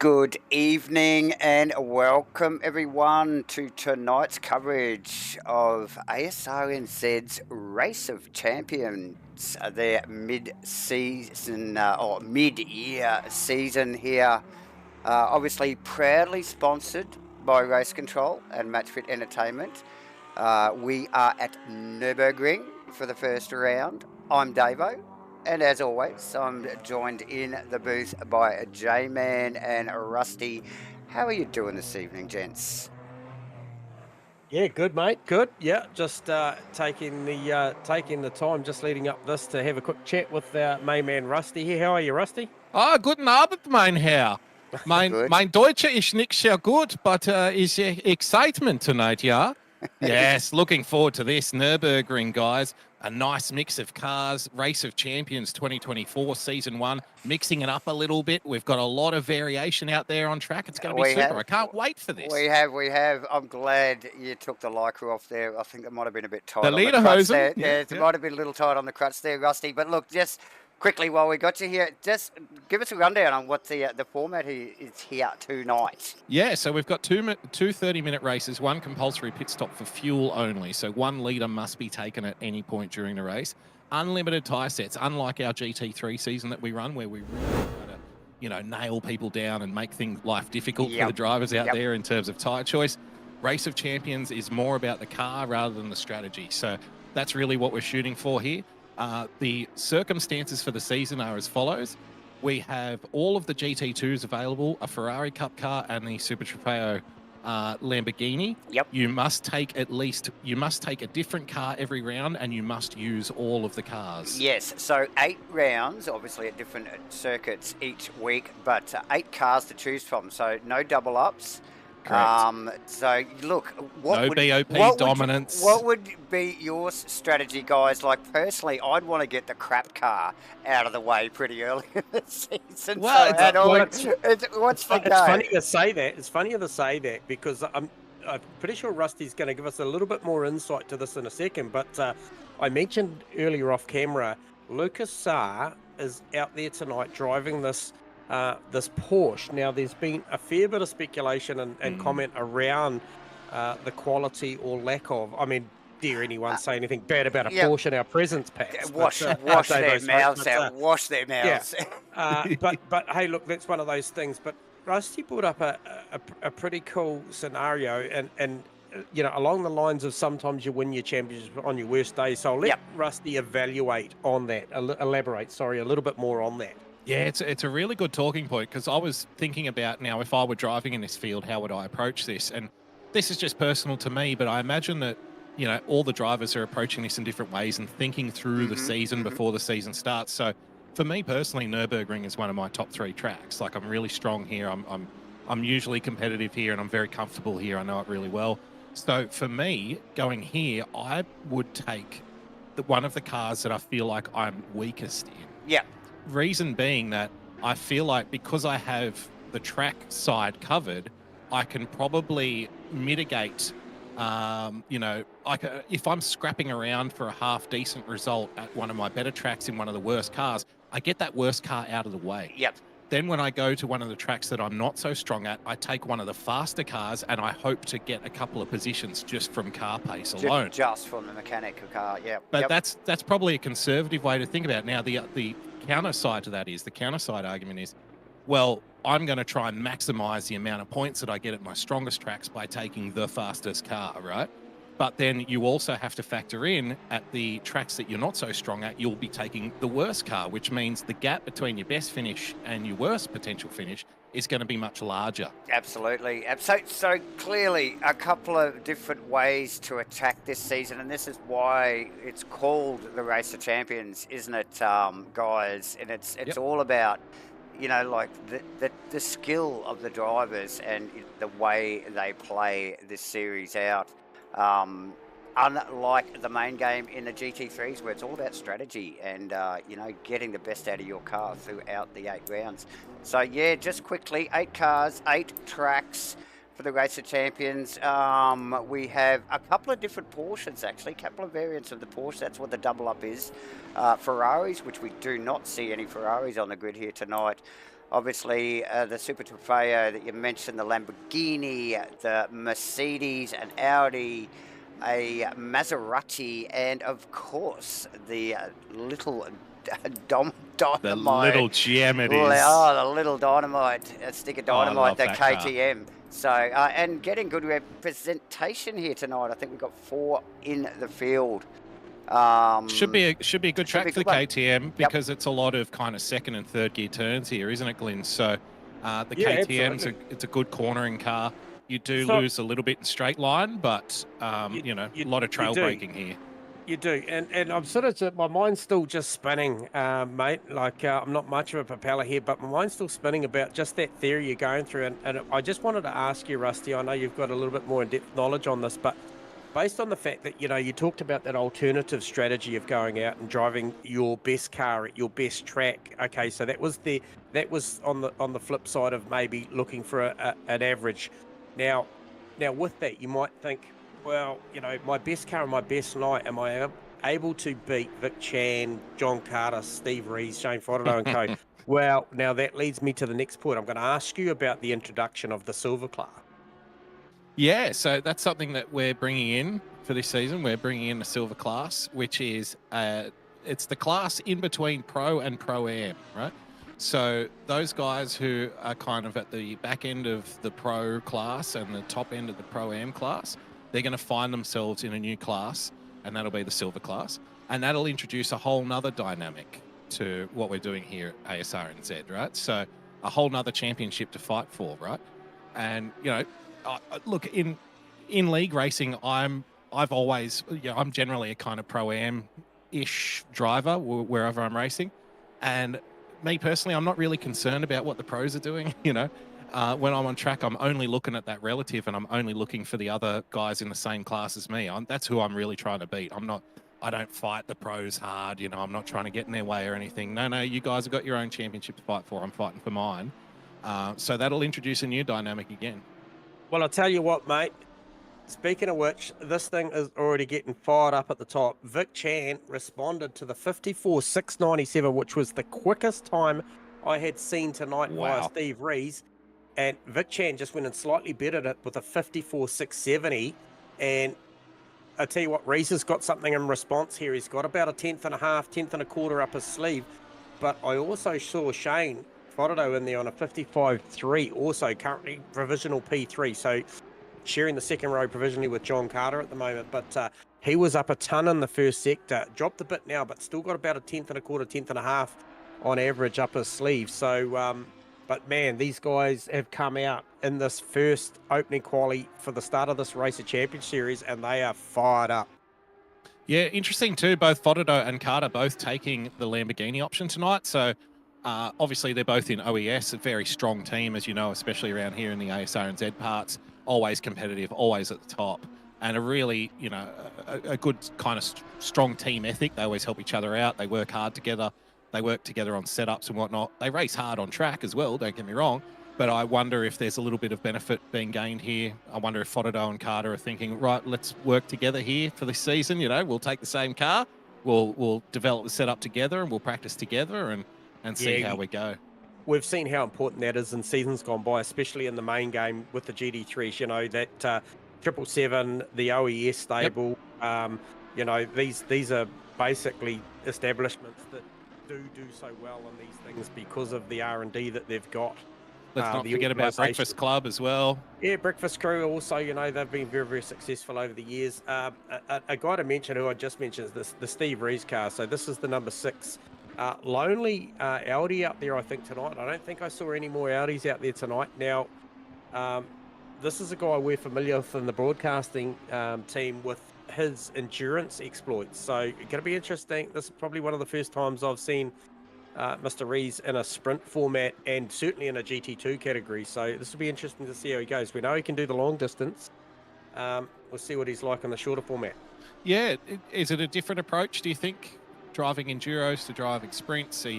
Good evening and welcome everyone to tonight's coverage of Asrnz's Race of Champions, their mid-season or mid-year season here. Obviously proudly sponsored by Race Control and Match Fit Entertainment. We are at Nurburgring for the first round. I'm Davo. And as always, I'm joined in the booth by J-Man and Rusty. How are you doing this evening, gents? Yeah, good mate. Good. Yeah, just taking the time just leading up this to have a quick chat with main man Rusty here. How are you, Rusty? Ah, guten Abend, mein Herr. Mein, Good. mein Deutsche ist nicht sehr gut, but is excitement tonight, yeah? Yes, looking forward to this. Nurburgring, guys. A nice mix of cars. Race of Champions 2024, Season 1. Mixing it up a little bit. We've got a lot of variation out there on track. It's going to be super. I can't wait for this. We have. I'm glad you took the lycra off there. I think it might have been a bit tight The on the crutch there. lederhosen. Yeah, it might have been a little tight on the crutch there, Rusty. But look, just quickly while we got you here, just give us a rundown on what the format is here tonight. Yeah, so we've got two 30-minute races, one compulsory pit stop for fuel only. So 1 litre must be taken at any point during the race. Unlimited tyre sets, unlike our GT3 season that we run, where we really try to, nail people down and make life difficult for the drivers out there in terms of tyre choice. Race of Champions is more about the car rather than the strategy. So that's really what we're shooting for here. The circumstances for the season are as follows. We have all of the GT2s available, a Ferrari Cup car and the Super Trofeo Lamborghini. Yep. You must take a different car every round, and you must use all of the cars. Yes, so 8 rounds, obviously at different circuits each week, but 8 cars to choose from, so no double ups. Correct. So look, No BOP dominance. What would be your strategy, guys? Like personally, I'd want to get the crap car out of the way pretty early in the season. Well, what's the go? It's funny to say that. It's funnier to say that because I'm pretty sure Rusty's going to give us a little bit more insight to this in a second. But I mentioned earlier off camera, Lucas Saar is out there tonight driving this Porsche. Now, there's been a fair bit of speculation and comment around the quality or lack of. I mean, dare anyone say anything bad about a Porsche in our presence packs? Wash their mouths out. Wash their mouths. Yeah. But hey, look, that's one of those things. But Rusty brought up a pretty cool scenario, and along the lines of sometimes you win your championship on your worst day. So I'll let Rusty elaborate on that. Elaborate, a little bit more on that. Yeah, it's a really good talking point because I was thinking about now if I were driving in this field, how would I approach this? And this is just personal to me, but I imagine that, all the drivers are approaching this in different ways and thinking through the season before the season starts. So for me personally, Nurburgring is one of my top 3 tracks. Like I'm really strong here. I'm usually competitive here and I'm very comfortable here. I know it really well. So for me, going here, I would take one of the cars that I feel like I'm weakest in. Yeah. Reason being that I feel like because I have the track side covered, I can probably mitigate, if I'm scrapping around for a half decent result at one of my better tracks in one of the worst cars, I get that worst car out of the way. Yep. Then when I go to one of the tracks that I'm not so strong at, I take one of the faster cars and I hope to get a couple of positions just from car pace alone. Just from the mechanical car, yeah. But that's probably a conservative way to think about it. Now, the counter side to that is, the counter side argument is, well, I'm going to try and maximize the amount of points that I get at my strongest tracks by taking the fastest car, right? But then you also have to factor in at the tracks that you're not so strong at, you'll be taking the worst car, which means the gap between your best finish and your worst potential finish is going to be much larger. Absolutely. So clearly a couple of different ways to attack this season, and this is why it's called the Race of Champions, isn't it, guys? And it's all about, like the skill of the drivers and the way they play this series out. Unlike the main game in the GT3s, where it's all about strategy and, getting the best out of your car throughout the 8 rounds. So, yeah, just quickly, 8 cars, 8 tracks for the Race of Champions. We have a couple of different Porsches, actually, a couple of variants of the Porsche. That's what the double up is. Ferraris, which we do not see any Ferraris on the grid here tonight. Obviously, the Super Trofeo that you mentioned, the Lamborghini, the Mercedes, an Audi, a Maserati, and of course the little The dynamite. little gem it Oh, is. the little dynamite, a stick of Oh, I dynamite, love the that car. KTM. So, and getting good representation here tonight. I think we've got 4 in the field. Should be a good should be track a for the good one. KTM because it's a lot of kind of second and third gear turns here, isn't it, Glenn? So the Yeah, KTM's absolutely. it's a good cornering car. You do So- lose a little bit in straight line, but you know, a lot of trail do. braking here. You do, and I'm sort of my mind's still just spinning, mate. Like I'm not much of a propeller here, but my mind's still spinning about just that theory you're going through. And I just wanted to ask you, Rusty. I know you've got a little bit more in-depth knowledge on this, but based on the fact that you talked about that alternative strategy of going out and driving your best car at your best track. Okay, so that was on the flip side of maybe looking for an average. Now with that, you might think, well, my best car and my best night, am I able to beat Vic Chan, John Carter, Steve Rees, Shane Fodderdo and co? Well, now that leads me to the next point. I'm going to ask you about the introduction of the silver class. Yeah, so that's something that we're bringing in for this season. We're bringing in the silver class, which is it's the class in between pro and pro-am, right? So those guys who are kind of at the back end of the pro class and the top end of the pro-am class, they're going to find themselves in a new class, and that'll be the silver class. And that'll introduce a whole nother dynamic to what we're doing here at Asrnz, right? So a whole nother championship to fight for, right? And, look, in league racing, I'm generally a kind of pro-am-ish driver wherever I'm racing. And me personally, I'm not really concerned about what the pros are doing, when I'm on track, I'm only looking at that relative, and I'm only looking for the other guys in the same class as me. That's who I'm really trying to beat. I don't fight the pros hard. I'm not trying to get in their way or anything. No, you guys have got your own championship to fight for. I'm fighting for mine. So that'll introduce a new dynamic again. Well, I'll tell you what, mate. Speaking of which, this thing is already getting fired up at the top. Vic Chan responded to the 54.697, which was the quickest time I had seen tonight via Steve Rees. And Vic Chan just went and slightly bettered it with a 54.670. And I tell you what, Rees has got something in response here. He's got about a tenth and a quarter up his sleeve. But I also saw Shane Fodderdo in there on a 55.3, also currently provisional P3. So sharing the second row provisionally with John Carter at the moment. But he was up a ton in the first sector. Dropped a bit now, but still got about a tenth and a half on average up his sleeve. So, but man, these guys have come out in this first opening quali for the start of this Racer Champion Series, and they are fired up. Yeah, interesting too. Both Fodderdo and Carter both taking the Lamborghini option tonight. So obviously they're both in OES, a very strong team, as you know, especially around here in the Asrnz parts. Always competitive, always at the top, and a really, a good kind of strong team ethic. They always help each other out. They work hard together. They work together on setups and whatnot. They race hard on track as well, don't get me wrong. But I wonder if there's a little bit of benefit being gained here. I wonder if Fodderdo and Carter are thinking, right, let's work together here for this season. We'll take the same car, we'll develop the setup together, and we'll practice together and see how we go. We've seen how important that is in seasons gone by, especially in the main game with the GT3s. That 777, the OES stable. Yep. These are basically establishments that do so well on these things because of the R&D that they've got. Let's not forget about Breakfast Club as well. Yeah, Breakfast Crew also, they've been very, very successful over the years. A guy to mention who I just mentioned is the Steve Rees car. So this is the number 6. Lonely Audi out there, I think, tonight. I don't think I saw any more Audis out there tonight. Now, this is a guy we're familiar with in the broadcasting team with his endurance exploits. So it's going to be interesting. This is probably one of the first times I've seen Mr. Rees in a sprint format and certainly in a GT2 category. So this will be interesting to see how he goes. We know he can do the long distance. We'll see what he's like in the shorter format. Yeah. Is it a different approach, do you think, driving enduros to driving sprints? So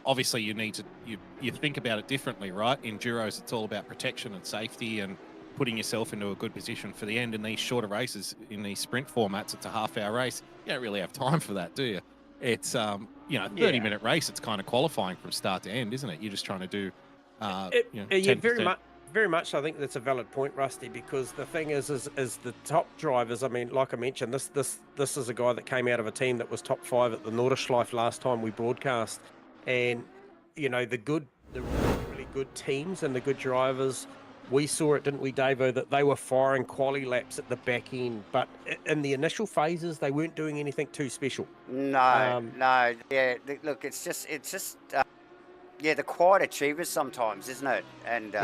obviously you need to, you think about it differently, right? Enduros, it's all about protection and safety and putting yourself into a good position for the end. In these shorter races, in these sprint formats, it's a half-hour race. You don't really have time for that, do you? it's 30-minute race. It's kind of qualifying from start to end, isn't it? You're just trying to do, Yeah, 10%. very much. I think that's a valid point, Rusty. Because the thing is the top drivers. I mean, like I mentioned, this is a guy that came out of a team that was top 5 at the Nordschleife last time we broadcast, and the really good teams and the good drivers. We saw it, didn't we, Davo, that they were firing quali laps at the back end, but in the initial phases, they weren't doing anything too special. No, yeah. Look, it's just the quiet achievers sometimes, isn't it? And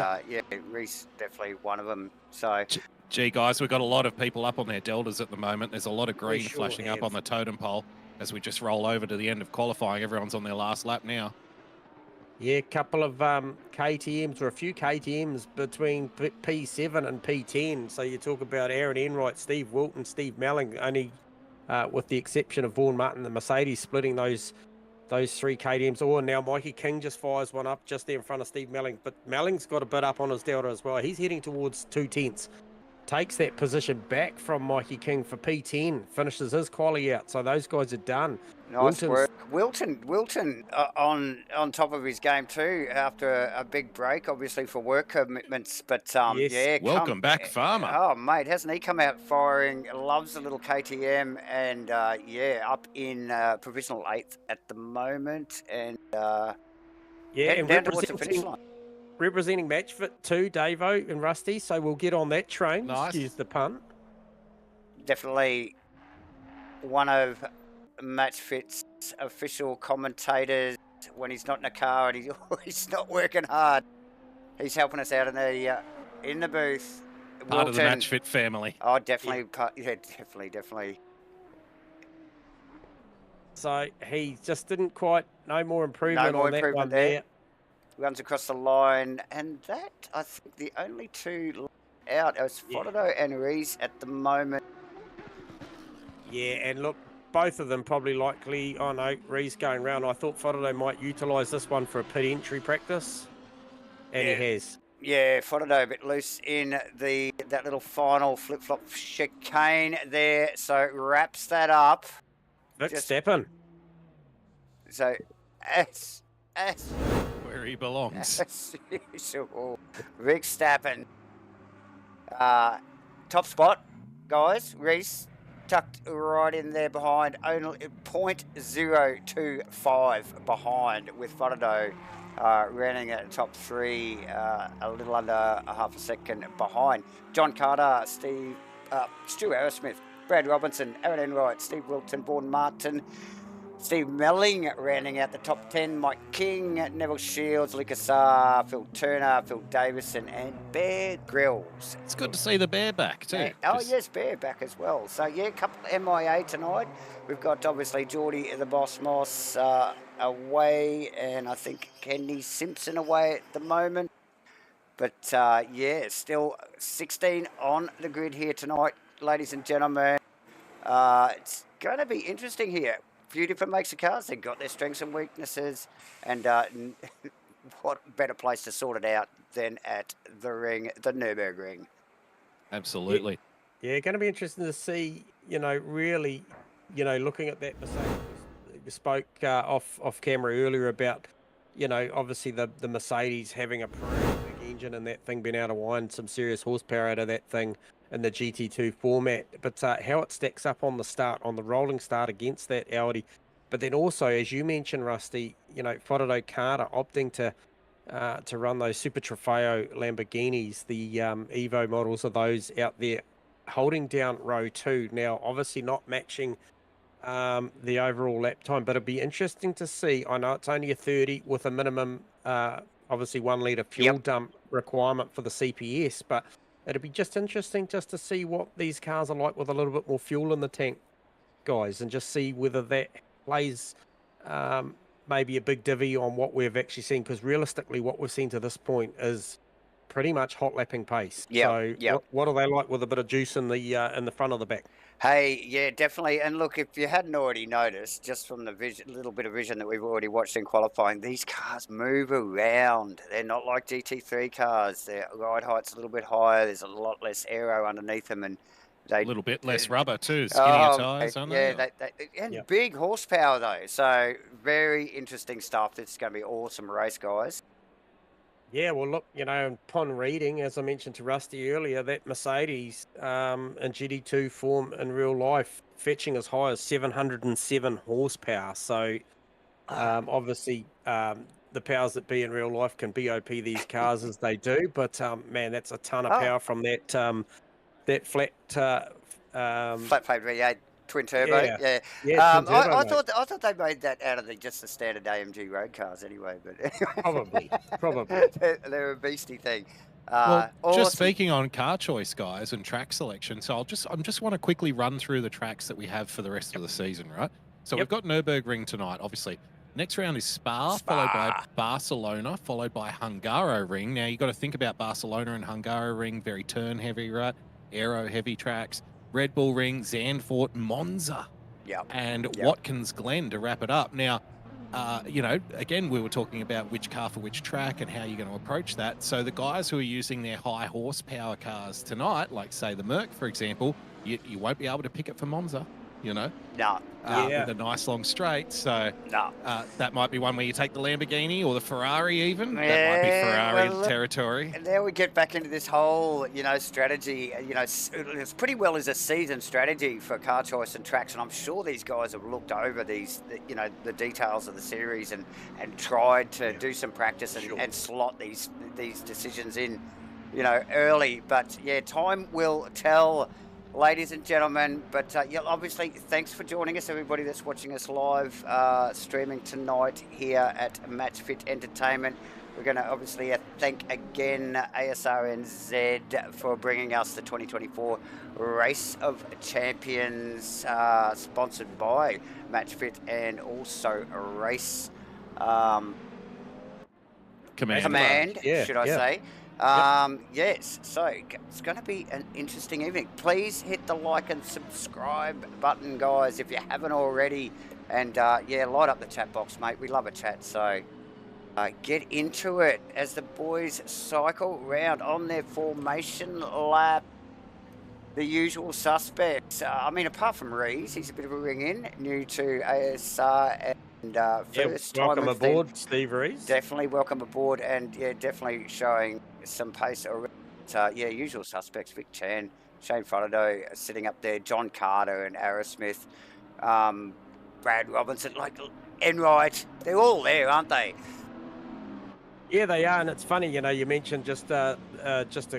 Reese definitely one of them. So, gee, guys, we've got a lot of people up on their deltas at the moment. There's a lot of green flashing up on the totem pole as we just roll over to the end of qualifying. Everyone's on their last lap now. Yeah, a couple of KTMs or a few KTMs between P7 and P10. So you talk about Aaron Enright, Steve Wilton, Steve Melling, only with the exception of Vaughan Martin, the Mercedes splitting those 3 KTMs. Oh, and now Mikey King just fires one up just there in front of Steve Melling. But Melling's got a bit up on his delta as well. He's heading towards 2/10. Takes that position back from Mikey King for P10, finishes his quali out. So those guys are done. Nice work. Wilton on top of his game too after a big break, obviously for work commitments. But yes. Welcome back, Farmer. Oh mate, hasn't he come out firing? Loves a little KTM and up in provisional 8th at the moment and and down towards the finish line. Representing Matchfit too, Davo and Rusty, so we'll get on that train. Nice. Excuse the pun. Definitely one of Matchfit's official commentators when he's not in a car and he's not working hard. He's helping us out in the booth. Part of the Matchfit family. Oh, definitely. Yeah. Definitely. So he just didn't quite, no more improvement on that one there. Runs across the line, and that, I think, the only 2 out is Fodado and Reese at the moment. Yeah, and look, both of them probably likely, Reese going round. I thought Fodado might utilise this one for a pit entry practice, and he has. Yeah, Fodado a bit loose in that little final flip-flop chicane there, so wraps that up. Vic Stappen. So, where he belongs. As usual, Vic Stappen. Top spot, guys. Reese tucked right in there behind, only 0.025 behind with Fodado running at top 3, a little under a half a second behind. John Carter, Stu Arrowsmith, Brad Robinson, Aaron Enright, Steve Wilton, Vaughan Martin, Steve Melling rounding out the top 10, Mike King, Neville Shields, Lucas Saar, Phil Turner, Phil Davison, and Bear Grylls. It's good to see the Bear back too. Yes, Bear back as well. So, a couple MIA tonight. We've got, obviously, Geordie the Boss Moss away, and I think Kenny Simpson away at the moment. But, still 16 on the grid here tonight, ladies and gentlemen. It's going to be interesting here. Few different makes of cars. They've got their strengths and weaknesses, and what better place to sort it out than at the Nurburgring. Absolutely. Yeah, going to be interesting to see, really, looking at that Mercedes. We spoke off camera earlier about, obviously the Mercedes having a pretty big engine and that thing being able to wind some serious horsepower out of that thing in the GT2 format, but how it stacks up on the rolling start against that Audi. But then also, as you mentioned, Rusty, Fodado Carter opting to run those Super Trofeo Lamborghinis, the Evo models of those out there, holding down row 2. Now, obviously not matching the overall lap time, but it'd be interesting to see. I know it's only a 30 with a minimum, obviously 1 litre fuel dump requirement for the CPS, but it'd be just interesting just to see what these cars are like with a little bit more fuel in the tank, guys, and just see whether that plays maybe a big divvy on what we've actually seen, because realistically what we've seen to this point is pretty much hot lapping pace. What are they like with a bit of juice in the front of the back? Hey, yeah, definitely. And look, if you hadn't already noticed, just from the little bit of vision that we've already watched in qualifying, these cars move around. They're not like GT3 cars. Their ride height's a little bit higher. There's a lot less aero underneath them. And A little bit less rubber too, skinnier tyres, aren't yeah, they? and big horsepower though. So very interesting stuff. This is going to be an awesome race, guys. Yeah, well, look, upon reading, as I mentioned to Rusty earlier, that Mercedes in GT2 form in real life fetching as high as 707 horsepower. So obviously, the powers that be in real life can BOP these cars as they do, but man, that's a ton of power from that flat flat plate V8 twin turbo. yeah. Yeah. Twin turbo, I mate. thought they made that out of just the standard AMG road cars anyway, but Probably. they're a beastie thing. Well, awesome. just speaking on car choice, guys, and track selection. So I just want to quickly run through the tracks that we have for the rest of the season, right? So we've got Nurburgring tonight, obviously. Next round is Spa, followed by Barcelona, followed by Hungaroring. Now you got to think about Barcelona and Hungaroring, very turn heavy, right? Aero heavy tracks. Red Bull Ring, Zandvoort, Monza, and Watkins Glen to wrap it up. Now, again, we were talking about which car for which track and how you're going to approach that. So the guys who are using their high horsepower cars tonight, like say the Merc, for example, you won't be able to pick it for Monza, No. with a nice long straight. So that might be one where you take the Lamborghini or the Ferrari even. That might be Ferrari territory. And now we get back into this whole, strategy. It's pretty well as a season strategy for car choice and tracks. And I'm sure these guys have looked over these, the details of the series and tried to do some practice and slot these decisions in, early. But yeah, time will tell, ladies and gentlemen. But obviously, thanks for joining us, everybody that's watching us live streaming tonight here at MatchFit Entertainment. We're going to obviously thank again Asrnz for bringing us the 2024 Race of Champions, sponsored by MatchFit and also Race Command, should I say. Yes, so it's going to be an interesting evening. Please hit the like and subscribe button, guys, if you haven't already. And light up the chat box, mate. We love a chat, so get into it as the boys cycle round on their formation lap. The usual suspects. Apart from Rees, he's a bit of a ring-in, new to ASR. And first time welcome aboard, Steve Rees. Definitely welcome aboard, and definitely showing some pace already. Usual suspects: Vic Chan, Shane Frodo sitting up there, John Carter and Aerosmith, Brad Robinson, Enright. They're all there, aren't they? Yeah, they are, and it's funny. You mentioned just a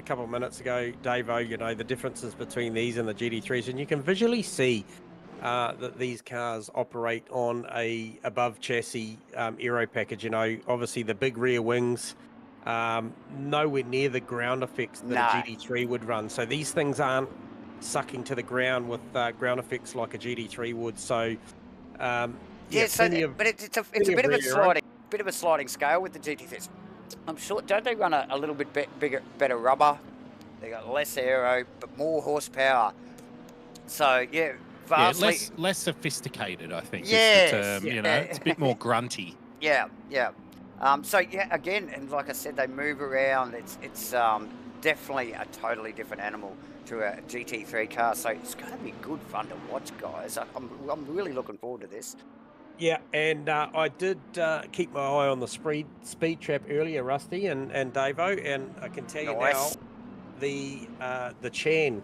couple of minutes ago, Davo. The differences between these and the GT3s, and you can visually see that these cars operate on a above chassis aero package. Obviously the big rear wings, nowhere near the ground effects that a GT3 would run. So these things aren't sucking to the ground with ground effects like a GT3 would. So but it's a bit of a sliding scale with the GT3s. I'm sure, don't they run a little bit better rubber? They got less aero, but more horsepower. So vastly less sophisticated, I think. Is the term, it's a bit more grunty. Again, and like I said, they move around. It's definitely a totally different animal to a GT3 car. So it's going to be good fun to watch, guys. I'm really looking forward to this. Yeah, and I did keep my eye on the speed trap earlier, Rusty and Davo, and I can tell you now, the Chan.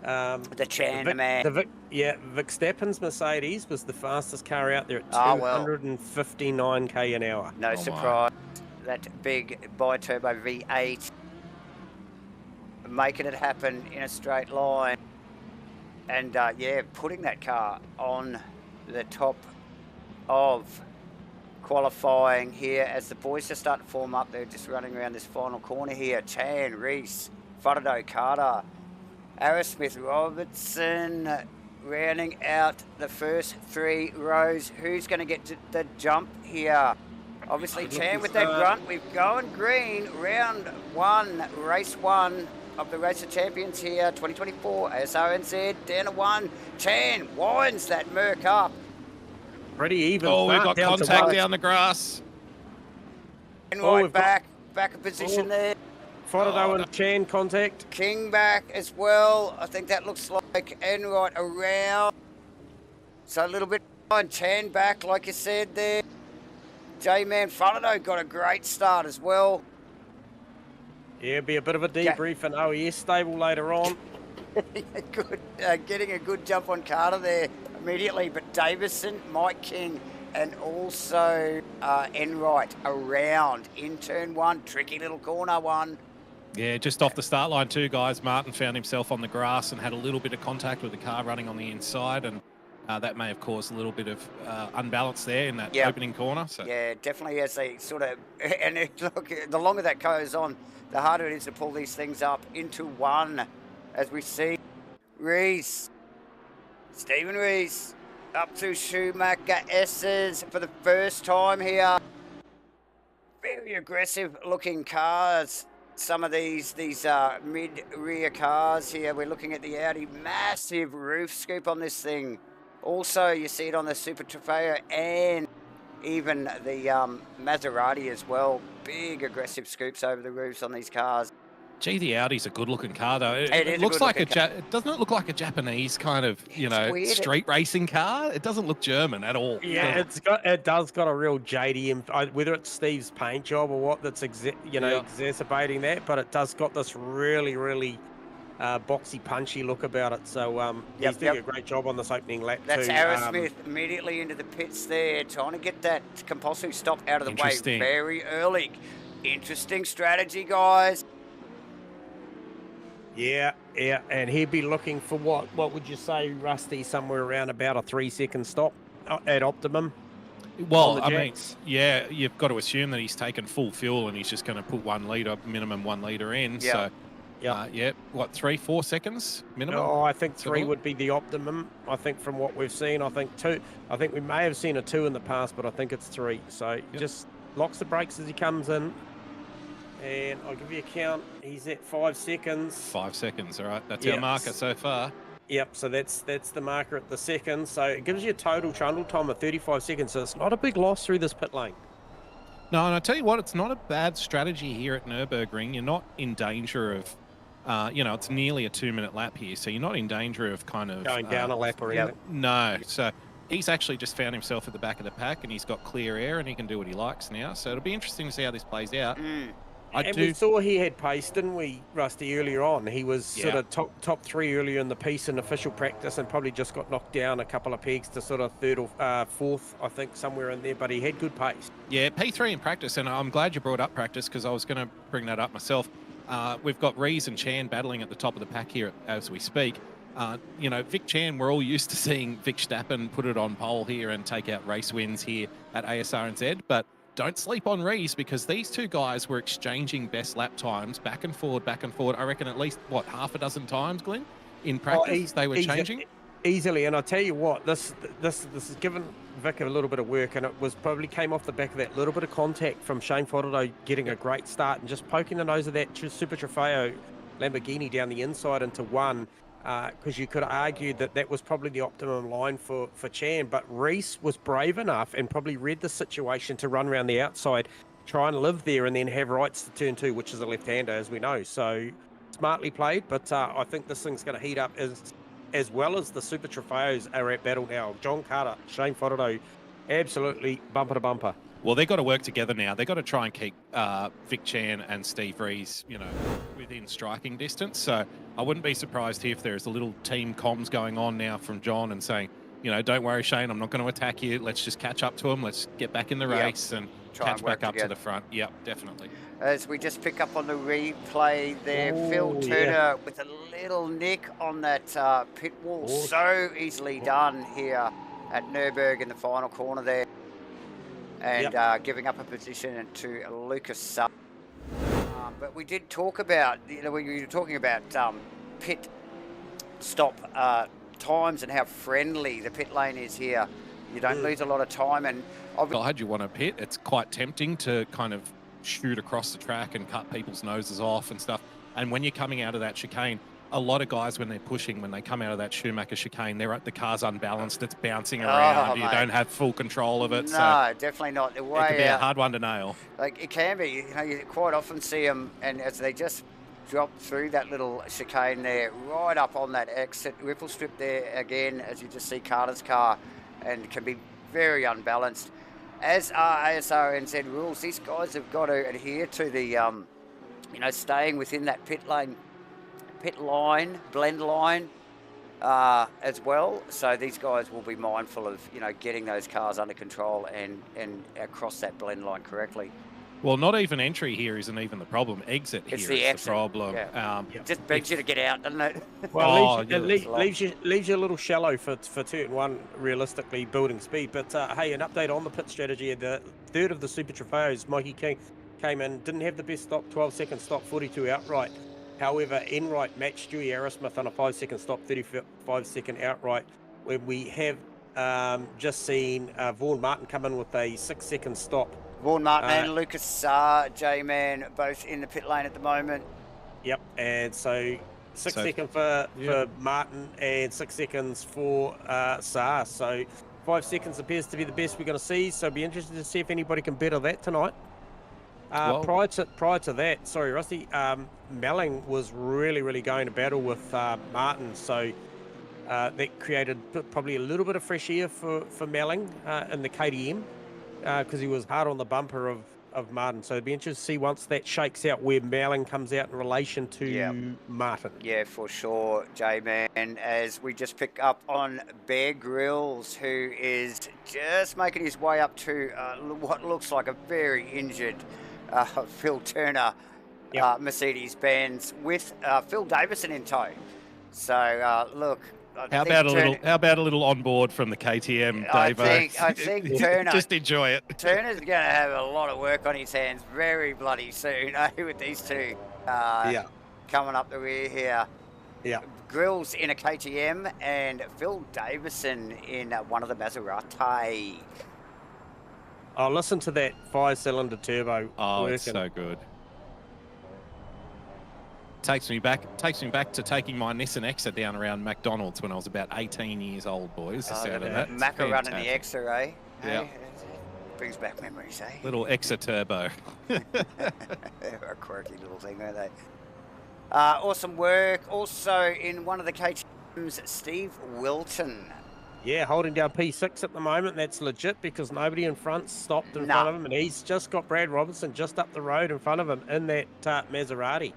The Chan, man. Vic Steppen's Mercedes was the fastest car out there at 259 k an hour. No surprise. That big bi-turbo V8 making it happen in a straight line, and putting that car on the top of qualifying here as the boys just start to form up. They're just running around this final corner here. Chan, Rees, Frodo, Carter, Aerosmith, Robertson rounding out the first three rows. Who's going to get to the jump here? Obviously Chan with that grunt. We've gone green. Round one, race one of the Race of Champions here, 2024. Asrnz down to one. Chan winds that Merc up. Pretty even. Oh, we've got contact down the grass. And back in position there. Fodado and Chan contact. King back as well. I think that looks like Enright around. So a little bit behind. Chan back, like you said there. J-Man Fodado got a great start as well. Yeah, be a bit of a debrief in OES stable later on. Good, getting a good jump on Carter there immediately, but Davison, Mike King, and also Enright around in turn one. Tricky little corner one. Yeah, just off the start line too, guys. Martin found himself on the grass and had a little bit of contact with the car running on the inside, and that may have caused a little bit of unbalance there in that opening corner. So. Yeah, definitely as they sort of, and look, the longer that goes on, the harder it is to pull these things up into one, as we see Reese, Stephen Reese, up to Schumacher S's for the first time here. Very aggressive looking cars. Some of these mid-rear cars here. We're looking at the Audi, massive roof scoop on this thing. Also, you see it on the Super Trofeo and even the Maserati as well. Big aggressive scoops over the roofs on these cars. Gee, the Audi's a good-looking car, though. It looks like it doesn't it look like a Japanese kind of, street racing car? It doesn't look German at all. Yeah, it does got a real JDM. Whether it's Steve's paint job or what, that's exacerbating that, but it does got this really, really boxy, punchy look about it. So he's doing a great job on this opening lap. That's Aerosmith immediately into the pits there, trying to get that compulsory stop out of the way very early. Interesting strategy, guys. Yeah, and he'd be looking for what would you say, Rusty, somewhere around about a 3-second stop at optimum? Well, I mean, yeah, you've got to assume that he's taken full fuel and he's just going to put minimum 1 litre in. Yeah. So, what, 3-4 seconds minimum? No, I think 3 would be the optimum. I think from what we've seen, I think 2. I think we may have seen a 2 in the past, but I think it's 3. So just locks the brakes as he comes in. And I'll give you a count. He's at 5 seconds. 5 seconds, all right. That's our marker so far. Yep, so that's the marker at the second. So it gives you a total trundle time of 35 seconds. So it's not a big loss through this pit lane. No, and I tell you what, it's not a bad strategy here at Nurburgring. You're not in danger of, it's nearly a 2-minute lap here, so you're not in danger of kind of going down a lap or anything. No, so he's actually just found himself at the back of the pack, and he's got clear air, and he can do what he likes now. So it'll be interesting to see how this plays out. We saw he had pace, didn't we, Rusty, earlier on? He was sort of top 3 earlier in the piece in official practice and probably just got knocked down a couple of pegs to sort of 3rd or 4th, I think, somewhere in there, but he had good pace. Yeah, P3 in practice, and I'm glad you brought up practice because I was going to bring that up myself. We've got Rees and Chan battling at the top of the pack here as we speak. Vic Chan, we're all used to seeing Vic Stappen put it on pole here and take out race wins here at Asrnz, but don't sleep on Rees because these two guys were exchanging best lap times back and forward. I reckon at least, half a dozen times, Glenn? In practice, they were changing? Easily, and I tell you what, this has given Vic a little bit of work, and it was probably came off the back of that little bit of contact from Shane Fodado getting a great start and just poking the nose of that Super Trofeo Lamborghini down the inside into one. Because you could argue that was probably the optimum line for Chan, but Rees was brave enough and probably read the situation to run around the outside, try and live there, and then have rights to turn 2, which is a left-hander, as we know. So smartly played, but I think this thing's going to heat up as well as the Super Trofeos are at battle now. John Carter, Shane Fodado, absolutely bumper to bumper. Well, they've got to work together now. They've got to try and keep Vic Chan and Steve Rees, within striking distance. So I wouldn't be surprised here if there's a little team comms going on now from John and saying, don't worry, Shane, I'm not going to attack you. Let's just catch up to him. Let's get back in the race and catch back up to the front. Yep, definitely. As we just pick up on the replay there, Phil Turner with a little nick on that pit wall. So easily done here at Nürburgring in the final corner there. And giving up a position to Lucas Sub. But we did talk about, we were talking about pit stop times and how friendly the pit lane is here. You don't lose a lot of time. And had you want to pit, it's quite tempting to kind of shoot across the track and cut people's noses off and stuff. And when you're coming out of that chicane, a lot of guys when they're pushing, when they come out of that Schumacher chicane, the car's unbalanced, it's bouncing Oh, around, you mate. don't have full control of it. No, So definitely not. The it way can be a out, hard one to nail. like it can be. You know, you quite often see them, and as they just drop through that little chicane there, right up on that exit ripple strip there again, as you just see Carter's car, and can be very unbalanced. As are ASRNZ rules, these guys have got to adhere to the, you know, staying within that pit line, blend line, as well. So these guys will be mindful of, you know, getting those cars under control and across that blend line correctly. Well, not even entry here isn't even the problem. Exit It's here the is exit. the problem. Yeah. Just begs you to get out, doesn't it? Well, Oh, leaves you a little shallow for turn one, realistically building speed. But hey, an update on the pit strategy. The third of the Super Trofeos, Mikey King, came in, didn't have the best stop, 12-second stop, 42 outright. However, Enright matched Stewie Arrowsmith on a 5-second stop, 35-second outright. When we have just seen Vaughan Martin come in with a 6-second stop. Vaughan Martin and Lucas Saar, J-Man, both in the pit lane at the moment. Yep, and so 6 seconds for Martin and 6 seconds for Saar. So 5 seconds appears to be the best we're going to see. So be interested to see if anybody can better that tonight. Prior to that, sorry, Rusty, Melling was really going to battle with Martin. So that created probably a little bit of fresh air for Melling in the KTM. Because he was hard on the bumper of Martin. So it'd be interesting to see once that shakes out where Melling comes out in relation to Martin. Yeah, for sure, J-Man. As we just pick up on Bear Grylls, who is just making his way up to what looks like a very injured Phil Turner Mercedes-Benz with Phil Davison in tow. So, look... How about a little on board from the KTM, Davo? I think Turner just enjoy it. Turner's going to have a lot of work on his hands very bloody soon, with these two coming up the rear here. Yeah, Grills in a KTM and Phil Davison in one of the Maserati. Oh, listen to that 5-cylinder turbo. Oh, working. It's so good. Takes me back to taking my Nissan Exa down around McDonald's when I was about 18 years old, boys. The Maca in the Exa, eh? Yeah. Brings back memories, eh? Little Exa turbo. They're a quirky little thing, aren't they? Awesome work. Also in one of the KTMs, Steve Wilton. Yeah, holding down P6 at the moment. That's legit because nobody in front stopped in front of him, and he's just got Brad Robertson just up the road in front of him in that Maserati.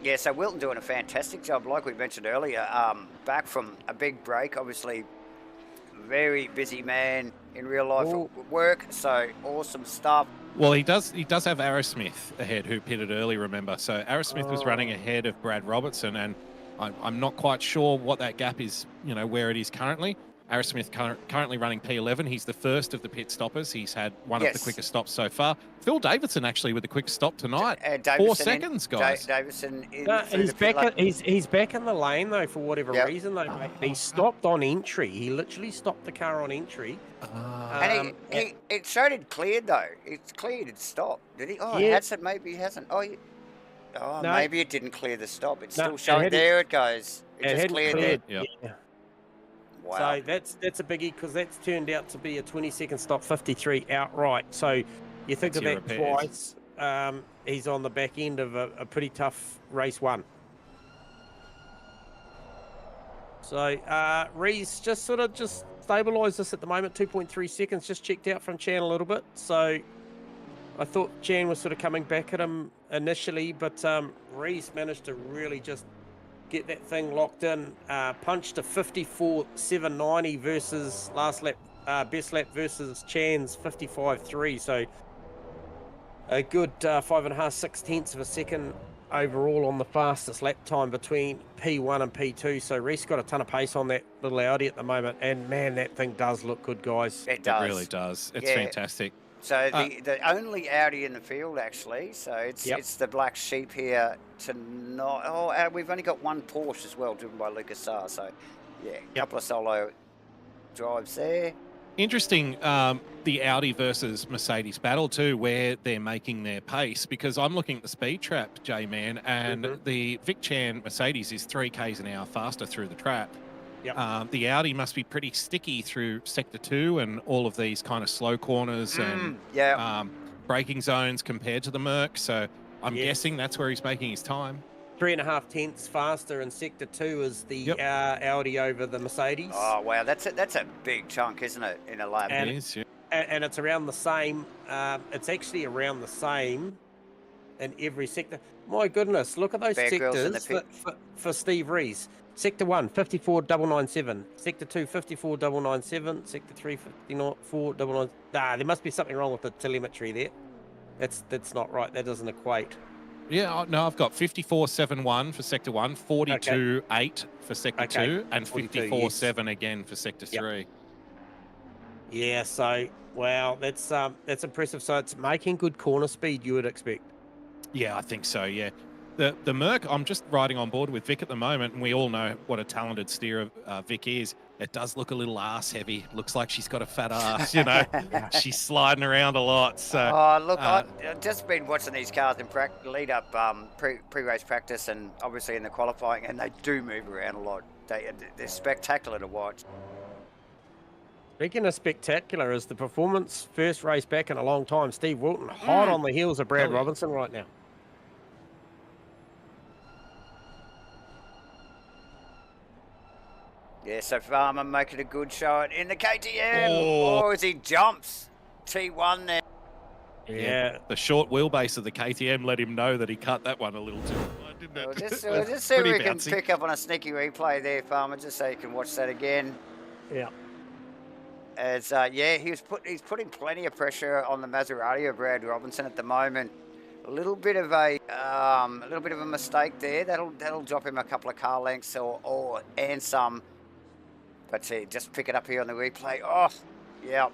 Yeah, so Wilton doing a fantastic job, like we mentioned earlier. Back from a big break, obviously, very busy man in real life work. So awesome stuff. Well, he does have Arrowsmith ahead, who pitted early. Remember, so Arrowsmith was running ahead of Brad Robertson, and I'm not quite sure what that gap is. You know where it is currently. Arrowsmith currently running P11. He's the first of the pit stoppers. He's had one of the quickest stops so far. Phil Davidson actually with the quickest stop tonight. 4 seconds, guys. Davison he's back. He's back in the lane though for whatever reason though. Mate. He stopped on entry. He literally stopped the car on entry. And it showed it cleared though. It's cleared. It stopped. Did he? Oh, it hasn't. Maybe it hasn't. No, maybe it didn't clear the stop. It's still showing. There it goes. It just cleared it. Yeah. Wow. So that's a biggie because that's turned out to be a 20-second stop, 53 outright. So you think of that twice. He's on the back end of a pretty tough race one. So Reese just stabilised this at the moment, 2.3 seconds. Just checked out from Chan a little bit. So I thought Chan was sort of coming back at him initially, but Reese managed to really just get that thing locked in, punched to 54.790 versus last lap, best lap versus Chan's 55.3. So a good 5.5, 6 tenths of a second overall on the fastest lap time between P1 and P2. So Reese got a ton of pace on that little Audi at the moment, and man, that thing does look good, guys. It does. It really does. It's fantastic. So the only Audi in the field, actually. So it's the black sheep here tonight. Oh, we've only got one Porsche as well, driven by Lucas Saar. So, yeah, a couple of solo drives there. Interesting, the Audi versus Mercedes battle too, where they're making their pace, because I'm looking at the speed trap, J-Man, and the Vic Chan Mercedes is 3 k's an hour faster through the trap. Yep. The Audi must be pretty sticky through Sector 2 and all of these kind of slow corners and braking zones compared to the Merc, so I'm guessing that's where he's making his time. 3.5 tenths faster in Sector 2 is the Audi over the Mercedes. Oh, wow. That's a big chunk, isn't it, in a lap? And, it is, yeah. And it's around the same. It's actually around the same in every sector. My goodness, look at those sectors for Steve Rees. Sector 1, 54,997. Sector 2, 54,997. Sector 3, 54,997. There must be something wrong with the telemetry there. That's not right. That doesn't equate. Yeah, no, I've got 54.71 for Sector 1, 42.8 for Sector 2, and 54.7 again for Sector 3. Yeah, so, wow, that's impressive. So it's making good corner speed, you would expect. Yeah, I think so, yeah. The Merc, I'm just riding on board with Vic at the moment, and we all know what a talented steerer Vic is. It does look a little ass heavy. Looks like she's got a fat ass, you know. She's sliding around a lot. So, look, I've just been watching these cars in lead up pre-race practice and obviously in the qualifying, and they do move around a lot. They're spectacular to watch. Speaking of spectacular, is the performance first race back in a long time. Steve Wilton hot on the heels of Brad Robinson right now. Yeah, so Farmer making a good shot in the KTM. Oh, as he jumps. T1 there. Yeah. The short wheelbase of the KTM let him know that he cut that one a little too hard, didn't it? We'll just see if we can pick up on a sneaky replay there, Farmer, just so you can watch that again. Yeah. As he's putting plenty of pressure on the Maserati of Brad Robinson at the moment. A little bit of a mistake there. That'll drop him a couple of car lengths and some. But just pick it up here on the replay. Oh, yeah.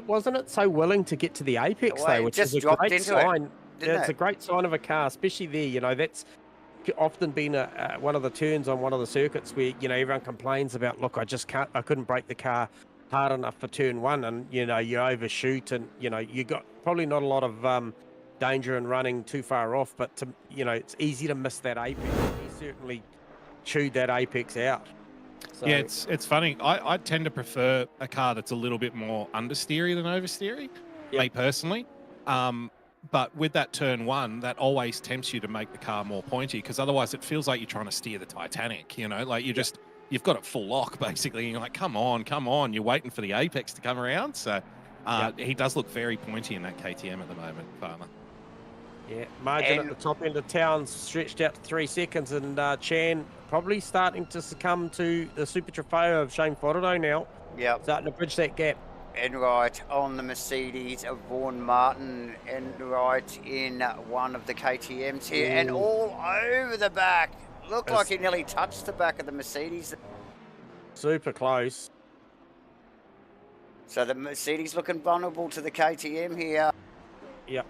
Wasn't it so willing to get to the apex though, which is a great sign. It's a great sign of a car, especially there. You know, that's often been one of the turns on one of the circuits where, you know, everyone complains about, look, I couldn't brake the car hard enough for turn 1, and, you know, you overshoot, and, you know, you got probably not a lot of danger in running too far off, but you know, it's easy to miss that apex. He certainly chewed that apex out. So, yeah, it's funny. I tend to prefer a car that's a little bit more understeery than oversteery, me personally. But with that turn 1, that always tempts you to make the car more pointy, because otherwise it feels like you're trying to steer the Titanic, you know, like you've got it full lock basically, and you're like, come on, you're waiting for the apex to come around. So he does look very pointy in that KTM at the moment, Farmer. Yeah, margin at the top end of town stretched out to 3 seconds, and Chan probably starting to succumb to the Super Trofeo of Shane Fodorno now. Yeah. Starting to bridge that gap. And right on the Mercedes of Vaughan Martin, and right in one of the KTMs here, and all over the back. Looked like he nearly touched the back of the Mercedes. Super close. So the Mercedes looking vulnerable to the KTM here. Yep.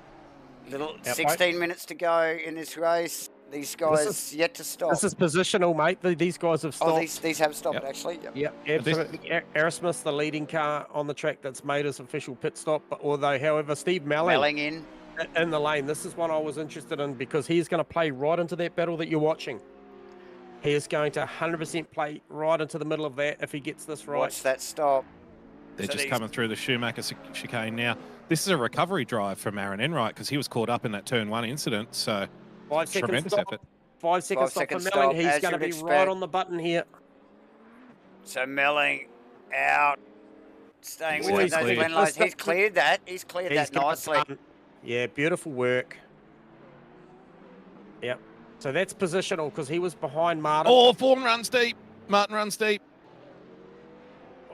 16 minutes to go in this race. These guys yet to stop. This is positional, mate. These guys have stopped. Oh, these have stopped, actually. Yep, absolutely. Aerosmith's the leading car on the track that's made his official pit stop. However, Steve Melling in the lane. This is one I was interested in, because he's going to play right into that battle that you're watching. He is going to 100% play right into the middle of that if he gets this right. Watch that stop. They're just coming through the Schumacher chicane now. This is a recovery drive from Aaron Enright, because he was caught up in that turn 1 incident. So 5 seconds tremendous stop. effort. 5 seconds stop for Melling. He's going to be right on the button here. So Melling out, staying with those win lines. He's cleared that. He's cleared that nicely. Yeah, beautiful work. Yep. So that's positional, because he was behind Martin. Oh, Vaughan runs deep. Martin runs deep.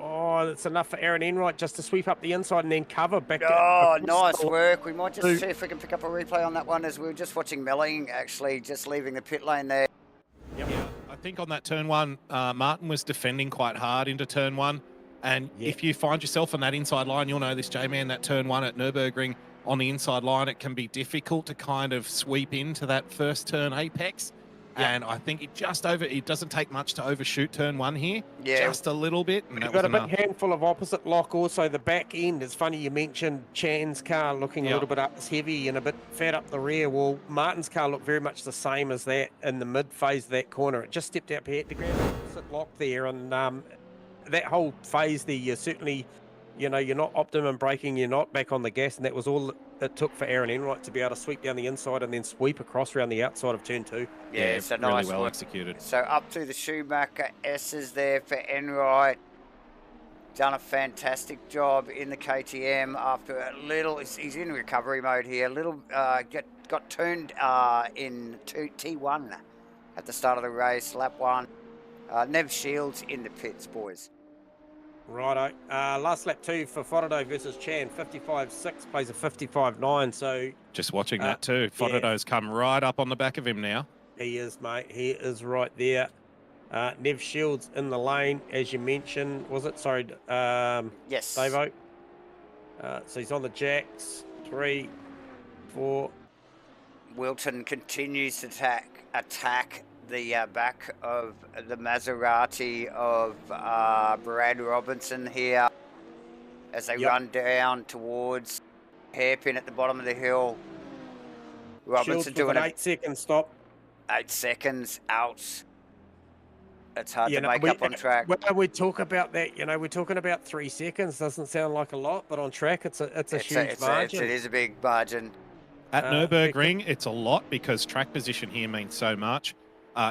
Oh, that's enough for Aaron Enright just to sweep up the inside and then cover back. Oh, nice work. We might just see if we can pick up a replay on that one, as we were just watching Melling actually just leaving the pit lane there. Yep. Yeah, I think on that turn 1, Martin was defending quite hard into turn 1. And if you find yourself on that inside line, you'll know this, J-Man, that turn 1 at Nurburgring on the inside line, it can be difficult to kind of sweep into that first turn apex. And I think it doesn't take much to overshoot turn 1 here. Yeah. Just a little bit. And You've that got was a big enough. handful of opposite lock also. The back end, it's funny you mentioned Chan's car looking a little bit up heavy and a bit fat up the rear. Well, Martin's car looked very much the same as that in the mid phase of that corner. It just stepped out, he had to grab the opposite lock there, and that whole phase there, you certainly, you're not optimum braking, you're not back on the gas, and that was all it took for Aaron Enright to be able to sweep down the inside and then sweep across around the outside of turn 2. Yeah, so really nice well work. executed. So up through the Schumacher S's there for Enright. Done a fantastic job in the KTM after a little. He's in recovery mode here. Got turned in T1 at the start of the race, lap 1. Nev Shields in the pits, boys. Righto. Last lap 2 for Fodado versus Chan. 55.6 plays a 55.9. So just watching that too. Fodado's come right up on the back of him now. He is, mate. He is right there. Nev Shields in the lane, as you mentioned. Was it? Sorry. Yes. Davo. So he's on the jacks. 3, 4. Wilton continues to attack the back of the Maserati of Brad Robinson here as they run down towards hairpin at the bottom of the hill. Robinson doing an 8-second stop. 8 seconds out. It's hard to make up on track. When we talk about that, we're talking about 3 seconds. Doesn't sound like a lot, but on track, it's a huge margin. It is a big margin. At Nurburgring, it's a lot because track position here means so much.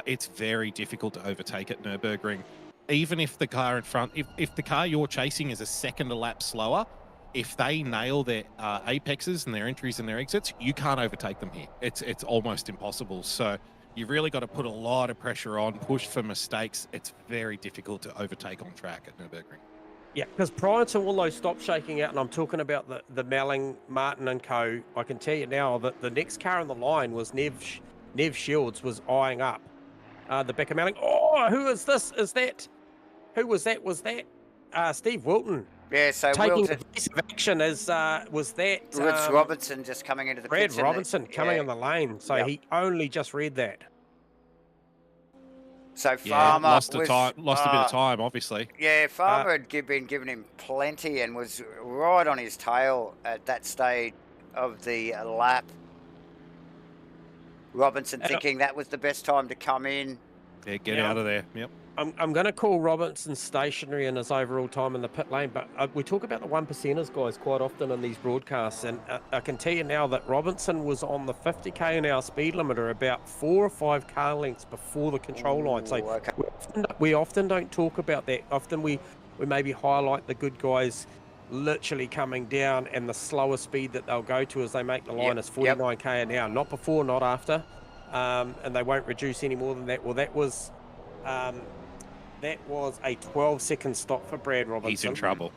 It's very difficult to overtake at Nurburgring. Even if the car in front, if the car you're chasing is a second a lap slower, if they nail their apexes and their entries and their exits, you can't overtake them here. It's almost impossible. So you've really got to put a lot of pressure on, push for mistakes. It's very difficult to overtake on track at Nurburgring. Yeah, because prior to all those stops shaking out, and I'm talking about the Melling, Martin and co, I can tell you now that the next car on the line was Nev Shields was eyeing up the back of Melling. Oh, who is this? Who was that? Was that Steve Wilton? Yeah, so taking Wilton, aggressive action was that Rich Robinson just coming into the Brad pits Robinson coming in the lane, so he only just read that. So Farmer lost a bit of time, obviously. Yeah, Farmer had been giving him plenty and was right on his tail at that stage of the lap. Robinson thinking that was the best time to come in. Yeah, get out of there. Yep. I'm going to call Robinson stationary in his overall time in the pit lane, but we talk about the 1%ers, guys, quite often in these broadcasts, and I can tell you now that Robinson was on the 50k an hour speed limiter about 4 or 5 car lengths before the control line. So we often don't talk about that. Often we maybe highlight the good guys literally coming down, and the slower speed that they'll go to as they make the line is 49k an hour, not before, not after, and they won't reduce any more than that. Well, that was a 12-second stop for Brad Robinson. He's in trouble.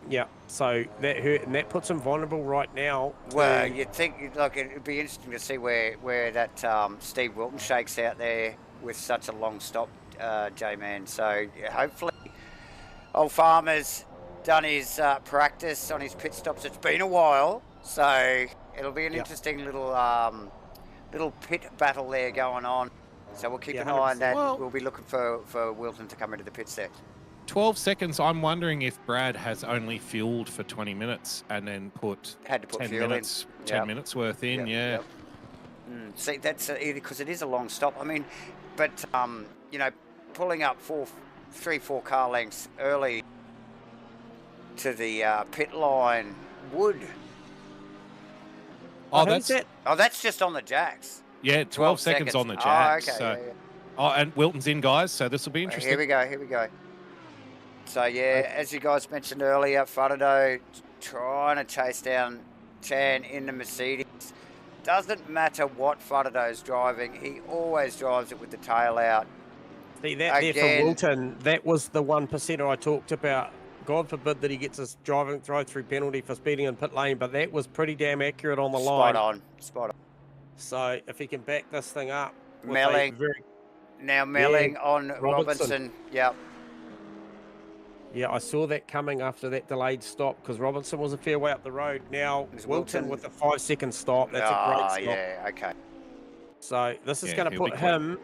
Yeah. So that hurt, and that puts him vulnerable right now. Well, you'd think it'd be interesting to see where that Steve Wilton shakes out there with such a long stop, J-Man. So hopefully, old Farmer's done his practice on his pit stops. It's been a while, so it'll be an interesting little pit battle there going on. So we'll keep an eye on that. We'll be looking for Wilton to come into the pits there. 12 seconds. I'm wondering if Brad has only fueled for 20 minutes and then had to put 10 fuel minutes, in. 10 minutes worth in. See, that's because it is a long stop. I mean, but pulling up 3-4 car lengths early to the pit line would. That's just on the jacks. Yeah, 12 seconds on the jacks. Oh, okay. So, and Wilton's in, guys, so this will be interesting. Here we go. So, as you guys mentioned earlier, Fodado trying to chase down Chan in the Mercedes. Doesn't matter what Fodado's driving, he always drives it with the tail out. See, that there for Wilton, that was the 1%er I talked about. God forbid that he gets a drive-through penalty for speeding in pit lane, but that was pretty damn accurate on the line. Spot on. So if he can back this thing up. Melling on Robinson. Yep. Yeah, I saw that coming after that delayed stop because Robinson was a fair way up the road. Now Wilton with a 5-second stop. That's a great stop. Yeah, okay. So this is going to put him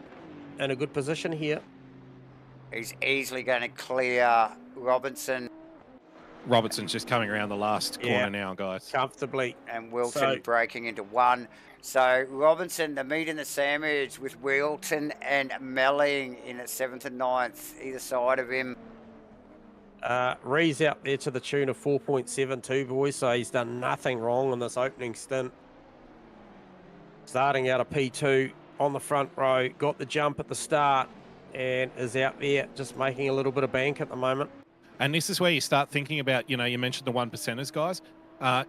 in a good position here. He's easily going to clear Robinson. Robertson's just coming around the last corner Yeah. now, guys. Comfortably. And Wilton So- breaking into one. So Robinson, the meat and the sandwich with Wilton and Melling in at 7th and 9th, either side of him. Ree's out there to the tune of 4.72, boys, so he's done nothing wrong in this opening stint. Starting out of P2 on the front row, got the jump at the start, and is out there just making a little bit of bank at the moment. And this is where you start thinking about, you mentioned the 1%ers, guys.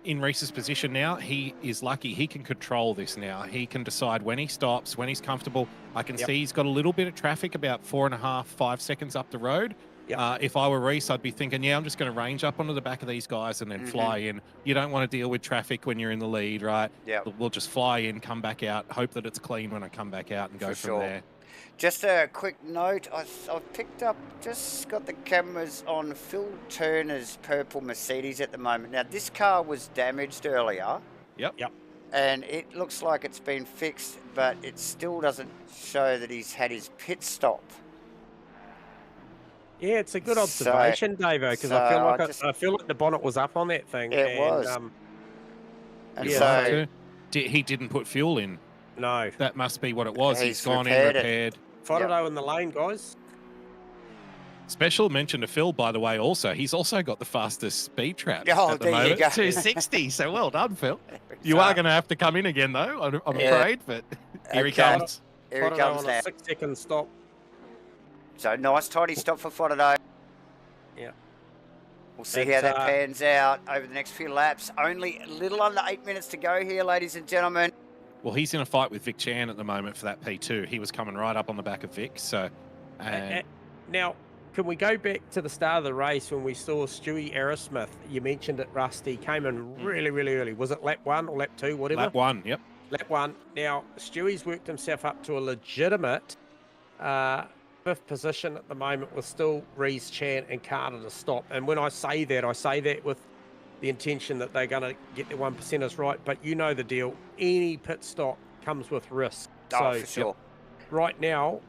In Reese's position now, he is lucky. He can control this now. He can decide when he stops, when he's comfortable. I can see he's got a little bit of traffic about 4.5, 5 seconds up the road. If I were Reese, I'd be thinking, I'm just going to range up onto the back of these guys and then fly in. You don't want to deal with traffic when you're in the lead, right? Yeah. We'll just fly in, come back out, hope that it's clean when I come back out and go from there. Just a quick note, I've picked up, just got the cameras on Phil Turner's purple Mercedes at the moment. Now, this car was damaged earlier. Yep. And it looks like it's been fixed, but it still doesn't show that he's had his pit stop. Yeah, it's a good observation, Davo, because I feel like the bonnet was up on that thing. It was. And so he didn't put fuel in. No. That must be what it was. He's gone in, repaired. Fodderdo in the lane, guys. Special mention to Phil, by the way, also. He's also got the fastest speed trap at the there moment. You go. 260, so well done, Phil. You are going to have to come in again, though, I'm afraid, but here he comes. Here he comes now. A 6-second stop. So nice tidy stop for Fodderdo. Yeah. We'll see how that pans out over the next few laps. Only a little under 8 minutes to go here, ladies and gentlemen. Well, he's in a fight with Vic Chan at the moment for that P2. He was coming right up on the back of Vic. So, now, can we go back to the start of the race when we saw Stewie Aerosmith? You mentioned it, Rusty. Came in really, really early. Was it lap 1 or lap 2, whatever? Lap 1, yep. Lap 1. Now, Stewie's worked himself up to a legitimate 5th position at the moment with still Rees, Chan and Carter to stop. And when I say that with the intention that they're going to get their 1%ers right. But you know the deal. Any pit stop comes with risk. For sure. Right now,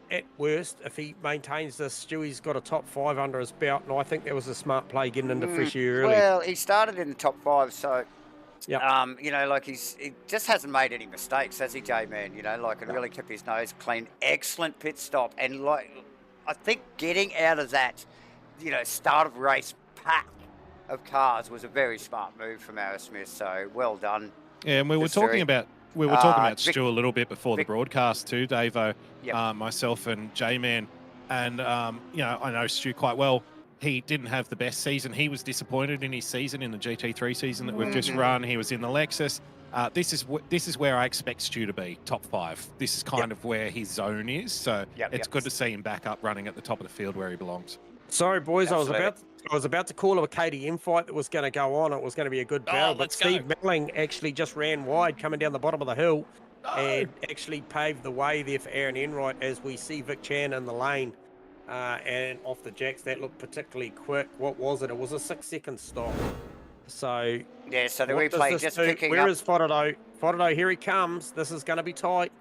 at worst, if he maintains this, Stewie's got a top 5 under his belt, and I think that was a smart play getting into fresh air early. Well, he started in the top 5, so he just hasn't made any mistakes, has he, J-Man? And really kept his nose clean. Excellent pit stop, and I think getting out of that, start of race pack of cars was a very smart move from Aerosmith. So well done. Yeah, and we were talking about Stu a little bit before the broadcast too, Davo. Myself and J-Man, and I know Stu quite well. He didn't have the best season. He was disappointed in his season in the GT3 season that we've just run. He was in the Lexus. This is where I expect Stu to be, top 5. This is kind of where his zone is. So it's good to see him back up running at the top of the field where he belongs. Sorry, boys. Absolutely. I was about to call a KTM fight that was going to go on. It was going to be a good battle, but Steve Melling actually just ran wide coming down the bottom of the hill and actually paved the way there for Aaron Enright as we see Vic Chan in the lane and off the jacks. That looked particularly quick. What was it? It was a 6-second stop. So the replay just picking up. Where is Fodderdo? Fodderdo, here he comes. This is going to be tight.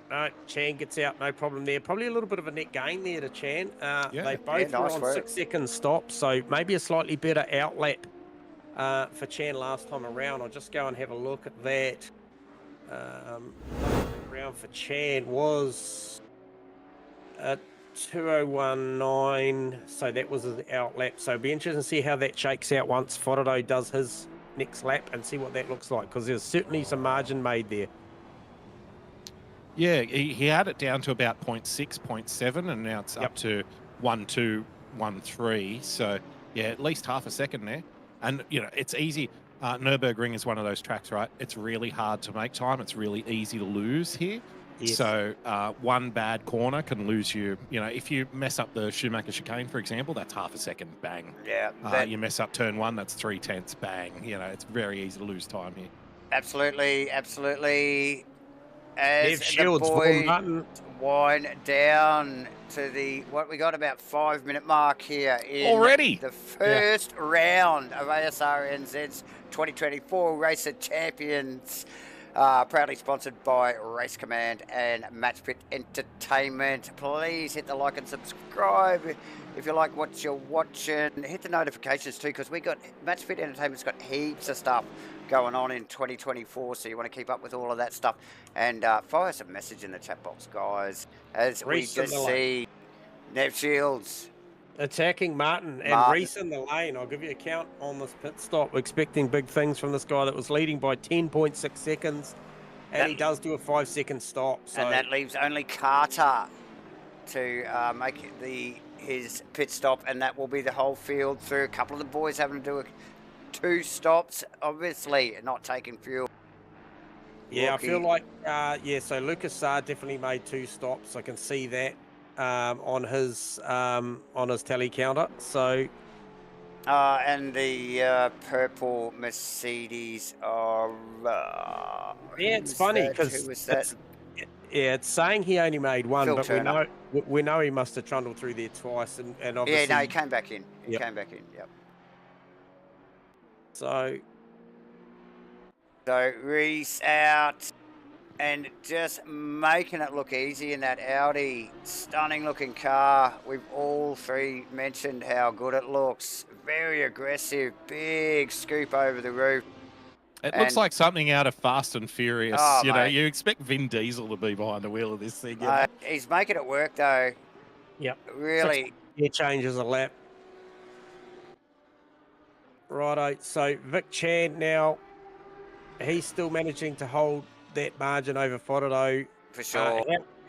No, Chan gets out, no problem there. Probably a little bit of a net gain there to Chan. They both were on 6-second stops, so maybe a slightly better outlap for Chan last time around. I'll just go and have a look at that. Round for Chan was 2:01.9, so that was his outlap. So it'll be interesting to see how that shakes out once Fodderdo does his next lap and see what that looks like, because there's certainly some margin made there. Yeah, he had it down to about 0.6, 0.7, and now it's up to 1.213. So, yeah, at least half a second there. And, it's easy. Nurburgring is one of those tracks, right? It's really hard to make time. It's really easy to lose here. Yes. So one bad corner can lose you. If you mess up the Schumacher chicane, for example, that's half a second, bang. Yeah. You mess up turn 1, that's 0.3, bang. It's very easy to lose time here. Absolutely. As the boys wind down to we got about 5-minute mark here in already the first round of Asrnz's 2024 Race of Champions Proudly sponsored by Race Command and Match Pit Entertainment. Please hit the like and subscribe if you like what you're watching. Hit the notifications too, because Match Pit Entertainment's got heaps of stuff going on in 2024, so you want to keep up with all of that stuff. And fire us a message in the chat box, guys, as we just see Nev Shields attacking Martin and Reese in the lane. I'll give you a count on this pit stop. Expecting big things from this guy that was leading by 10.6 seconds. And he does do a 5-second stop. So. And that leaves only Carter to make his pit stop, and that will be the whole field through. A couple of the boys having to do 2 stops, obviously not taking fuel. Yeah, Rookie. I feel like, so Lucas Saar definitely made 2 stops. I can see that on his tally counter. So, and the purple Mercedes are. Yeah, it's funny because it's saying he only made 1, Phil but Turner. we know he must have trundled through there twice, and obviously. Yeah, no, he came back in. He came back in. Yep. So Reese out and just making it look easy in that Audi. Stunning looking car. We've all 3 mentioned how good it looks. Very aggressive, big scoop over the roof. It looks like something out of Fast and Furious. Oh, you know, you expect Vin Diesel to be behind the wheel of this thing. He's making it work though. Yep. Really. Gear changes a lap. Righto. So Vic Chan now, he's still managing to hold that margin over Fodado. For sure.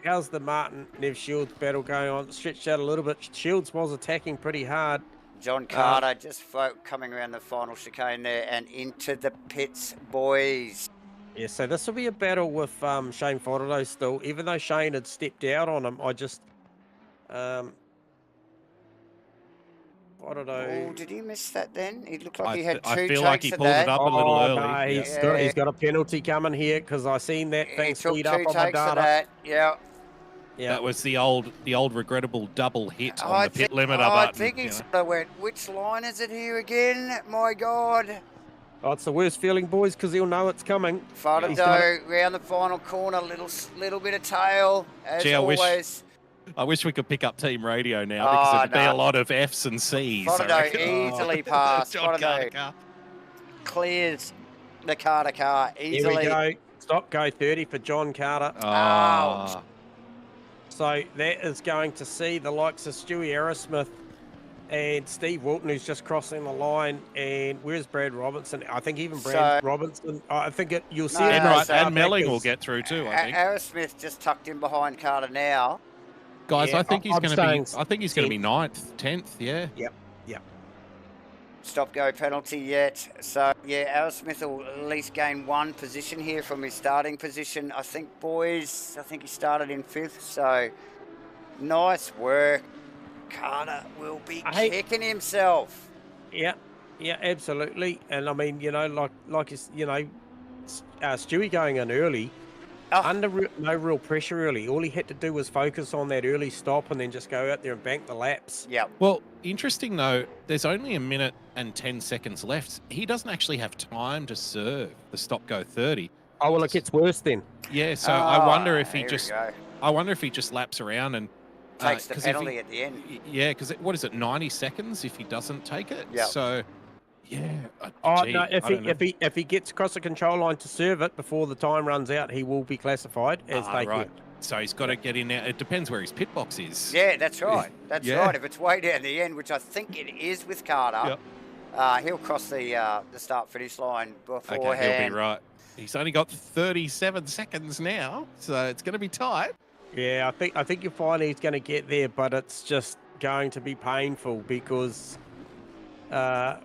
How's the Martin Nev Shields battle going on? Stretched out a little bit. Shields was attacking pretty hard. John Carter just coming around the final chicane there and into the pits, boys. Yeah, so this will be a battle with Shane Fodado still. Even though Shane had stepped out on him, I just... Fodado... Oh, did he miss that then? He looked like he had 2 I feel takes like he pulled it up a little early. No, he's got a penalty coming here because I seen that thing speed up on my data. That. Yeah. That was the old regrettable double hit on the pit limiter button. I think he sort of went, which line is it here again? My God. Oh, it's the worst feeling, boys, because he'll know it's coming. Fodado round the final corner, little bit of tail, as always. I wish we could pick up team radio now because it'd be a lot of F's and C's. Fodado easily passed. John Fodado clears the Carter car easily. Here we go. Stop, go 30 for John Carter. Oh. So that is going to see the likes of Stewie Aerosmith and Steve Walton, who's just crossing the line. And where's Brad Robinson? I think even Brad Robinson. I think you'll see it. And Melling will get through too. I think Aerosmith just tucked in behind Carter now. Guys, I think he's going to be. I think he's going to be 9th, 10th. Yeah. Yep. Stop go penalty yet. So yeah, Aerosmith will at least gain 1 position here from his starting position. I think, boys. I think he started in 5th. So nice work. Carter will be kicking himself. Yeah, absolutely. And I mean, Stewie going in early. Under no real pressure early. All he had to do was focus on that early stop and then just go out there and bank the laps. Yeah. Well, interesting though, there's only 1 minute and 10 seconds left. He doesn't actually have time to serve the stop go 30. Oh, well, it gets worse then. Yeah, so I wonder if he just laps around and takes the penalty at the end. Yeah, because what is it, 90 seconds if he doesn't take it? Yeah. So yeah. No, if he gets across the control line to serve it before the time runs out, he will be classified as taking right. it. So he's got to get in there. It depends where his pit box is. Yeah, that's right. That's right. If it's way down the end, which I think it is with Carter, he'll cross the start-finish line beforehand. Okay, he'll be right. He's only got 37 seconds now, so it's going to be tight. Yeah, I think you'll find he's going to get there, but it's just going to be painful because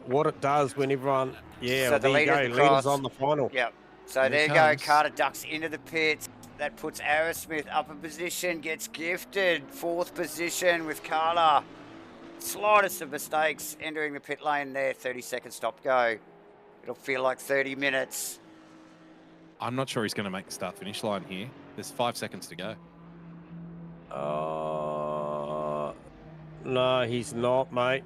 what it does when everyone... Yeah, so there you go, leaders on the final. Yep. So there you go, Carter ducks into the pits. That puts Aerosmith up a position, gets gifted 4th position with Carter. Slightest of mistakes entering the pit lane there, 30-second stop go. It'll feel like 30 minutes. I'm not sure he's going to make the start-finish line here. There's 5 seconds to go. No, he's not, mate.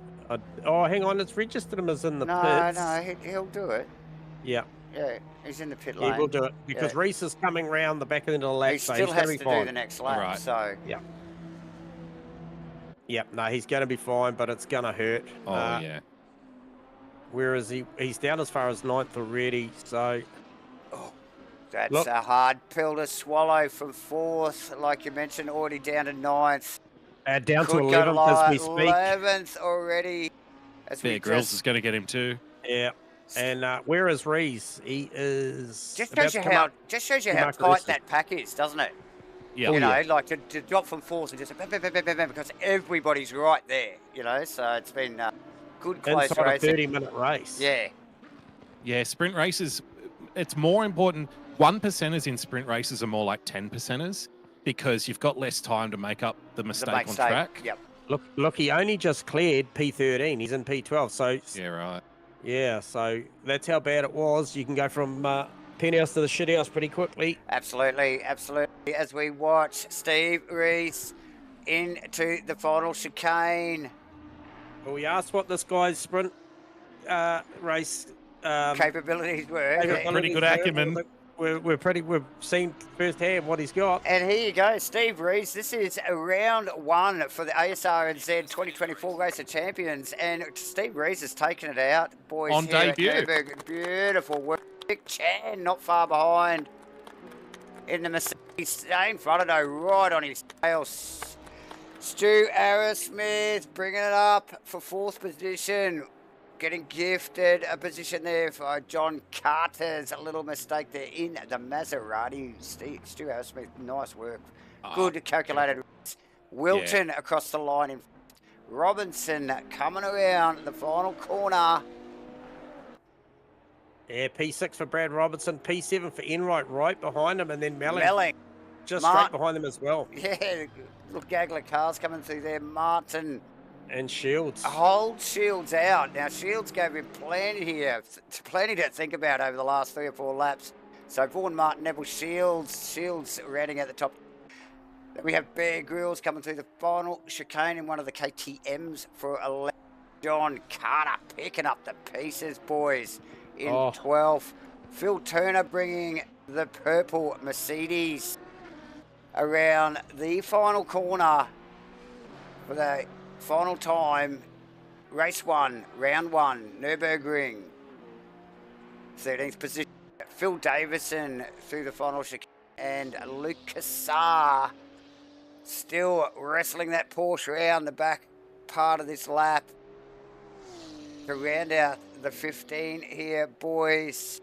Hang on, it's registered him as in the pits. No, he'll do it. Yeah, Yeah, he's in the pit yeah, we'll lane. do it because Yeah. Reese is coming round the back end of the lap, He so still he's going has to to be do fine. the next lap, Right. so Yeah, no, he's going to be fine, but it's going to hurt. Oh, yeah. Whereas he's down as far as 9th already, so that's Look. a hard pill to swallow from 4th, like you mentioned, already down to 9th. down to Could go to 11th as we speak. 11th already. As Bear we Grylls is going to get him too. Yeah. And where is Reese? He is just about shows to you come how up. tight Marcus. that pack is, doesn't it? Yeah. You know, like to drop from 4th and just bam, bam, bam, bam, bam, bam, because everybody's right there. You know, so it's been good close Inside a racing. 30-minute race. Yeah. Yeah, sprint races, it's more important. 1%ers in sprint races are more like 10%ers because you've got less time to make up the mistake on track. Yep. Look, he only just cleared P13. He's in P12. So Yeah, right. yeah, so that's how bad it was. You can go from penthouse to the shithouse pretty quickly. Absolutely, absolutely. As we watch Steve Reese into the final chicane. Well, we asked what this guy's sprint race Capabilities were. Pretty good acumen. We've seen firsthand what he's got. And here you go, Steve Reese. This is round 1 for the Asrnz 2024 Race of Champions, and Steve Reese has taken it out, boys. On here debut. At Nurburgring. Beautiful work. Big Chan, not far behind. In the Mercedes, staying front of though, right on his tail. Stu Asrnz bringing it up for 4th position. Getting gifted a position there for John Carter's. A little mistake there in the Maserati. Stu Asrnz, nice work. Good calculated. Wilton across the line. In Robinson coming around the final corner. Yeah, P6 for Brad Robinson, P7 for Enright right behind him, and then Melling. just straight behind them as well. Yeah, look, gaggle of cars coming through there. Martin. And Shields. Hold Shields out. Now, Shields gave him plenty to think about over the last 3 or 4 laps. So, Vaughan, Martin, Neville, Shields rounding out the top. Then we have Bear Grylls coming through the final chicane in one of the KTMs for 11. John Carter picking up the pieces, boys, in 12th. Phil Turner bringing the purple Mercedes around the final corner for the final time. Race 1, round 1, Nurburgring. 13th position, Phil Davison through the final chicane, and Luke Cassar still wrestling that Porsche around the back part of this lap to round out the 15 here, boys,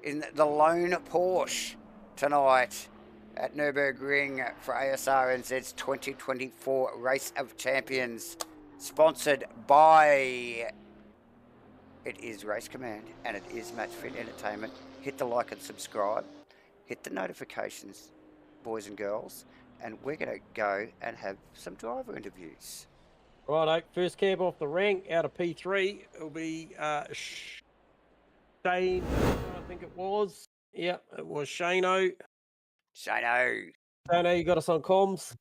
in the lone Porsche tonight at Nurburgring for Asrnz's 2024 Race of Champions, sponsored by, it is Race Command and it is Match Fit Entertainment. Hit the like and subscribe, hit the notifications, boys and girls, and we're going to go and have some driver interviews. Righto, first cab off the rank out of P3. It'll be Shane, I think it was. Yeah, it was Shano. Shano, you got us on comms.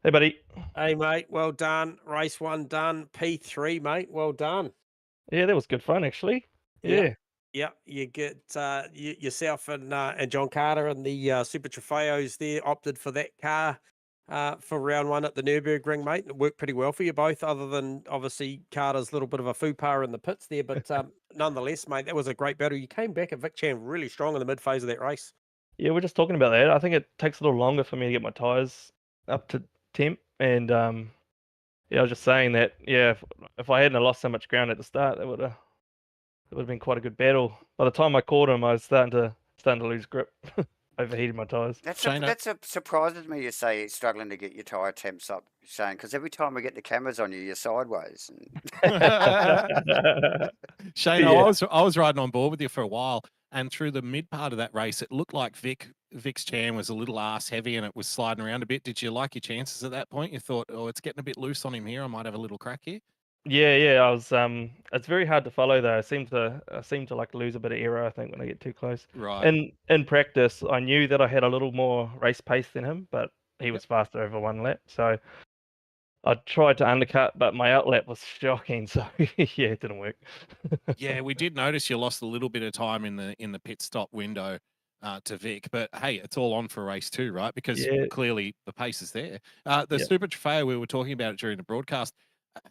Hey, buddy. Hey, mate, well done. Race 1 done. P3, mate, well done. Yeah, that was good fun, actually. Yeah. Yeah, you get yourself and John Carter and the Super Trofeos there opted for that car for round 1 at the Nurburgring, mate. It worked pretty well for you both, other than obviously Carter's little bit of a faux-pas in the pits there. But nonetheless, mate, that was a great battle. You came back at Vic Chan really strong in the mid phase of that race. Yeah, we're just talking about that. I think it takes a little longer for me to get my tyres up to temp. And yeah, I was just saying that, yeah, if I hadn't lost so much ground at the start, it would have been quite a good battle. By the time I caught him, I was starting to lose grip. Overheated my tyres. that surprises me. You say you're struggling to get your tyre temps up, Shane, because every time we get the cameras on you, you're sideways. Shane, Yeah. I was riding on board with you for a while, and through the mid part of that race, it looked like Vic's Chan was a little ass heavy and it was sliding around a bit. Did you like your chances at that point? You thought, oh, it's getting a bit loose on him here. I might have a little crack here. Yeah, I was. It's very hard to follow though. I seem to like lose a bit of air, I think, when I get too close. Right. In practice, I knew that I had a little more race pace than him, but he was faster over 1 lap. So I tried to undercut, but my outlap was shocking, so yeah, it didn't work. Yeah, we did notice you lost a little bit of time in the pit stop window to Vic, but hey, it's all on for race 2, right? Because Yeah. clearly the pace is there. The Yeah. Super Trofeo, we were talking about it during the broadcast.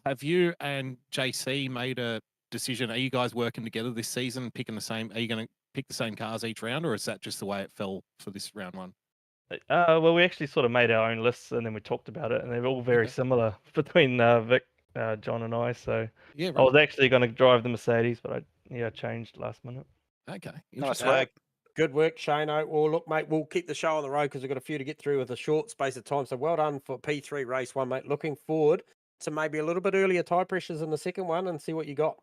Have you and JC made a decision? Are you guys working together this season, picking the same? Are you going to pick the same cars each round, or is that just the way it fell for this round 1? Well, we actually sort of made our own lists, and then we talked about it, and they're all very Okay. similar between Vic, John, and I. So Yeah, I was right. actually going to drive the Mercedes, but I changed last minute. Okay, Nice interesting. work. Good work, Shano. Well, look, mate, we'll keep the show on the road because we've got a few to get through with a short space of time. So well done for P3 race 1, mate. Looking forward to maybe a little bit earlier tire pressures in the second one and see what you got.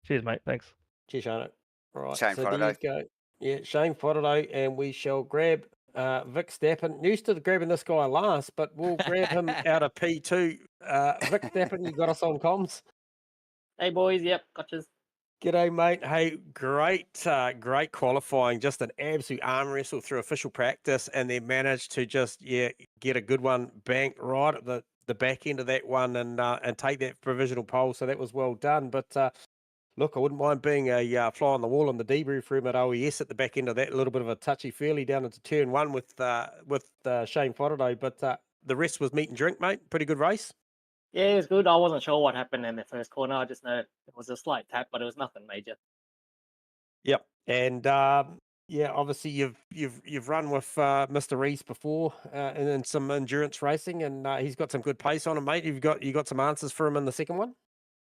Cheers, mate. Thanks. Cheers, Shano. All right, Shane so there Frodo. you go. Yeah, Shane Frodo, and we shall grab Vic Stappen. Used to grabbing this guy last, but we'll grab him out of P2. Vic Stappen, you got us on comms. Hey boys, yep, gotchas. G'day, mate. Hey, great qualifying. Just an absolute arm wrestle through official practice, and then managed to just get a good one banked right at the back end of that one, and take that provisional pole. So that was well done. But look, I wouldn't mind being a fly on the wall on the debrief room at OES at the back end of that. A little bit of a touchy feely down into turn 1 with Shane Faraday, but the rest was meat and drink, mate. Pretty good race. Yeah, it was good. I wasn't sure what happened in the first corner. I just know it was a slight tap, but it was nothing major. Yep, and obviously you've run with Mr. Reese before and in some endurance racing, and he's got some good pace on him, mate. You got some answers for him in the second one.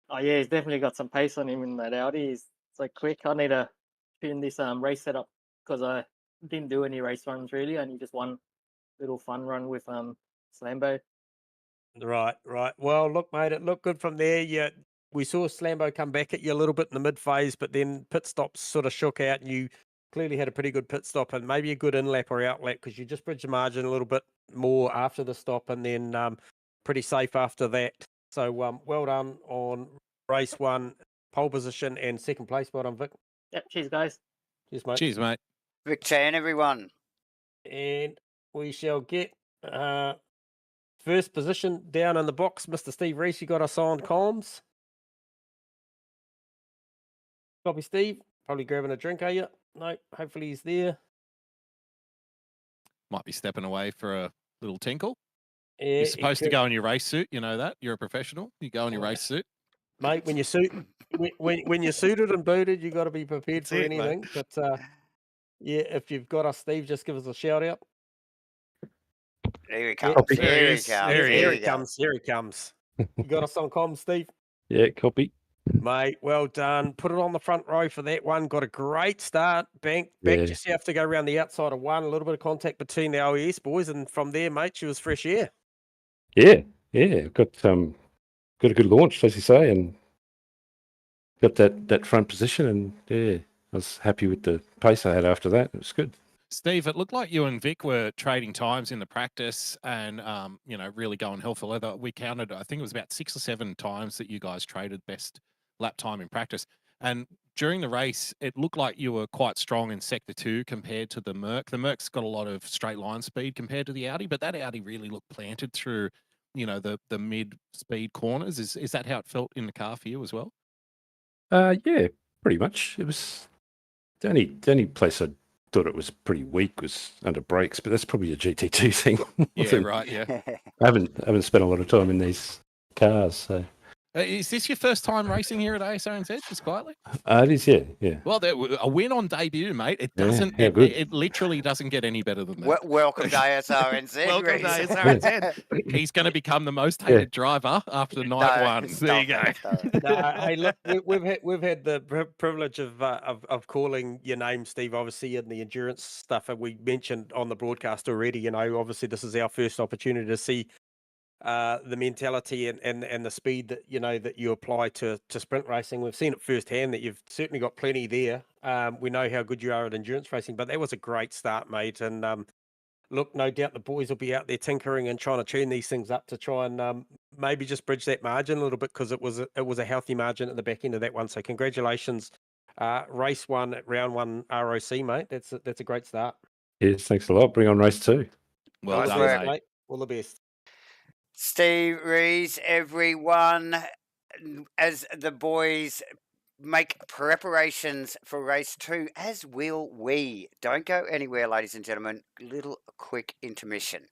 Oh yeah, he's definitely got some pace on him in that Audi. He's so quick. I need to tune this race setup because I didn't do any race runs really. Only just one little fun run with Slambo. Right. Well, look, mate, it looked good from there. Yeah, we saw Slambo come back at you a little bit in the mid phase, but then pit stops sort of shook out, and you clearly had a pretty good pit stop and maybe a good in lap or out lap because you just bridged the margin a little bit more after the stop, and then pretty safe after that. So well done on race 1, pole position and second place. Well done, Vic. Yep, cheers guys. Cheers, mate. Cheers, mate. Vic Chan, everyone. And we shall get first position down in the box. Mr. Steve Reese, you got us on comms. Copy, Steve. Probably grabbing a drink, are you? No, hopefully he's there. Might be stepping away for a little tinkle. Yeah, You're supposed to go in your race suit. You know that. You're a professional. You go in your race suit. Mate, when you're suited and booted, you got to be prepared That's for it, anything. mate. But yeah, if you've got us, Steve, just give us a shout out. There he comes. Copy. There he is. comes. There he Here you he go. comes. Here he comes. You got us on comms, Steve? Yeah, copy. Mate, well done. Put it on the front row for that one. Got a great start. Banked yourself to go around the outside of one. A little bit of contact between the OES boys, and from there, mate, she was fresh air. Yeah. Got a good launch, as you say, and got that front position, and yeah, I was happy with the pace I had after that. It was good. Steve, it looked like you and Vic were trading times in the practice and, really going hell for leather. We counted, I think it was about 6 or 7 times that you guys traded best lap time in practice. And during the race, it looked like you were quite strong in Sector 2 compared to the Merc. The Merc's got a lot of straight line speed compared to the Audi, but that Audi really looked planted through, the mid-speed corners. Is that how it felt in the car for you as well? Yeah, pretty much. It was the only place I thought it was pretty weak was under brakes, but that's probably a GT2 thing. Yeah, right, yeah. I haven't spent a lot of time in these cars, so. Is this your first time racing here at Asrnz, just quietly? It is, yeah. Well, a win on debut, mate. It Yeah, doesn't. how good. It literally doesn't get any better than that. Welcome to ASRNZ. Welcome to Reese. ASRNZ. He's going to become the most hated driver after night 1. There you go. Hey, look, we've had the privilege of calling your name, Steve. Obviously, in the endurance stuff, and we mentioned on the broadcast already. Obviously, this is our first opportunity to see the mentality and the speed that that you apply to sprint racing. We've seen it firsthand that you've certainly got plenty there. We know how good you are at endurance racing, but that was a great start, mate. And look, no doubt the boys will be out there tinkering and trying to tune these things up to try and maybe just bridge that margin a little bit, because it was a healthy margin at the back end of that one. So congratulations, race 1 at round 1 ROC, mate. That's a great start. Yes, thanks a lot. Bring on race 2. Well Nice done, work. mate. Mate. All the best. Steve Rees, everyone, as the boys make preparations for race 2, as will we. Don't go anywhere, ladies and gentlemen. Little quick intermission.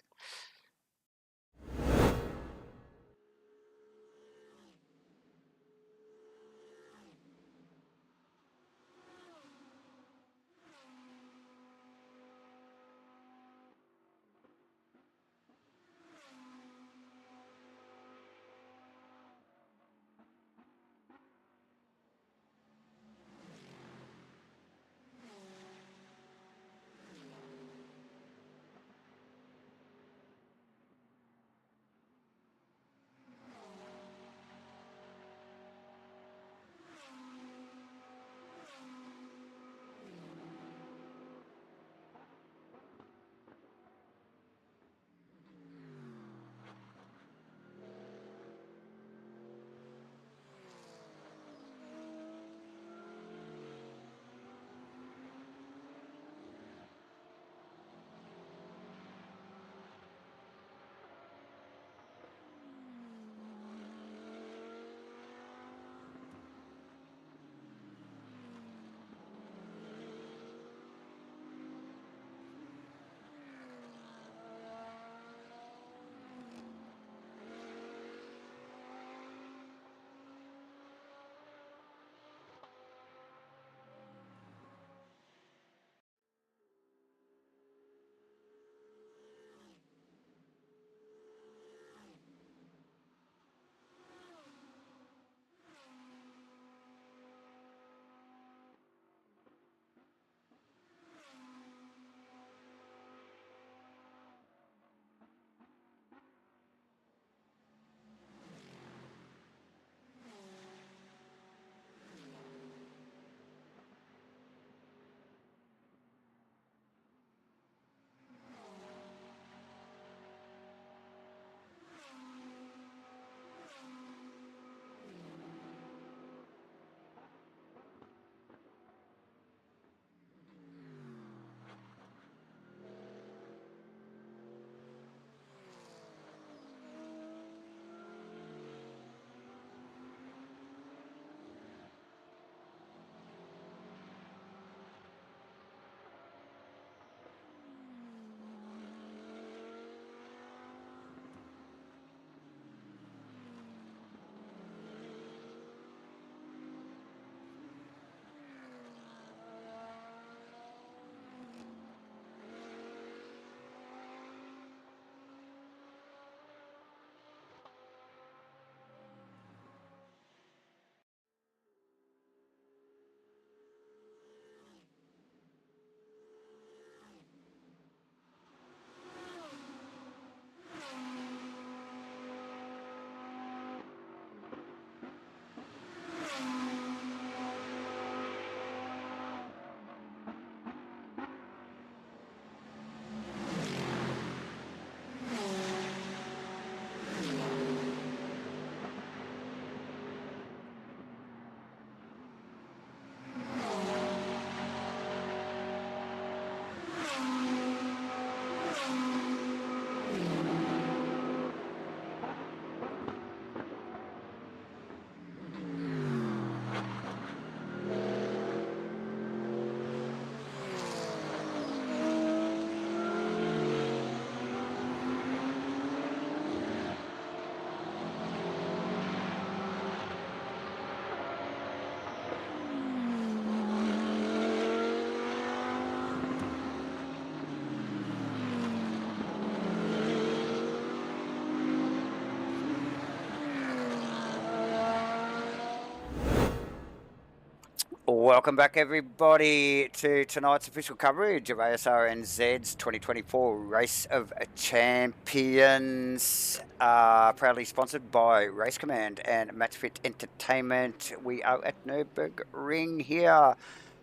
Welcome back, everybody, to tonight's official coverage of Asrnz's 2024 Race of Champions, proudly sponsored by Race Command and Matchfit Entertainment. We are at Nurburgring here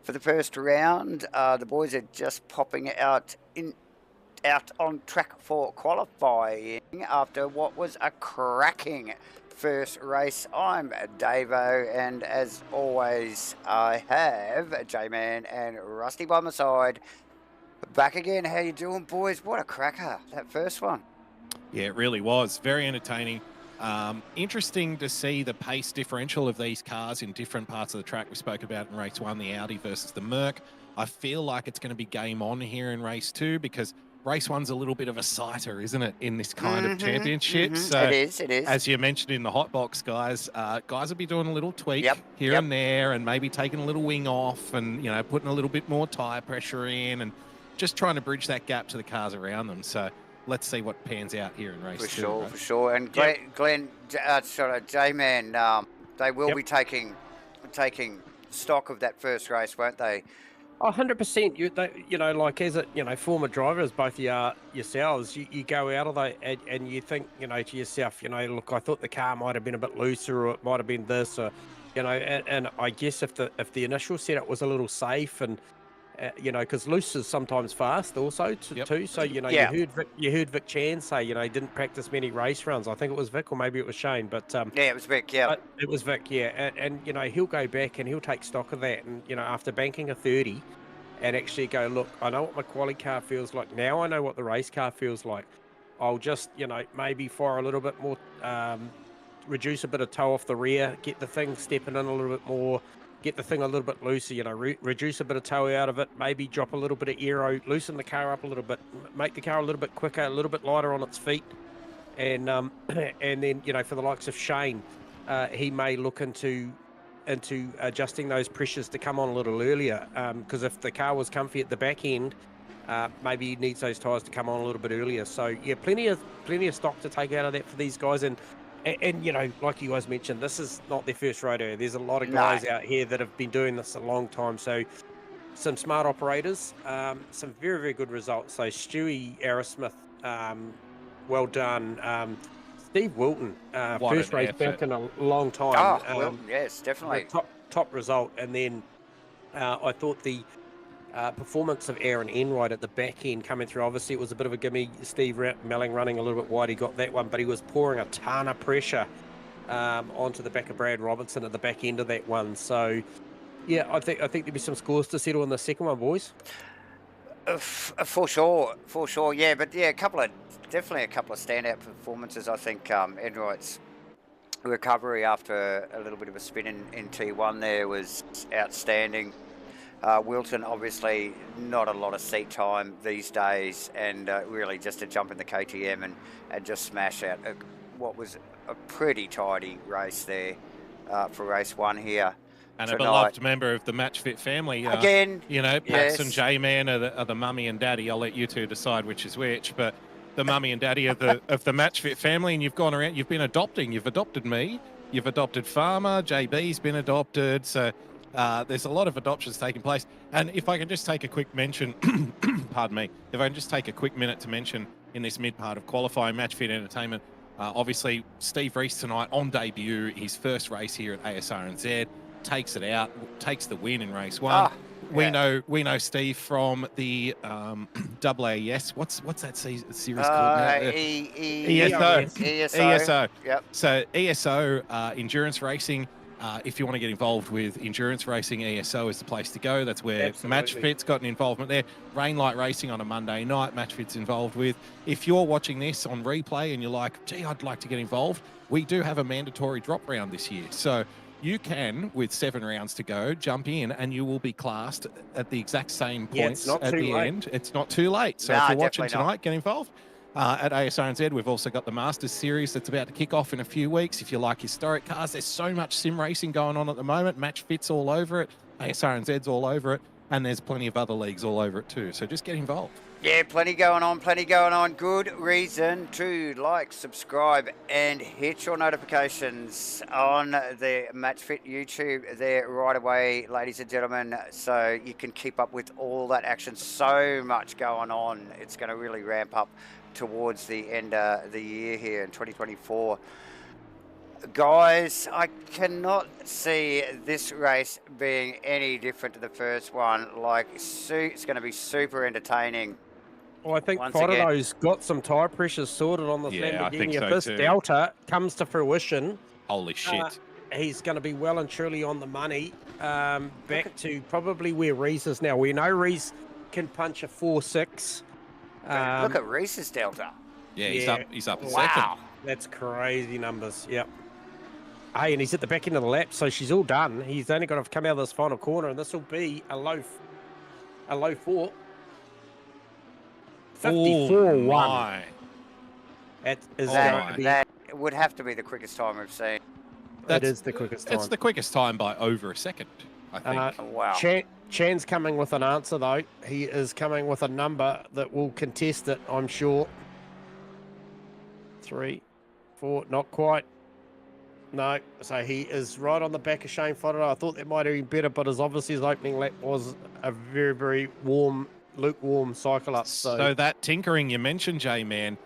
for the first round. The boys are just popping out on track for qualifying after what was a cracking first race. I'm Davo, and as always, I have J-Man and Rusty by my side. Back again. How you doing, boys? What a cracker, that first one. Yeah, it really was. Very entertaining. Interesting to see the pace differential of these cars in different parts of the track. We spoke about in race 1, the Audi versus the Merc. I feel like it's going to be game on here in race 2 because race 1's a little bit of a sighter, isn't it, in this kind of championship? So it is. as you mentioned in the hot box, guys will be doing a little tweak here and there and maybe taking a little wing off and, you know, putting a little bit more tyre pressure in and just trying to bridge that gap to the cars around them. So let's see what pans out here in race 2. Right? For sure. And Glenn, J-Man, they will be taking stock of that first race, won't they? 100%. You know, like as former drivers, both you are yourselves, you go out of that and you think, you know, to yourself, you know, look, I thought the car might have been a bit looser, or it might have been this, or, you know, and I guess if the initial setup was a little safe and, you know, because loose is sometimes fast also too. So, you know, you heard Vic Chan say, you know, he didn't practice many race runs. I think it was Vic, or maybe it was Shane, but it was Vic. Yeah, it was Vic. Yeah, and you know, he'll go back and he'll take stock of that, and you know, after banking a 30, and actually go, look, I know what my quali car feels like now. I know what the race car feels like. I'll just, you know, maybe fire a little bit more, reduce a bit of toe off the rear, get the thing stepping in a little bit more. Get the thing a little bit looser, you know, reduce a bit of toe out of it, maybe drop a little bit of aero, loosen the car up a little bit, make the car a little bit quicker, a little bit lighter on its feet. And and then, you know, for the likes of Shane, he may look into adjusting those pressures to come on a little earlier. Because if the car was comfy at the back end, maybe he needs those tyres to come on a little bit earlier. So, yeah, plenty of stock to take out of that for these guys. And you know, like you guys mentioned, this is not their first rodeo. There's a lot of guys out here that have been doing this a long time. So some smart operators, some very, very good results. So Stewie Arrowsmith, well done. Steve Wilton, first race back in a long time. Wilton, yes, definitely. Top result. And then I thought the performance of Aaron Enright at the back end coming through, obviously it was a bit of a gimme. Steve Melling running a little bit wide, he got that one, but he was pouring a ton of pressure onto the back of Brad Robertson at the back end of that one. So yeah, I think there'll be some scores to settle in the second one, boys. For sure, yeah. But yeah, definitely a couple of standout performances. I think Enright's recovery after a little bit of a spin in T1 there was outstanding. Wilton, obviously not a lot of seat time these days, and really just to jump in the KTM and just smash out what was a pretty tidy race there for race 1 here. And tonight. A beloved member of the Match Fit family. Again, you know, Pax and J-Man are the mummy and daddy. I'll let you two decide which is which, but the mummy and daddy of the Match Fit family, and you've gone around, you've been adopting. You've adopted me, you've adopted Farmer, JB's been adopted, so there's a lot of adoptions taking place. And if I can just take a quick mention, pardon me, if I can just take a quick minute to mention in this mid part of qualifying, Match Fit Entertainment, obviously Steve Reese tonight on debut, his first race here at Asrnz, takes it out, takes the win in race 1. We know Steve from the AAS. What's that series called now? ESO. Yep. So ESO endurance racing. If you want to get involved with endurance racing, ESO is the place to go. That's where Match Fit's got an involvement there. Rainlight Racing on a Monday night, Match Fit's involved with. If you're watching this on replay and you're like, gee, I'd like to get involved, we do have a mandatory drop round this year. So you can, with 7 rounds to go, jump in and you will be classed at the exact same points at the end. It's not too late. So if you're watching tonight, get involved. At Asrnz, we've also got the Masters Series that's about to kick off in a few weeks. If you like historic cars, there's so much sim racing going on at the moment. Match Fit's all over it. Asrnz's all over it. And there's plenty of other leagues all over it too. So just get involved. Yeah, plenty going on. Good reason to like, subscribe, and hit your notifications on the Match Fit YouTube there right away, ladies and gentlemen, so you can keep up with all that action. So much going on. It's going to really ramp up towards the end of the year here in 2024. Guys, I cannot see this race being any different to the first one. Like, it's going to be super entertaining. Well, I think Fodeno's got some tyre pressures sorted on this Lamborghini. I think so if this too. Delta comes to fruition, holy shit, he's going to be well and truly on the money. Back to probably where Reese is now. We know Reese can punch a 4.6. Look at Reese's Delta. Yeah, he's up a second. Wow. That's crazy numbers. Yep. Hey, and he's at the back end of the lap, so she's all done. He's only got to come out of this final corner, and this will be a low 4. 54-1. My. That is my. That would have to be the quickest time we've seen. That is the quickest time. It's the quickest time by over a second, I think. Wow. Chan's coming with an answer, though. He is coming with a number that will contest it, I'm sure. 3, 4, not quite. No, so he is right on the back of Shane Fodder. I thought that might have been better, but as obviously his opening lap was a very, very lukewarm cycle up. So that tinkering you mentioned, J-Man,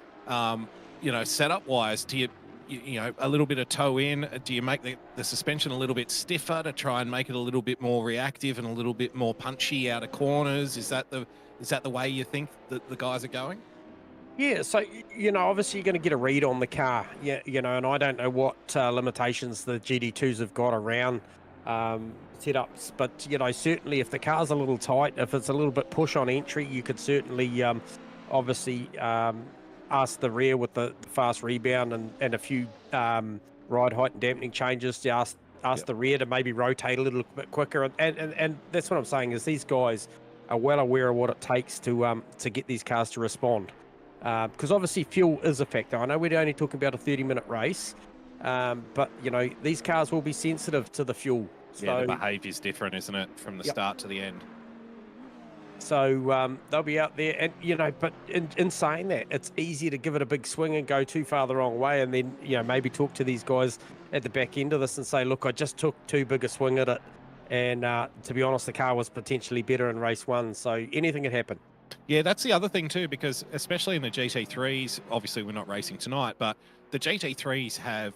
setup-wise, do you know, a little bit of toe in, do you make the suspension a little bit stiffer to try and make it a little bit more reactive and a little bit more punchy out of corners? Is that the way you think that the guys are going? Yeah, so, obviously you're going to get a read on the car, and I don't know what limitations the GD2s have got around setups, but, certainly if the car's a little tight, if it's a little bit push on entry, you could certainly obviously ask the rear with the fast rebound and a few ride height and dampening changes to ask the rear to maybe rotate a little bit quicker. And that's what I'm saying is these guys are well aware of what it takes to get these cars to respond. Because obviously fuel is a factor. I know we're only talking about a 30-minute race, but these cars will be sensitive to the fuel. So, the behaviour's different, isn't it, from the start to the end? So they'll be out there, and but in saying that, it's easy to give it a big swing and go too far the wrong way, and then maybe talk to these guys at the back end of this and say, look, I just took too big a swing at it, and to be honest, the car was potentially better in race 1, so anything could happen. Yeah, that's the other thing too, because especially in the GT3s, obviously we're not racing tonight, but the GT3s have,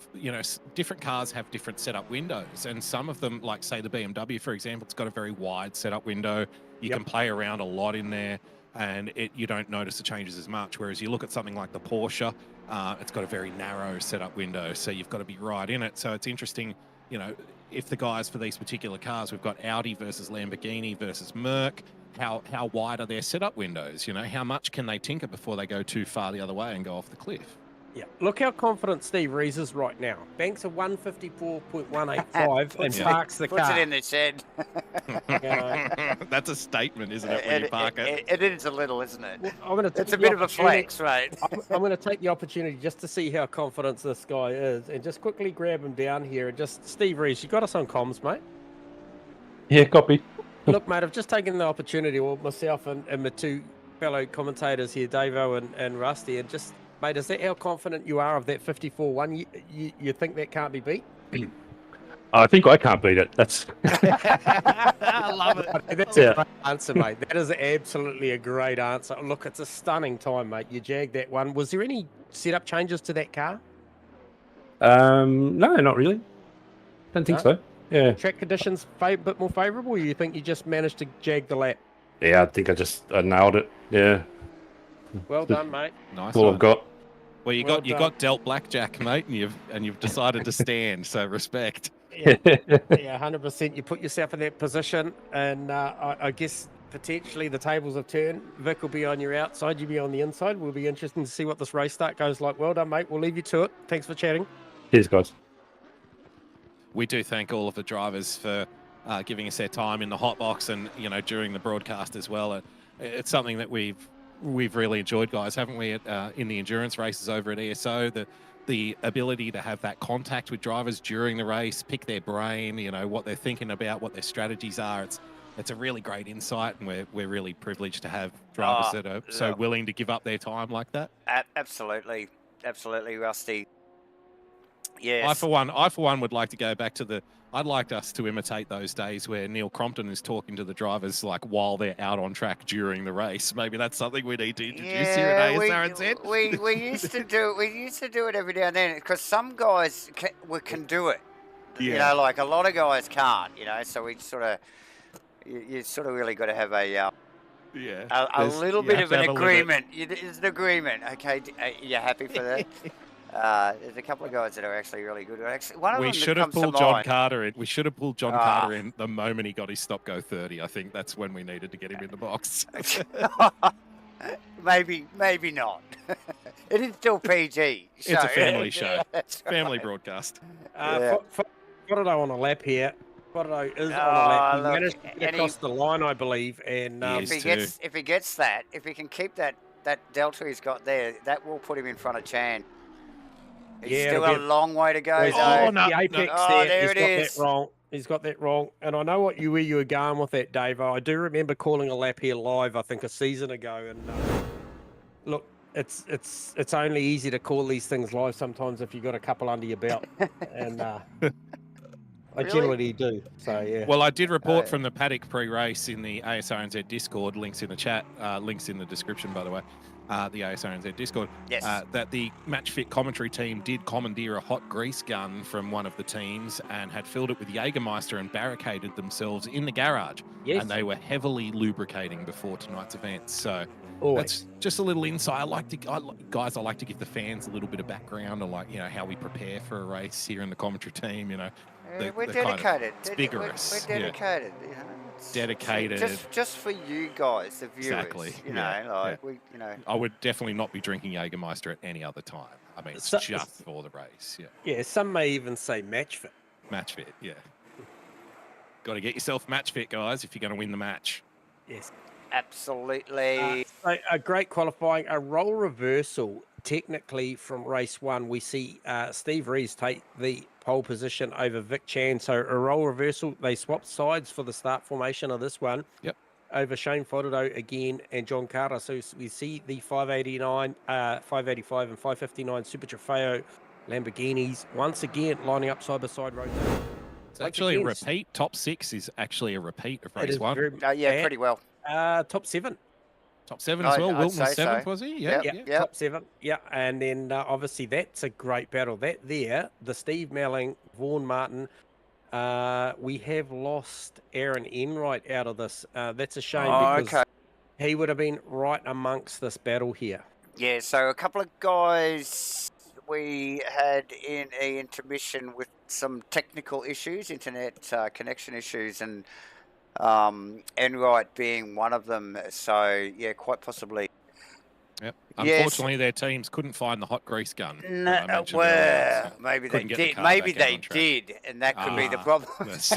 different cars have different setup windows, and some of them, like say the BMW, for example, it's got a very wide setup window. You can play around a lot in there, and you don't notice the changes as much. Whereas you look at something like the Porsche, it's got a very narrow setup window, so you've got to be right in it. So it's interesting, if the guys for these particular cars, we've got Audi versus Lamborghini versus Merc. How wide are their setup windows? How much can they tinker before they go too far the other way and go off the cliff? Yeah, look how confident Steve Rees is right now. Banks a 154.185 and parks the car. Puts it in the shed. That's a statement, isn't it, when you park it? It is a little, isn't it? Well, it's a bit of a flex, right? I'm going to take the opportunity just to see how confident this guy is and just quickly grab him down here. And just, Steve Rees, you got us on comms, mate? Yeah, copy. Look, mate, I've just taken the opportunity, myself and my two fellow commentators here, Davo and Rusty, and just... Mate, is that how confident you are of that 54-1? You think that can't be beat? I think I can't beat it. That's. I love it. That's a great answer, mate. That is absolutely a great answer. Look, it's a stunning time, mate. You jagged that one. Was there any setup changes to that car? No, not really. Don't think so. Yeah. Track conditions a bit more favourable, or you think you just managed to jag the lap? Yeah, I think I nailed it. Yeah. Well done, mate. Nice. All I've got. Well, you got dealt blackjack, mate, and you've decided to stand. So respect. Yeah, 100%. You put yourself in that position, and I guess potentially the tables have turned. Vic will be on your outside, you'll be on the inside. We'll be interesting to see what this race start goes like. Well done, mate. We'll leave you to it. Thanks for chatting. Cheers, guys. We do thank all of the drivers for giving us their time in the hot box and during the broadcast as well. It's something that we've really enjoyed, guys, haven't we? In the endurance races over at ESO, the ability to have that contact with drivers during the race, pick their brain, what they're thinking about, what their strategies are. It's a really great insight, and we're really privileged to have drivers that are so willing to give up their time like that. Absolutely, Rusty. Yes. I for one would like to go back to I'd like us to imitate those days where Neil Crompton is talking to the drivers like while they're out on track during the race. Maybe that's something we need to introduce here at Asrnz. We used to do it every now and then because some guys can do it. Yeah. Like a lot of guys can't. So we you sort of really got to have a little bit of an agreement. It's an agreement. Okay, you happy for that? There's a couple of guys that are actually really good. Actually, one of them should have pulled John Carter in. We should have pulled John Carter in the moment he got his stop go 30. I think that's when we needed to get him in the box. Maybe not. It is still PG. It's a so- family show. That's Family right. broadcast. Yeah. Fotto on a lap here. Fotto is on a Oh, lap. He look, managed to and get across the line, I believe, and Yes. if he gets that, if he can keep that delta he's got there, that will put him in front of Chan. He's Yeah, still it'll a be long way to go, There's though. Oh, no, the apex Oh, there He's it got is. that wrong. He's got that wrong. And I know where you were going with that, Dave. I do remember calling a lap here live, I think a season ago. And look, it's only easy to call these things live sometimes if you've got a couple under your belt. And I Really? generally do. So, yeah. Well, I did report yeah. from the paddock pre-race in the ASRNZ Discord, links in the chat, links in the description, by the way, the ASRNZ Discord, Yes. that the Match Fit commentary team did commandeer a hot grease gun from one of the teams and had filled it with Jägermeister and barricaded themselves in the garage. Yes. And they were heavily lubricating before tonight's event. So Always. that's just a little insight. I like to give the fans a little bit of background on, like, how we prepare for a race here in the commentary team, We're the kind of- dedicated. it's vigorous, We're yeah. dedicated. Dedicated. Just for you guys, the viewers. Exactly, yeah, we. I would definitely not be drinking Jägermeister at any other time. I mean, it's So- just for the race. Yeah. Yeah, some may even say match fit. Match fit. Yeah. Got to get yourself match fit, guys, if you're going to win the match. Yes. Absolutely. So a great qualifying, a role reversal. Technically, from race one, we see Steve Rees take the pole position over Vic Chan. So a role reversal. They swapped sides for the start formation of this one. Yep. Over Shane Fotto again and John Carter. So we see the 589, 585 and 559 Super Trofeo Lamborghinis once again lining up side by side road. It's actually a repeat. Top 6 is actually a repeat of race 1. Yeah, pretty well. Top 7. Top 7 as well. I'd Wilton was say so. 7th, was he? Yeah. Yep. Top 7. Yeah, and then obviously that's a great battle. That there, the Steve Melling, Vaughan Martin. We have lost Aaron Enright out of this. That's a shame because he would have been right amongst this battle here. Yeah, so a couple of guys we had in a intermission with some technical issues, internet connection issues, and Enright being one of them. So yeah, quite possibly. Yep. Yes. Unfortunately, their teams couldn't find the hot grease gun. that I No, mentioned earlier, so maybe they couldn't get the did. car Maybe back out they on track. did, and that could be the Ah, problem. that's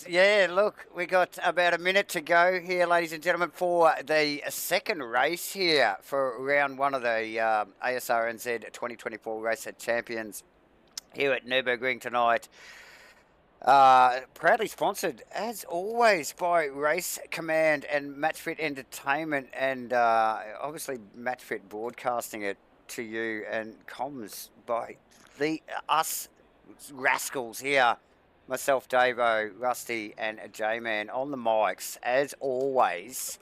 it. Look, we got about a minute to go here, ladies and gentlemen, for the second race here for round one of the ASRNZ 2024 Race at Champions here at Nurburgring tonight. Proudly sponsored, as always, by Race Command and Match Fit Entertainment, and obviously Match Fit broadcasting it to you, and comms by us rascals here. Myself, Davo, Rusty, and J-Man on the mics, as always.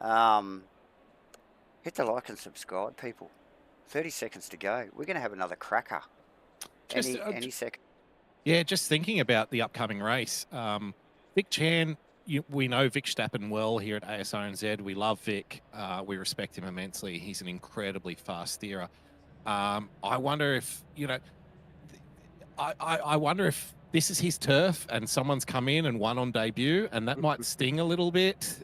Hit the like and subscribe, people. 30 seconds to go. We're going to have another cracker. Any second. Yeah, just thinking about the upcoming race. Vic Chan, we know Vic Stappen well here at ASRNZ. We love Vic. We respect him immensely. He's an incredibly fast steerer. I wonder if, I wonder if this is his turf and someone's come in and won on debut, and that might sting a little bit.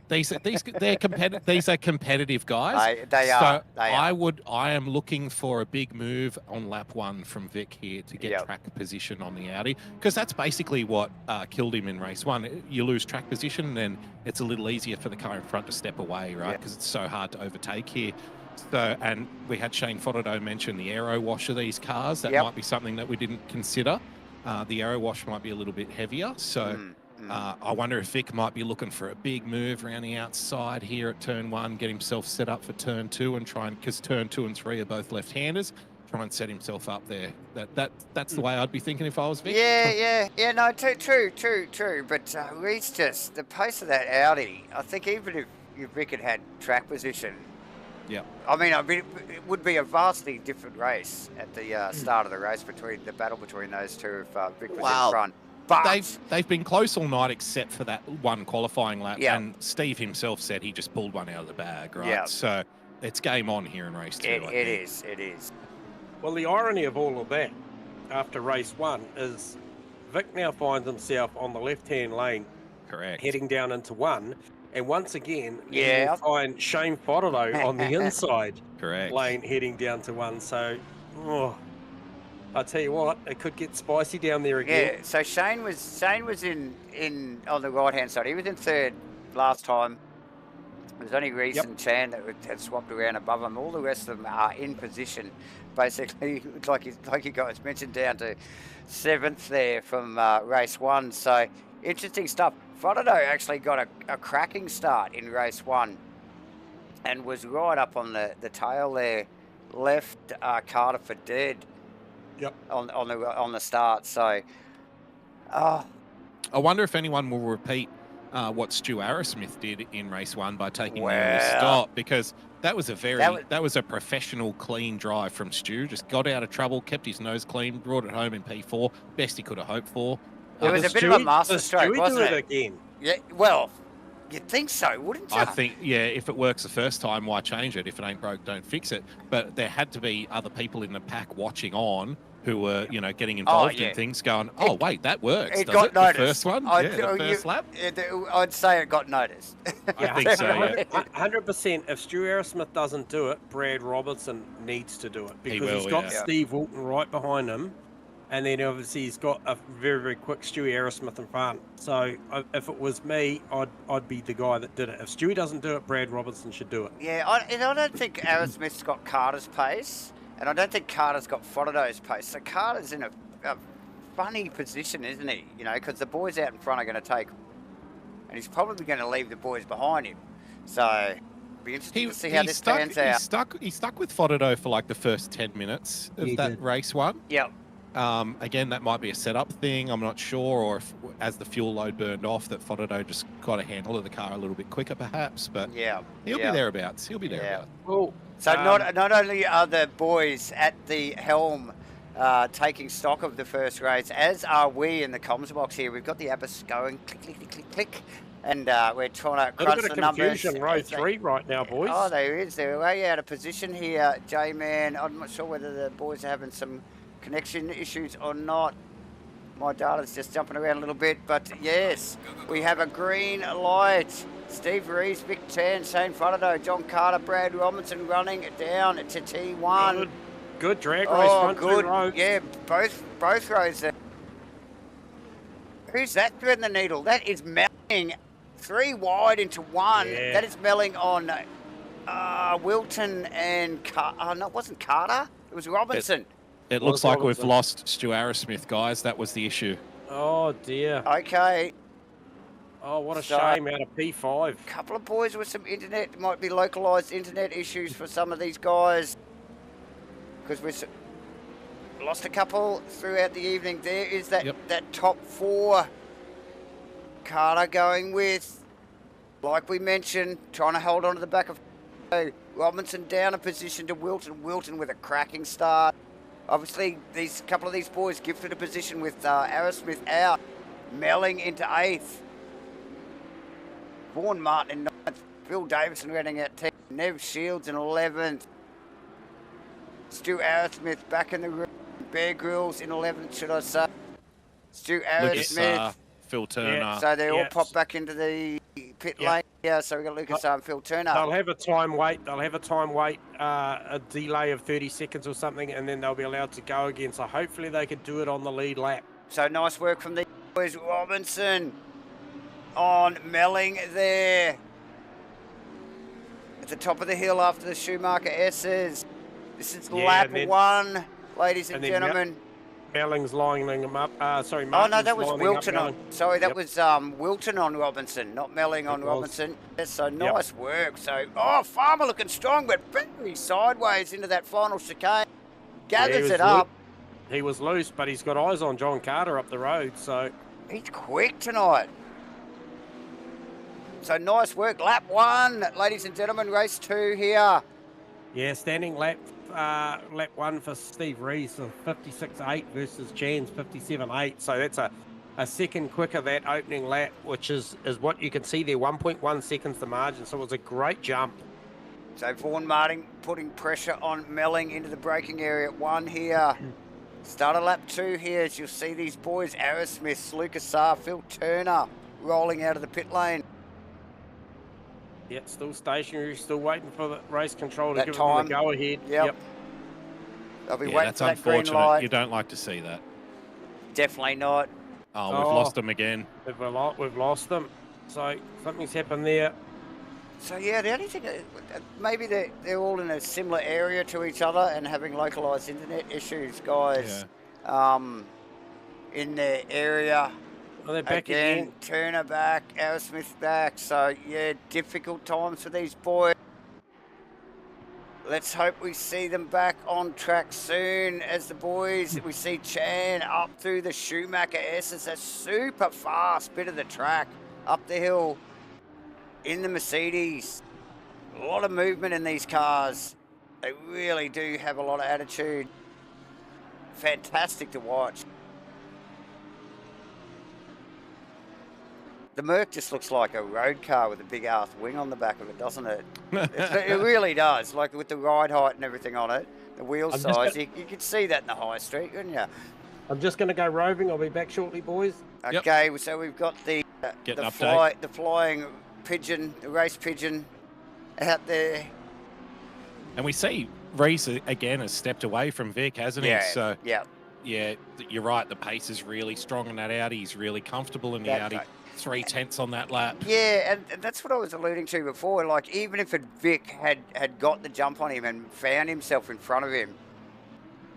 These are competitive guys. They are. I am looking for a big move on lap 1 from Vic here to get track position on the Audi, because that's basically what killed him in race 1. You lose track position, then it's a little easier for the car in front to step away, right? Because it's so hard to overtake here. So, and we had Shane Fotto mention the aero wash of these cars. That might be something that we didn't consider. The aero wash might be a little bit heavier. So I wonder if Vic might be looking for a big move around the outside here at turn 1, get himself set up for turn 2 and try and, because turn 2 and 3 are both left-handers, try and set himself up there. That's the way I'd be thinking if I was Vic. Yeah, no, true. But Reed's just, the pace of that Audi, I think even if Vic had track position, I mean, it would be a vastly different race at the start of the race, between the battle between those two if Vic was in front. But they've been close all night except for that one qualifying lap. And Steve himself said he just pulled one out of the bag, right? So it's game on here in race 2. It is. Well, the irony of all of that after race 1 is Vic now finds himself on the left-hand lane, correct, heading down into 1. And once again, Yeah. you'll find Shane Fotterlow on the inside Correct. lane heading down to 1. So, I tell you what, it could get spicy down there again. Yeah, so Shane was in on the right hand side. He was in third last time. It was only Reese and Chan that had swapped around above him. All the rest of them are in position. Basically, like you guys mentioned, down to 7th there from race 1. So interesting stuff. Frodo actually got a cracking start in race 1 and was right up on the tail there. Left Carter for dead. Yep. On the start. So, I wonder if anyone will repeat what Stu Arrowsmith did in race 1 by taking the early stop, because that was a professional clean drive from Stu. Just got out of trouble, kept his nose clean, brought it home in P4. Best he could have hoped for. It was a bit of a masterstroke, wasn't it? it? Again? Yeah. Well, you'd think so, wouldn't you? I think, yeah, if it works the first time, why change it? If it ain't broke, don't fix it. But there had to be other people in the pack watching on who were, getting involved in things, going, wait, that works. It got noticed. The first one? The first lap? I'd say it got noticed. I think so, yeah. 100%. If Stu Arrowsmith doesn't do it, Brad Robertson needs to do it, because he's got Steve Walton right behind him. And then obviously he's got a very, very quick Stewie Arrowsmith in front. So if it was me, I'd be the guy that did it. If Stewie doesn't do it, Brad Robertson should do it. Yeah, I don't think Arrowsmith's got Carter's pace, and I don't think Carter's got Frodo's pace. So Carter's in a funny position, isn't he? Because the boys out in front are going to take, and he's probably going to leave the boys behind him. So it'll be interesting to see how this pans out. He stuck with Frodo for like the first 10 minutes of race 1. Yep. Again, that might be a setup thing. I'm not sure, or if as the fuel load burned off, that Frodo just got a handle of the car a little bit quicker, perhaps. But he'll be thereabouts. He'll be thereabouts. Cool. So not only are the boys at the helm taking stock of the first race, as are we in the comms box here. We've got the Abbas going click, click, click, click, click, and we're trying to crunch the numbers. Row 3 right now, boys. Oh, there is. They're way out of position here, J-Man. I'm not sure whether the boys are having some connection issues or not. My data's just jumping around a little bit, but yes, we have a green light. Steve Rees, Vic Tan, Shane Frodo, John Carter, Brad Robinson running down to T1. Good drag race. Front good. 2 rows. Yeah, both rows there. Who's that threading the needle? That is melling 3 wide into 1. Yeah. That is melling on Wilton and no, it wasn't Carter. It was Robinson. It looks like we've lost Stu Arrowsmith, guys. That was the issue. Oh, dear. Okay. Oh, what a shame out of P5. A couple of boys with some internet, might be localised internet issues for some of these guys. Because we've lost a couple throughout the evening. There is that top 4. Carter going with, like we mentioned, trying to hold on to the back of Robinson down a position to Wilton. Wilton with a cracking start. Obviously, a couple of these boys gifted a position with Arrowsmith out, Melling into 8th. Vaughan Martin in 9th. Phil Davison running out 10th. Nev Shields in 11th. Stu Arrowsmith back in the room. Bear Grylls in 11th, should I say. Stu Arrowsmith. Phil Turner. Yeah, so they all pop back into the pit lane. Yeah, so we've got Lucas and Phil Turner. They'll have a time wait. A delay of 30 seconds or something, and then they'll be allowed to go again. So hopefully they can do it on the lead lap. So nice work from the boys. Robinson on Melling there. At the top of the hill after the Schumacher S's. This is lap 1, ladies and gentlemen. Melling's lining him up. Oh, no, that was Wilton on. Sorry, that was Wilton on Robinson, not Melling on Robinson. Yes, so nice work. So, Farmer looking strong, but very sideways into that final chicane. Gathers it up. He was loose, but he's got eyes on John Carter up the road, so. He's quick tonight. So nice work. Lap 1, ladies and gentlemen, race 2 here. Yeah, standing lap 1 for Steve Rees of 56.8 versus Chan's 57.8. So that's a second quicker that opening lap, which is what you can see there, 1.1 seconds the margin. So it was a great jump. So Vaughan Martin putting pressure on Melling into the braking area at 1 here. Start of lap 2 here, as you'll see these boys, Arrowsmith, Lucas Saar, Phil Turner rolling out of the pit lane. Yeah, still stationary, still waiting for the race control to That give time. them the go-ahead. Yep. I'll be Yeah, waiting that's for that green unfortunate. light. You don't like to see that. Definitely not. Oh, we've lost them again. We've lost them. So something's happened there. So yeah, the only thing, maybe they're all in a similar area to each other and having localized internet issues, guys. In their area. Oh, they're back again. Turner back, Asrnz back. So yeah, difficult times for these boys. Let's hope we see them back on track soon as the boys. We see Chan up through the Schumacher S. It's a super fast bit of the track up the hill in the Mercedes. A lot of movement in these cars. They really do have a lot of attitude. Fantastic to watch. The Merc just looks like a road car with a big ass wing on the back of it, doesn't it? It really does, like with the ride height and everything on it, the wheel size. You could see that in the high street, couldn't you? I'm just going to go roving. I'll be back shortly, boys. Okay, so we've got the flying pigeon, the race pigeon out there. And we see Reese again has stepped away from Vic, hasn't he? So yeah, you're right. The pace is really strong in that Audi. He's really comfortable in the Audi. 3/10 on that lap. Yeah, and that's what I was alluding to before. Like, even if Vic had got the jump on him and found himself in front of him,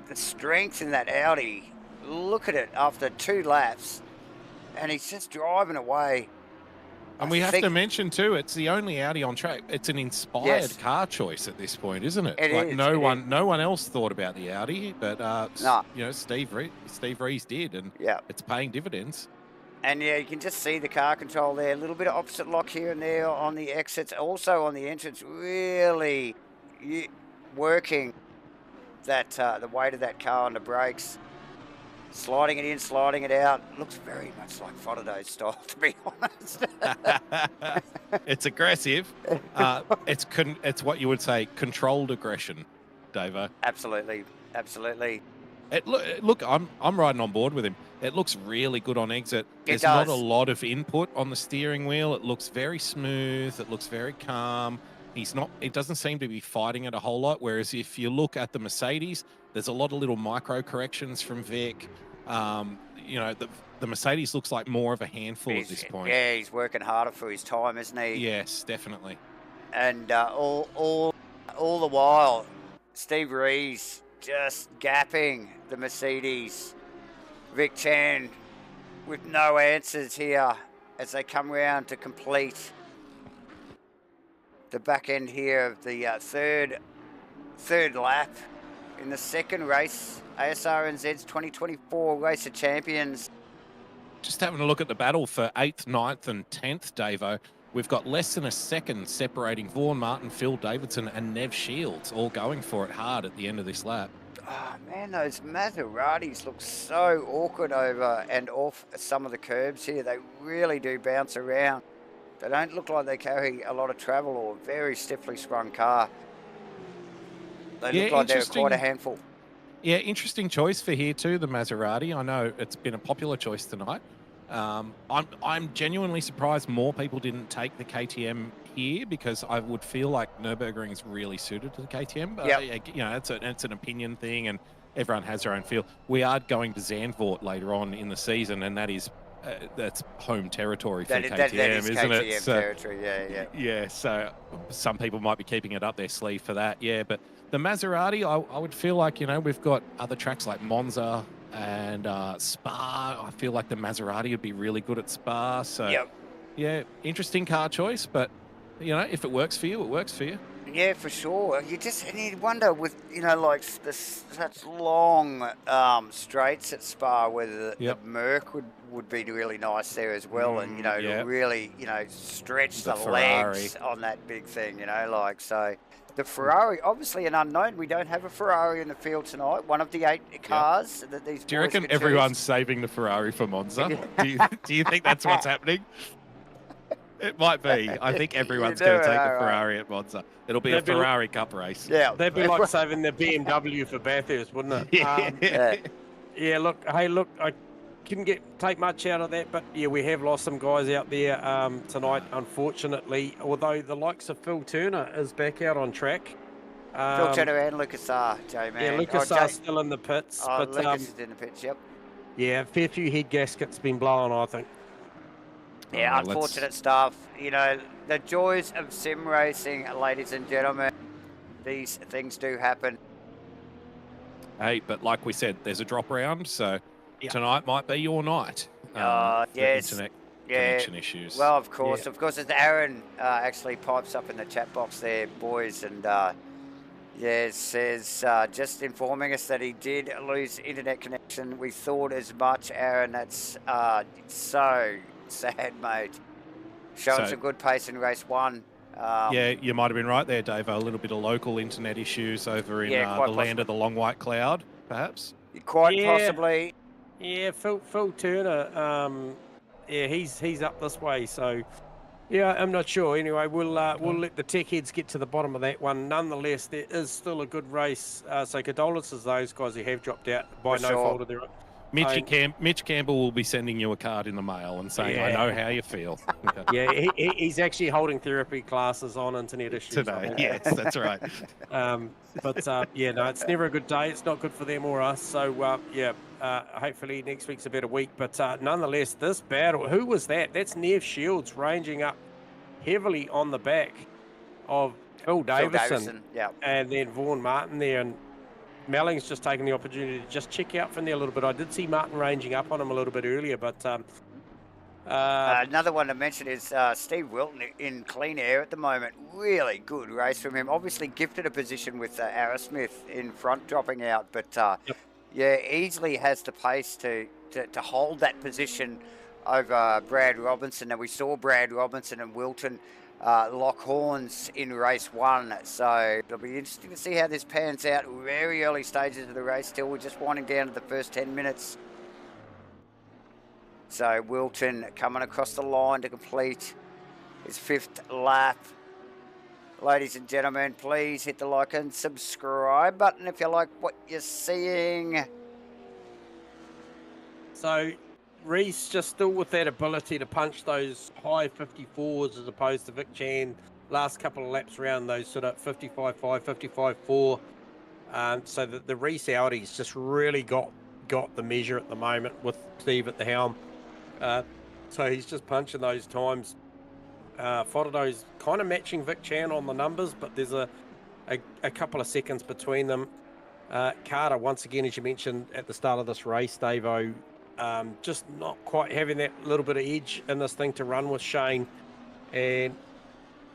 the strength in that Audi, look at it after 2 laps, and he's just driving away. And we have to mention too, it's the only Audi on track. It's an inspired car choice at this point, isn't it? No one else thought about the Audi, but Steve Rees did, and it's paying dividends. And yeah, you can just see the car control there. A little bit of opposite lock here and there on the exits. Also on the entrance, really working that the weight of that car on the brakes. Sliding it in, sliding it out. Looks very much like Fodderdo's style, to be honest. It's aggressive. It's what you would say, controlled aggression, Davo. Absolutely. Look, I'm riding on board with him. It looks really good on exit. There's not a lot of input on the steering wheel. It looks very smooth. It looks very calm. It doesn't seem to be fighting it a whole lot. Whereas if you look at the Mercedes, there's a lot of little micro corrections from Vic. The Mercedes looks like more of a handful at this point. Yeah, he's working harder for his time, isn't he? Yes, definitely. And all the while, Steve Rees just gapping the Mercedes. Vic Chan with no answers here as they come round to complete the back end here of the third lap in the second race, Asrnz's 2024 Race of Champions. Just having a look at the battle for 8th, 9th and 10th, Davo. We've got less than a second separating Vaughan Martin, Phil Davidson and Nev Shields all going for it hard at the end of this lap. Oh man, those Maseratis look so awkward over and off some of the curbs here. They really do bounce around. They don't look like they carry a lot of travel or a very stiffly sprung car. They look like they're quite a handful. Yeah, interesting choice for here too, the Maserati. I know it's been a popular choice tonight. I'm genuinely surprised more people didn't take the KTM here, because I would feel like Nurburgring is really suited to the KTM. But it's an opinion thing, and everyone has their own feel. We are going to Zandvoort later on in the season, and that's home territory for KTM, that is isn't KTM it? Territory, Yeah, so some people might be keeping it up their sleeve for that. Yeah, but the Maserati, I would feel like, we've got other tracks like Monza and Spa. I feel like the Maserati would be really good at Spa. So yeah, interesting car choice, but if it works for you, it works for you. Yeah, for sure. You wonder with, such long straights at Spa, whether the Merc would be really nice there as well, and, really, stretch the legs on that big thing, so. The Ferrari, obviously an unknown. We don't have a Ferrari in the field tonight. One of the 8 cars that these boys Do you reckon everyone's saving the Ferrari for Monza? Do you think that's what's happening? It might be. I think everyone's going to take the Ferrari at Monza. It'll be a Ferrari Cup race. Yeah, they'd be like saving their BMW for Bathurst, wouldn't it? Yeah. Look, take much out of that, but yeah, we have lost some guys out there tonight, unfortunately. Although the likes of Phil Turner is back out on track. Phil Turner and Lucas R, J man. Yeah, Lucas Jay- are still in the pits, but Lucas is in the pits. Yep. yeah, a fair few head gaskets been blown, I think. Yeah, Let's- unfortunate stuff. You know, the joys of sim racing, ladies and gentlemen. These things do happen. Hey, but like we said, there's a drop round, so Yeah. tonight might be your night. For Yes. internet Yeah. connection issues. Well, of course, as Aaron actually pipes up in the chat box there, boys, and says just informing us that he did lose internet connection. We thought as much, Aaron. That's so sad, mate. Showing So- some good pace in race 1. Yeah, you might have been right there, Dave. A little bit of local internet issues over in Yeah, the quite land of the long white cloud, perhaps. Quite Yeah. possibly. Yeah, Phil Turner. Yeah, he's up this way, so yeah, I'm not sure. Anyway, we'll let the tech heads get to the bottom of that one. Nonetheless, there is still a good race. So condolences to those guys who have dropped out by For no sure. fault of their own. Mitch Campbell will be sending you a card in the mail and saying, Yeah. I know how you feel. Okay. Yeah, he's actually holding therapy classes on internet issues Today. Yes, that's right. Yeah, no, it's never a good day. It's not good for them or us. So hopefully next week's a better week. But nonetheless, this battle, who was that? That's Nev Shields ranging up heavily on the back of Phil Davison. Yeah. And then Vaughan Martin there, and Melling's just taken the opportunity to just check out from there a little bit. I did see Martin ranging up on him a little bit earlier, but another one to mention is Steve Wilton in clean air at the moment. Really good race from him. Obviously gifted a position with Asrnz in front dropping out, but yeah, easily has the pace to hold that position over Brad Robinson. And we saw Brad Robinson and Wilton lock horns in race 1, so it'll be interesting to see how this pans out. Very early stages of the race still. We're just winding down to the first 10 minutes. So Wilton coming across the line to complete his 5th lap. Ladies and gentlemen, please hit the like and subscribe button if you like what you're seeing. so Reese just still with that ability to punch those high 54s as opposed to Vic Chan last couple of laps around those sort of 55.5, 55.4. So the Reese Audi's just really got the measure at the moment with Steve at the helm. So he's just punching those times. Fotodo's kind of matching Vic Chan on the numbers, but there's a couple of seconds between them. Carter, once again, as you mentioned at the start of this race, Davo, just not quite having that little bit of edge in this thing to run with Shane, and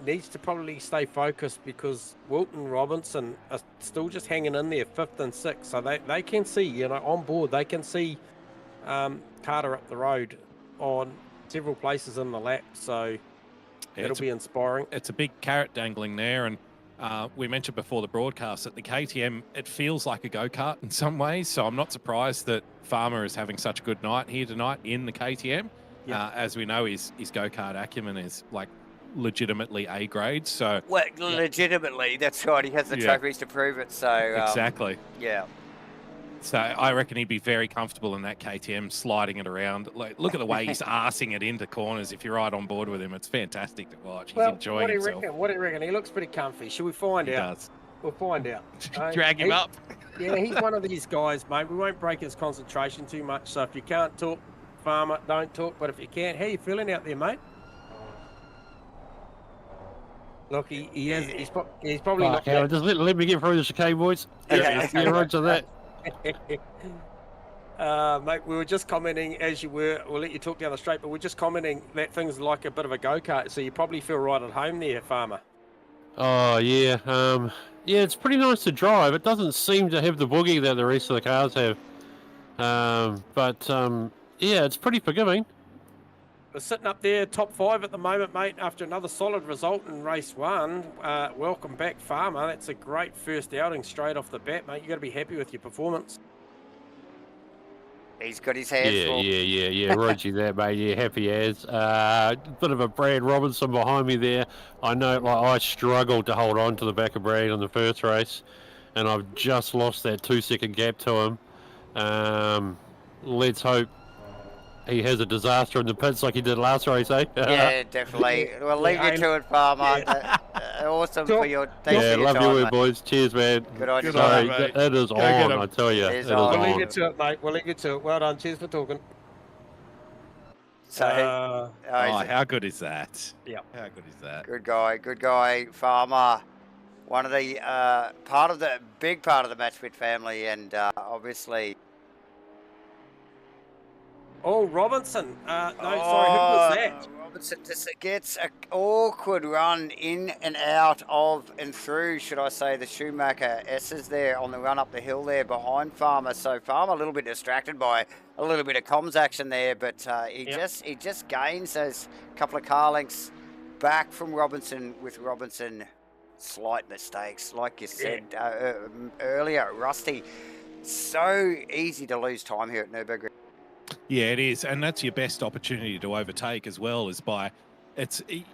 needs to probably stay focused because Wilton Robinson are still just hanging in there 5th and 6th, so they can see, on board, they can see Carter up the road on several places in the lap, so it'll be inspiring. It's a big carrot dangling there, and we mentioned before the broadcast that the KTM, it feels like a go-kart in some ways, so I'm not surprised that Farmer is having such a good night here tonight in the KTM. Yeah. As we know, his go-kart acumen is like legitimately A grade, so... Well, legitimately, that's right. He has the trophies to prove it, so... exactly. Yeah. So I reckon he'd be very comfortable in that KTM, sliding it around. Like, look at the way he's arsing it into corners. If you're right on board with him, it's fantastic to watch. He's enjoying himself. What do you reckon? He looks pretty comfy. Should we find He out? does. We'll find out. Drag him up. Yeah, he's one of these guys, mate. We won't break his concentration too much. So if you can't talk, Farmer, don't talk. But if you can, how you feeling out there, mate? Look, he's probably not. Just let me get through this, okay, boys? Yeah, roger that. Mate, we were just commenting as you were. We'll let you talk down the straight, but we're just commenting that things like a bit of a go-kart. So you probably feel right at home there, Farmer. Oh yeah, yeah, it's pretty nice to drive. It doesn't seem to have the boogie that the rest of the cars have, but yeah, it's pretty forgiving. We're sitting up there, top 5 at the moment, mate, after another solid result in race 1. Welcome back, Farmer. That's a great first outing straight off the bat, mate. You got to be happy with your performance. He's got his hands full. Yeah. Roger that, mate. Yeah, happy as. Bit of a Brad Robinson behind me there. I know, like, I struggled to hold on to the back of Brad in the first race, and I've just lost that 2-second gap to him. Let's hope he has a disaster in the pits like he did last race, eh? Yeah, definitely. We'll leave you to it, Farmer. Awesome for your thanks Yeah, for your love time, you, mate. boys. Cheers, man. Good on you, Good on Sorry, you, mate. it is Go get on, 'em. I tell you. It It is is on. We'll leave on. you to it, mate. We'll leave you to it. Well done. Cheers for talking. So, Oh, how good is that? Yeah. How good is that? good guy, Farmer. One of the big part of the Matchfit family, and obviously. Oh, Robinson. No, sorry, who was that? Robinson just gets an awkward run in and out of and through, should I say, the Schumacher S's there on the run up the hill there behind Farmer. So Farmer a little bit distracted by a little bit of comms action there, but he just gains those couple of car lengths back from Robinson, with Robinson slight mistakes, like you said earlier, Rusty. So easy to lose time here at Nurburgring. Yeah, it is, and that's your best opportunity to overtake as well. Is by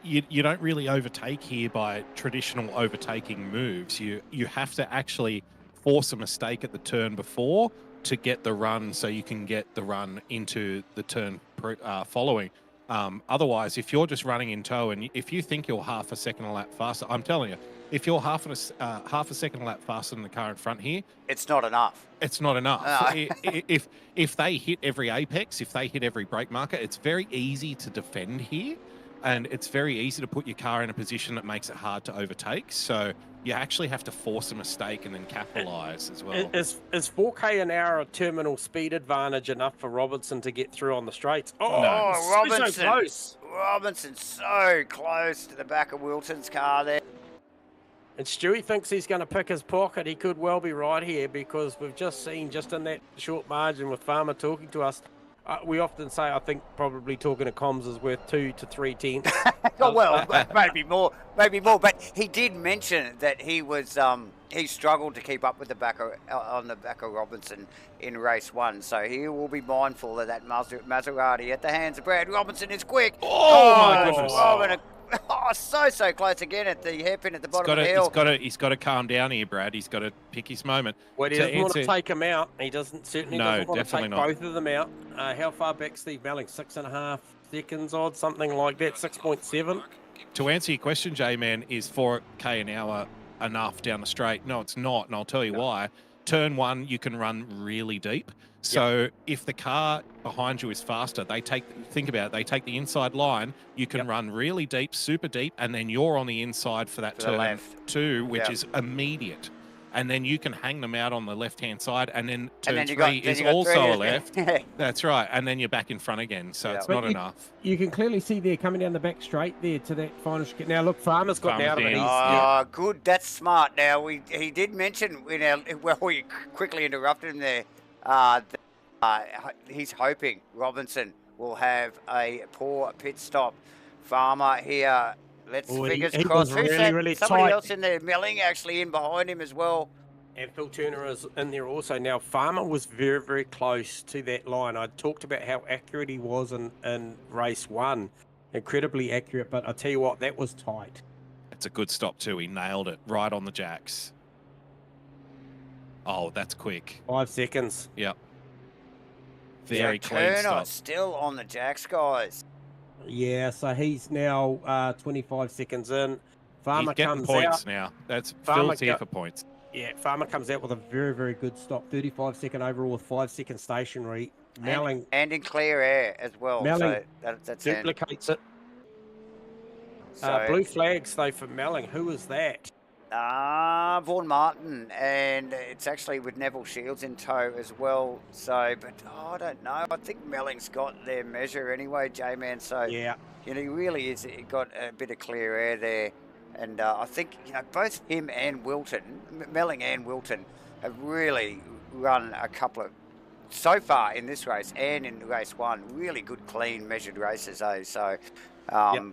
you don't really overtake here by traditional overtaking moves. You have to actually force a mistake at the turn before to get the run, so you can get the run into the turn following. Otherwise, if you're just running in tow, and if you think you're half a second a lap faster, I'm telling you, if you're half a second a lap faster than the car in front here, it's not enough. It's not enough. No. If they hit every apex, if they hit every brake marker, it's very easy to defend here, and it's very easy to put your car in a position that makes it hard to overtake. So you actually have to force a mistake and then capitalize as well. Is 4K an hour a terminal speed advantage enough for Robinson to get through on the straights? Oh, No. Robinson. So close. Robinson's so close to the back of Wilton's car there. And Stewie thinks he's going to pick his pocket. He could well be right here, because we've just seen, just in that short margin with Farmer talking to us, we often say, I think probably talking to comms is worth 2 to 3 tenths. Well, maybe more. But he did mention that he was he struggled to keep up with the back on the back of Robinson in race 1. So he will be mindful of that Maserati at the hands of Brad. Robinson is quick. Oh my goodness! Robin, so close again at the hairpin at the bottom of the hill. He's got to calm down here, Brad. He's got to pick his moment. Well, he doesn't want to take him out. He certainly doesn't want to take both of them out. How far back, Steve Melling? 6.5 seconds odd, something like that. 6.7. To answer your question, J-Man, is 4K an hour enough down the straight? No, it's not, and I'll tell you why. Turn 1, you can run really deep. So if the car behind you is faster, they take the inside line, you can run really deep, super deep, and then you're on the inside for that turn 2, which is immediate. And then you can hang them out on the left-hand side, and then turn 3 is also a left. That's right. And then you're back in front again, so it's not enough. You can clearly see there, coming down the back straight there to that final skip. Now, look, Farmer's got out of it. Oh, good. That's smart. Now, he did mention, we quickly interrupted him there, he's hoping Robinson will have a poor pit stop. Farmer here, fingers crossed. Really somebody tight. else in there, Melling actually in behind him as well. And Phil Turner is in there also. Now, Farmer was very, very close to that line. I talked about how accurate he was in race 1. Incredibly accurate, but I tell you what, that was tight. It's a good stop too. He nailed it right on the jacks. Oh, that's quick. 5 seconds. Yep. Very clean stop. Still on the jacks, guys. Yeah, so he's now 25 seconds in. Farmer He's getting comes points out. now. That's Farmer Phil's here for points. Yeah, Farmer comes out with a very, very good stop. 35-second overall with 5-second stationary. Melling and in clear air as well. Melling so that's duplicates it. Blue flags though for Melling. Who is that? Vaughan Martin, and it's actually with Neville Shields in tow as well. So, but I don't know. I think Melling's got their measure anyway, J-Man. So, yeah, he really is. He got a bit of clear air there, and I think both him and Wilton, Melling and Wilton, have really run a couple of so far in this race and in race 1. Really good, clean, measured races, though. So,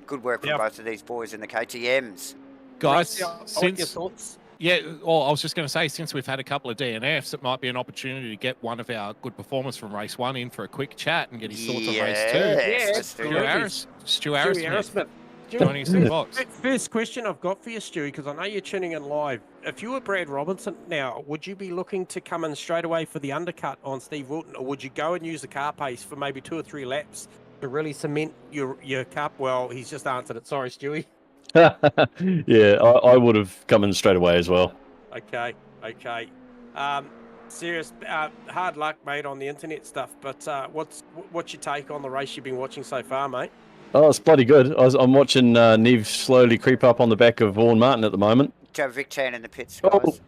good work from both of these boys in the KTMs. Guys, your thoughts? Well, I was just going to say, since we've had a couple of DNFs, it might be an opportunity to get one of our good performers from race 1 in for a quick chat and get his thoughts on race 2. Yeah, Stu Harris. Johnny in the box. First question I've got for you, Stewie, because I know you're tuning in live. If you were Brad Robinson now, would you be looking to come in straight away for the undercut on Steve Wilton, or would you go and use the car pace for maybe 2 or 3 laps to really cement your cup? Well, he's just answered it. Sorry, Stewie. Yeah, I would have come in straight away as well. Okay. Serious, hard luck, mate, on the internet stuff. But what's your take on the race you've been watching so far, mate? Oh, it's bloody good. I'm watching Nev slowly creep up on the back of Vaughan Martin at the moment. Joe Vic Chan in the pits, guys. Oh.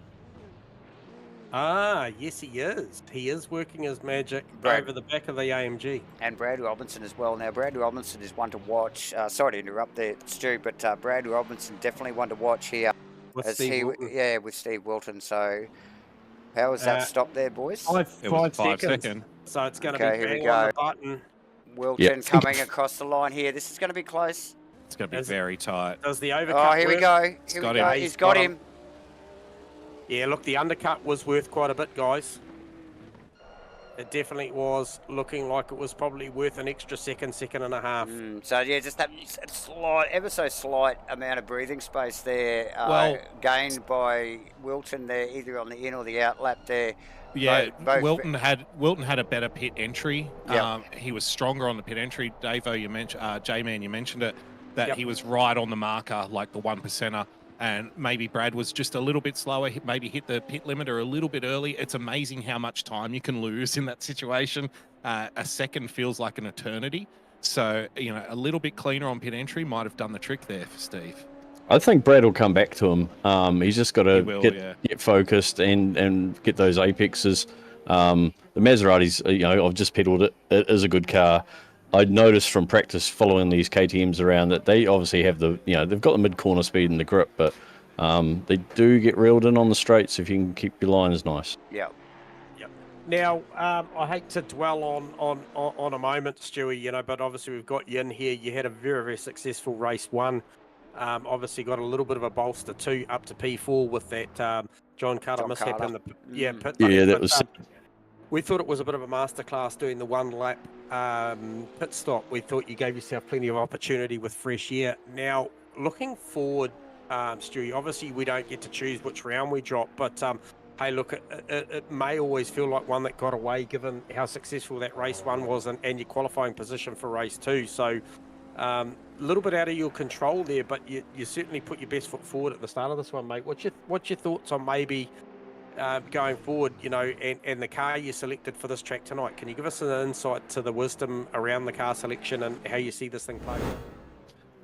Ah, yes, he is. He is working his magic over the back of the AMG. And Brad Robinson as well. Now, Brad Robinson is one to watch. Sorry to interrupt there, Stu, but Brad Robinson definitely one to watch here. With Steve Wilton. With Steve Wilton. So, how was that stop there, boys? 5 5 seconds. seconds. So it's going to Okay, be here we bang on go. the button. Wilton coming across the line here. This is going to be close. It's going to be very tight. Does the overcut Oh, here we work? go. He's got him. He's got him. Yeah, look, the undercut was worth quite a bit, guys. It definitely was looking like it was probably worth an extra second and a half. So, yeah, just that slight, ever so slight amount of breathing space there gained by Wilton there, either on the in or the out lap there. Yeah, Both Wilton had a better pit entry. Yep. He was stronger on the pit entry. Davo, you mentioned, J-Man, you mentioned it, that Yep. he was right on the marker, like the 1%er. And maybe Brad was just a little bit slower, maybe hit the pit limiter a little bit early. It's amazing how much time you can lose in that situation. A second feels like an eternity. So, a little bit cleaner on pit entry might have done the trick there for Steve. I think Brad will come back to him. He's just got to get focused and get those apexes. The Maseratis, I've just pedalled it. It is a good car. I noticed from practice following these KTMs around that they obviously have they've got the mid-corner speed and the grip, but they do get reeled in on the straights if you can keep your lines nice. Yeah. Now, I hate to dwell on a moment, Stewie, but obviously we've got you in here. You had a very, very successful race 1. Obviously got a little bit of a bolster 2 up to P4 with that John Carter mishap in the pit lane. Yeah, that was... We thought it was a bit of a masterclass doing the 1 lap pit stop. We thought you gave yourself plenty of opportunity with fresh air. Now, looking forward, Stewie, obviously we don't get to choose which round we drop, but hey, look, it may always feel like one that got away given how successful that race 1 was and your qualifying position for race 2. So a little bit out of your control there, but you certainly put your best foot forward at the start of this one, mate. What's your thoughts on maybe going forward, and the car you selected for this track tonight? Can you give us an insight to the wisdom around the car selection and how you see this thing playing?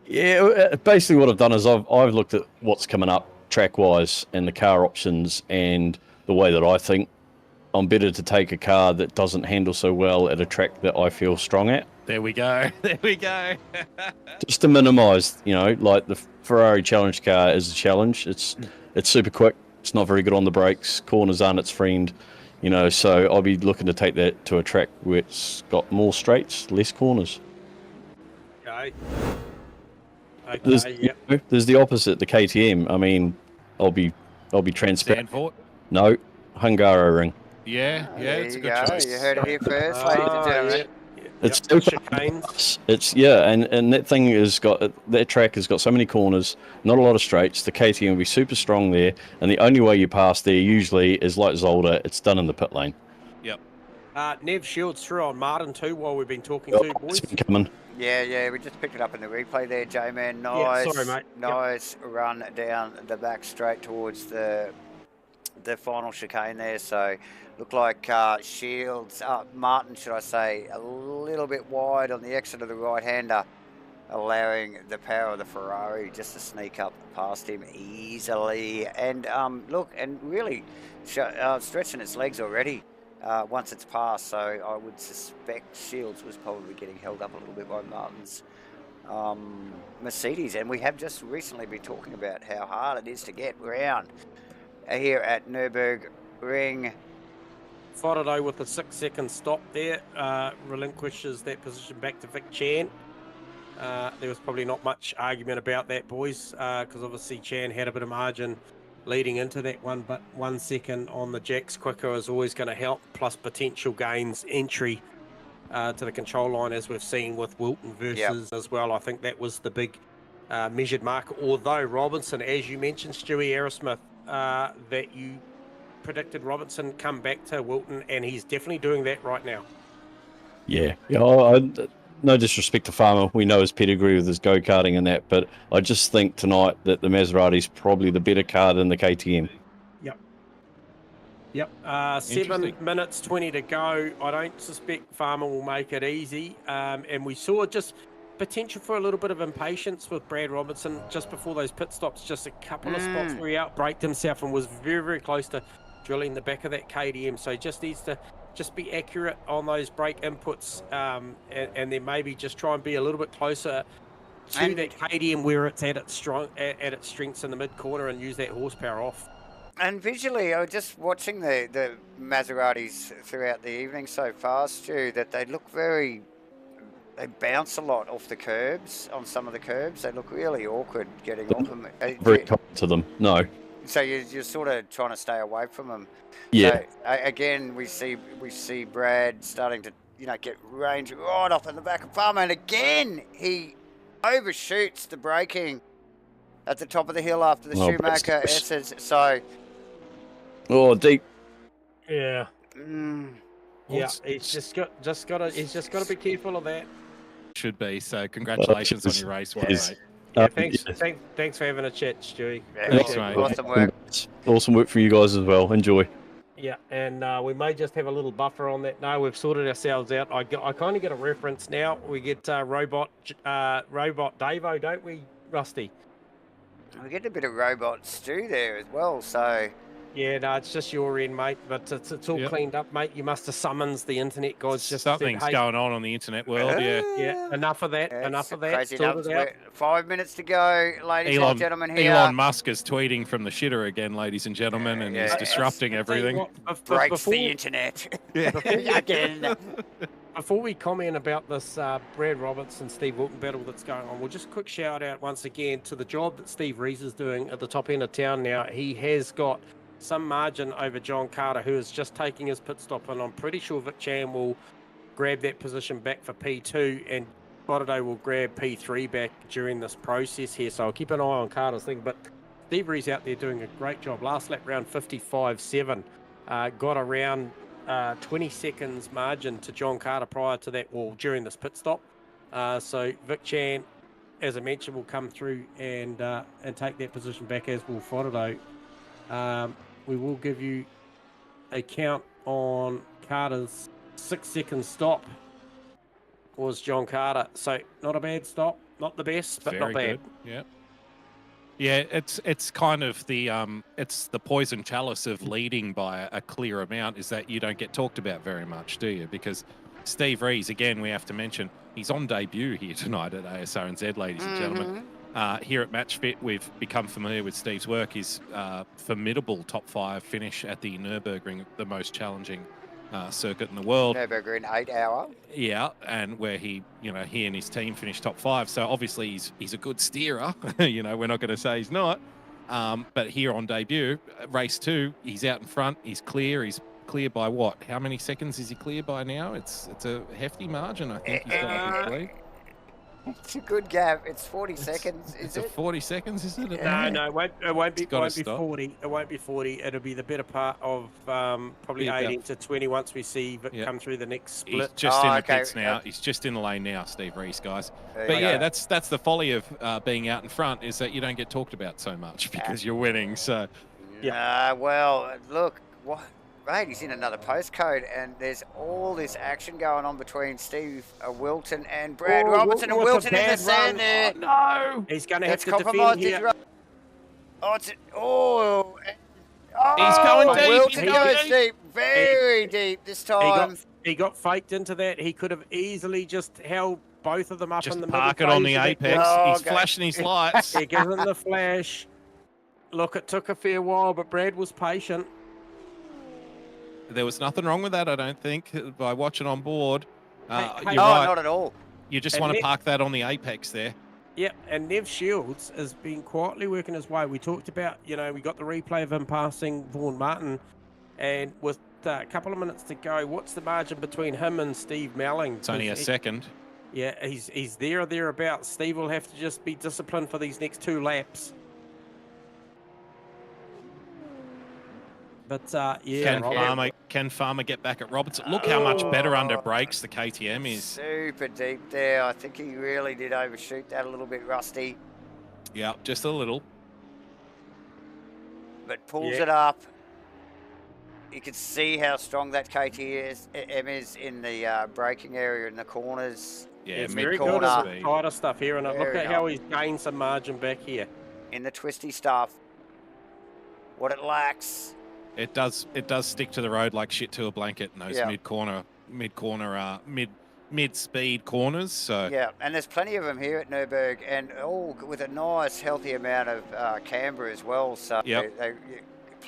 Yeah, basically what I've done is I've looked at what's coming up track-wise and the car options and the way that I think I'm better to take a car that doesn't handle so well at a track that I feel strong at. There we go. There we go. Just to minimise, like the Ferrari challenge car is a challenge. It's super quick. It's not very good on the brakes. Corners aren't its friend, so I'll be looking to take that to a track where it's got more straights, less corners. Okay. There's the opposite, the KTM. I mean, I'll be transparent. Stanford? No, Hungaroring. Yeah, it's a good choice. You heard it here first, ladies and gentlemen. It's chicanes. And that thing that track has got so many corners, not a lot of straights. The KTM will be super strong there, and the only way you pass there usually is like Zolder. It's done in the pit lane. Yep. Nev Shields through on Martin too while we've been talking to boys. It's been coming. Yeah, we just picked it up in the replay there, J-Man. Nice, yeah, sorry, mate. Nice run down the back straight towards the final chicane there. So looked like Shields, Martin, should I say, a little bit wide on the exit of the right-hander, allowing the power of the Ferrari just to sneak up past him easily. And look, and really stretching its legs already. Once it's passed, so I would suspect Shields was probably getting held up a little bit by Martin's Mercedes, and we have just recently been talking about how hard it is to get round here at Nurburgring. Faraday with a 6-second stop there, relinquishes that position back to Vic Chan. There was probably not much argument about that, boys, because obviously Chan had a bit of margin leading into that one, but 1 second on the jacks quicker is always going to help, plus potential gains entry to the control line, as we've seen with Wilton versus as well. I think that was the big measured mark. Although Robinson, as you mentioned, Stewie Aerosmith, that you predicted Robinson come back to Wilton, and he's definitely doing that right now. Yeah. No disrespect to Farmer, we know his pedigree with his go-karting and that, but I just think tonight that the Maserati's probably the better card in the KTM. Yep. 7 minutes 20 to go. I don't suspect Farmer will make it easy. And we saw just potential for a little bit of impatience with Brad Robinson just before those pit stops. Just a couple of spots where he outbraked himself and was very, very close to drilling the back of that KTM. So he just needs to just be accurate on those brake inputs, and then maybe just try and be a little bit closer to that KTM where it's at its strengths in the mid corner, and use that horsepower off. And visually, I was just watching the Maseratis throughout the evening so far, Stu, that they look they bounce a lot off the curbs, on some of the curbs. They look really awkward getting off them. Very common to them, no. So you're sort of trying to stay away from them. Yeah. So, again, we see Brad starting to get range right off in the back of Farmer, and again he overshoots the braking at the top of the hill after the Schumacher S's. So. Oh, deep. Yeah. Yeah. He's just got to be careful of that. Should be. So congratulations on your race, mate. Yeah, thanks for having a chat, Stewie. Yeah, thanks, mate. Awesome work. Awesome work for you guys as well. Enjoy. Yeah, and we may just have a little buffer on that. No, we've sorted ourselves out. I kind of get a reference now. We get Robot Davo, don't we, Rusty? We get a bit of Robot Stu there as well, so... Yeah, no, it's just your end, mate, but it's all cleaned up, mate. You must have summons the internet gods. Just something's said, hey, going on the internet world. Yeah. Enough of that. Enough of that. Crazy enough. 5 minutes to go, ladies and gentlemen. Here, Elon Musk is tweeting from the shitter again, ladies and gentlemen, and he's disrupting everything. Breaks the internet. Again. Before we comment about this Brad Robertson, Steve Wilton battle that's going on, we'll just a quick shout out once again to the job that Steve Rees is doing at the top end of town now. He has got some margin over John Carter, who is just taking his pit stop, and I'm pretty sure Vic Chan will grab that position back for P2, and Botado will grab P3 back during this process here. So I'll keep an eye on Carter's thing, but Steve Rees out there doing a great job. Last lap round 55.7, got around 20 seconds margin to John Carter prior to that, or during this pit stop. So Vic Chan, as I mentioned, will come through and take that position back, as will Botado. We will give you a count on Carter's 6-second stop. Was John Carter. So not a bad stop, not the best, but not bad. Good. Yeah, it's kind of the it's the poison chalice of leading by a clear amount, is that you don't get talked about very much, do you? Because Steve Rees, again, we have to mention, he's on debut here tonight at Asrnz, ladies and gentlemen. Here at MatchFit, we've become familiar with Steve's work. His formidable top 5 finish at the Nurburgring, the most challenging circuit in the world. Nurburgring 8 hour. Yeah, and where he and his team finished top 5. So obviously he's a good steerer. We're not going to say he's not. But here on debut, race 2, he's out in front. He's clear. He's clear by what? How many seconds is he clear by now? It's a hefty margin, I think. He's got up his lead. It's a good gap. It's 40 seconds. Is it? 40 seconds, is it? No, it won't be 40. It won't be 40. It'll be the better part of probably 18 to 20 once we see Vic come through the next split. He's just in the pits now. He's just in the lane now, Steve Rees, guys. But yeah, that's the folly of being out in front, is that you don't get talked about so much because you're winning. So well, look, what? Right, he's in another postcode, and there's all this action going on between Steve Wilton and Brad Robinson, and Wilton in the sand there. Oh, no! He's going to have to defend here. He's going deep. Wilton goes deep, very deep this time. He got faked into that. He could have easily just held both of them up in the middle. Park it on the apex. He's flashing his lights. He gives him the flash. Look, it took a fair while, but Brad was patient. There was nothing wrong with that, I don't think, by watching on board. You're right. Not at all. You just want to park that on the apex there. Yep, and Nev Shields has been quietly working his way. We talked about, we got the replay of him passing Vaughan Martin, and with a couple of minutes to go, what's the margin between him and Steve Melling? It's only a second. Yeah, he's there or thereabouts. Steve will have to just be disciplined for these next 2 laps. But yeah, Can Farmer get back at Robertson? Look how much better under brakes the KTM is. Super deep there. I think he really did overshoot that a little bit, Rusty. Yeah, just a little. But pulls it up. You can see how strong that KTM is in the braking area in the corners. Yeah, it's very good at the tighter stuff here, and look at how he's gained some margin back here. In the twisty stuff. What it lacks. It does stick to the road like shit to a blanket in those mid-speed corners. So yeah, and there's plenty of them here at Nurburgring, and all with a nice healthy amount of camber as well. So they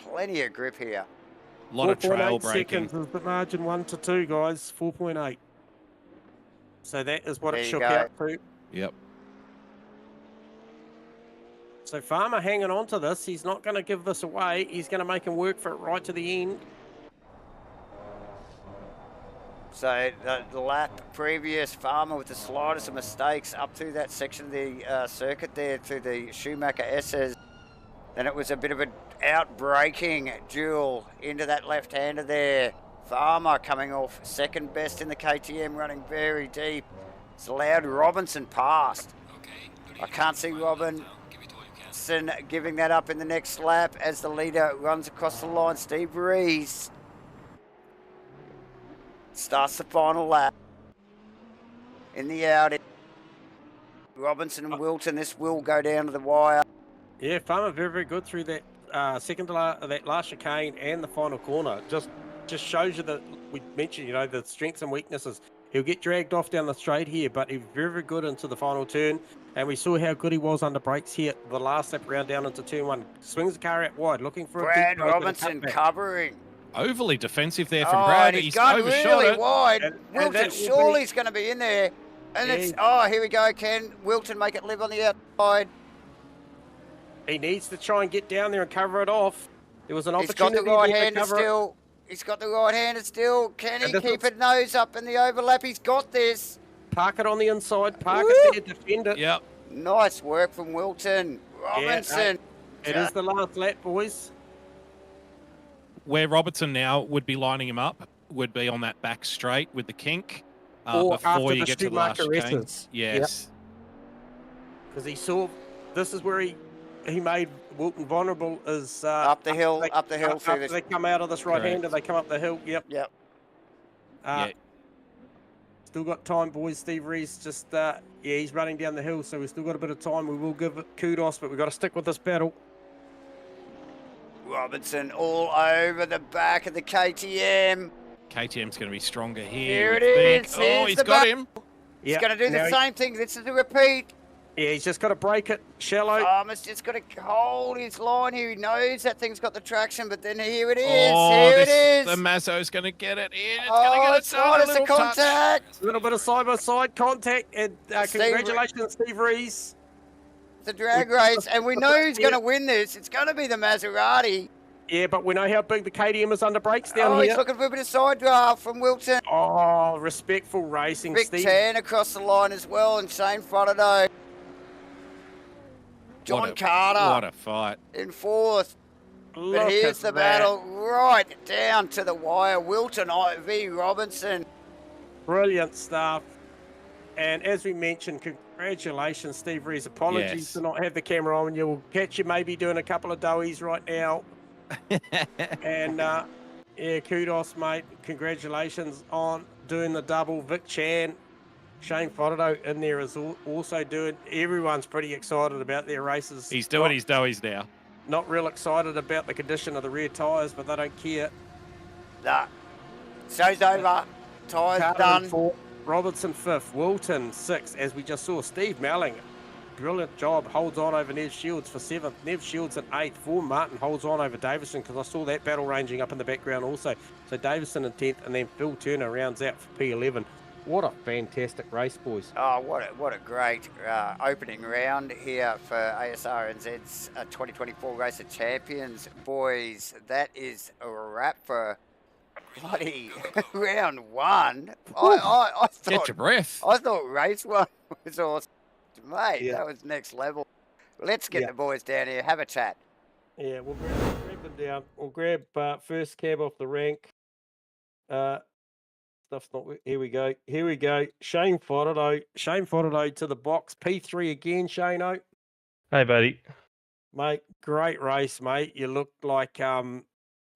plenty of grip here. A lot of trail braking. Seconds is the margin 1 to 2, guys. 4.8. So that is what it shook out to. Yep. So Farmer hanging on to this. He's not going to give this away. He's going to make him work for it right to the end. So the lap previous, Farmer with the slightest of mistakes up through that section of the circuit there to the Schumacher S's. Then it was a bit of an out-braking duel into that left-hander there. Farmer coming off second best in the KTM, running very deep. It's allowed Robinson past. I can't see Robinson giving that up in the next lap as the leader runs across the line. Steve Rees starts the final lap in the Audi. Robinson and Wilton, this will go down to the wire. Yeah, Farmer very, very good through that that last chicane and the final corner. Just shows you that we mentioned, you know, the strengths and weaknesses. He'll get dragged off down the straight here, but he's very, very good into the final turn. And we saw how good he was under brakes here the last lap around down into turn 1. Swings the car out wide, looking for Brad Robinson covering. Overly defensive there from Brad. He's gone really wide. Wilton surely is going to be in there. And it's, here we go. Can Wilton make it live on the outside? He needs to try and get down there and cover it off. There was an opportunity. He's got the right-hander still. He's got the right-hander still. Can he keep it nose up in the overlap? He's got this. Park it on the inside. Park it there. Defend it. Yep. Nice work from Wilton. Robinson. It is the last lap, boys. Where Robertson now would be lining him up would be on that back straight with the kink or before you get to the last chicane. Yes. Because he saw this is where he made Wilton vulnerable is up the hill after they come out of this right-hander, they come up the hill. Yep. Still got time, boys. Steve Rees just he's running down the hill, so we've still got a bit of time. We will give it kudos, but we've got to stick with this battle. Robinson all over the back of the KTM. KTM's going to be stronger Here here. it is. Oh, he's got him. He's going to do the same thing. This is a repeat. Yeah, he's just got to break it shallow. Farmer's just got to hold his line here. He knows that thing's got the traction, but then here it is. The Mazzo's going to get it in. It's going to get it started. It's a contact. A little bit of side-by-side contact. And congratulations, Steve Rees. It's a drag race, and we know who's going to win this. It's going to be the Maserati. Yeah, but we know how big the KTM is under brakes down here. He's looking for a bit of side draft from Wilton. Oh, respectful racing, Big Steve. tan across the line as well, and Shane Frododo. John Carter. What a fight. In fourth. But here's the battle right down to the wire. Wilton v. Robinson. Brilliant stuff. And as we mentioned, congratulations, Steve Rees. Apologies to not have the camera on. You'll catch you maybe doing a couple of doughies right now. And kudos, mate. Congratulations on doing the double. Vic Chan. Shane Frododo in there is also doing. Everyone's pretty excited about their races. He's doing his doughies now. Not real excited about the condition of the rear tyres, but they don't care. Nah. Show's over. Tyres done. Fourth, Robertson fifth, Wilton sixth. As we just saw, Steve Melling, brilliant job, holds on over Nev Shields for seventh. Nev Shields in eighth. Vaughan Martin holds on over Davison because I saw that battle ranging up in the background also. So Davison in 10th, and then Phil Turner rounds out for P11. What a fantastic race, boys. Oh, what a great opening round here for Asrnz's 2024 Race of Champions. Boys, that is a wrap for Bloody round one. I Get thought your breath. I thought race one was awesome, mate. Yeah. That was next level. Let's get Yeah. the boys down here. Have a chat. Yeah, we'll grab them down. We'll grab first cab off the rank. Stuff's not. Here we go. Here we go. Shane Fodderdo. Shane Fodderdo to the box. P3 again, Shane-o. Hey, buddy. Mate, great race, mate. You looked like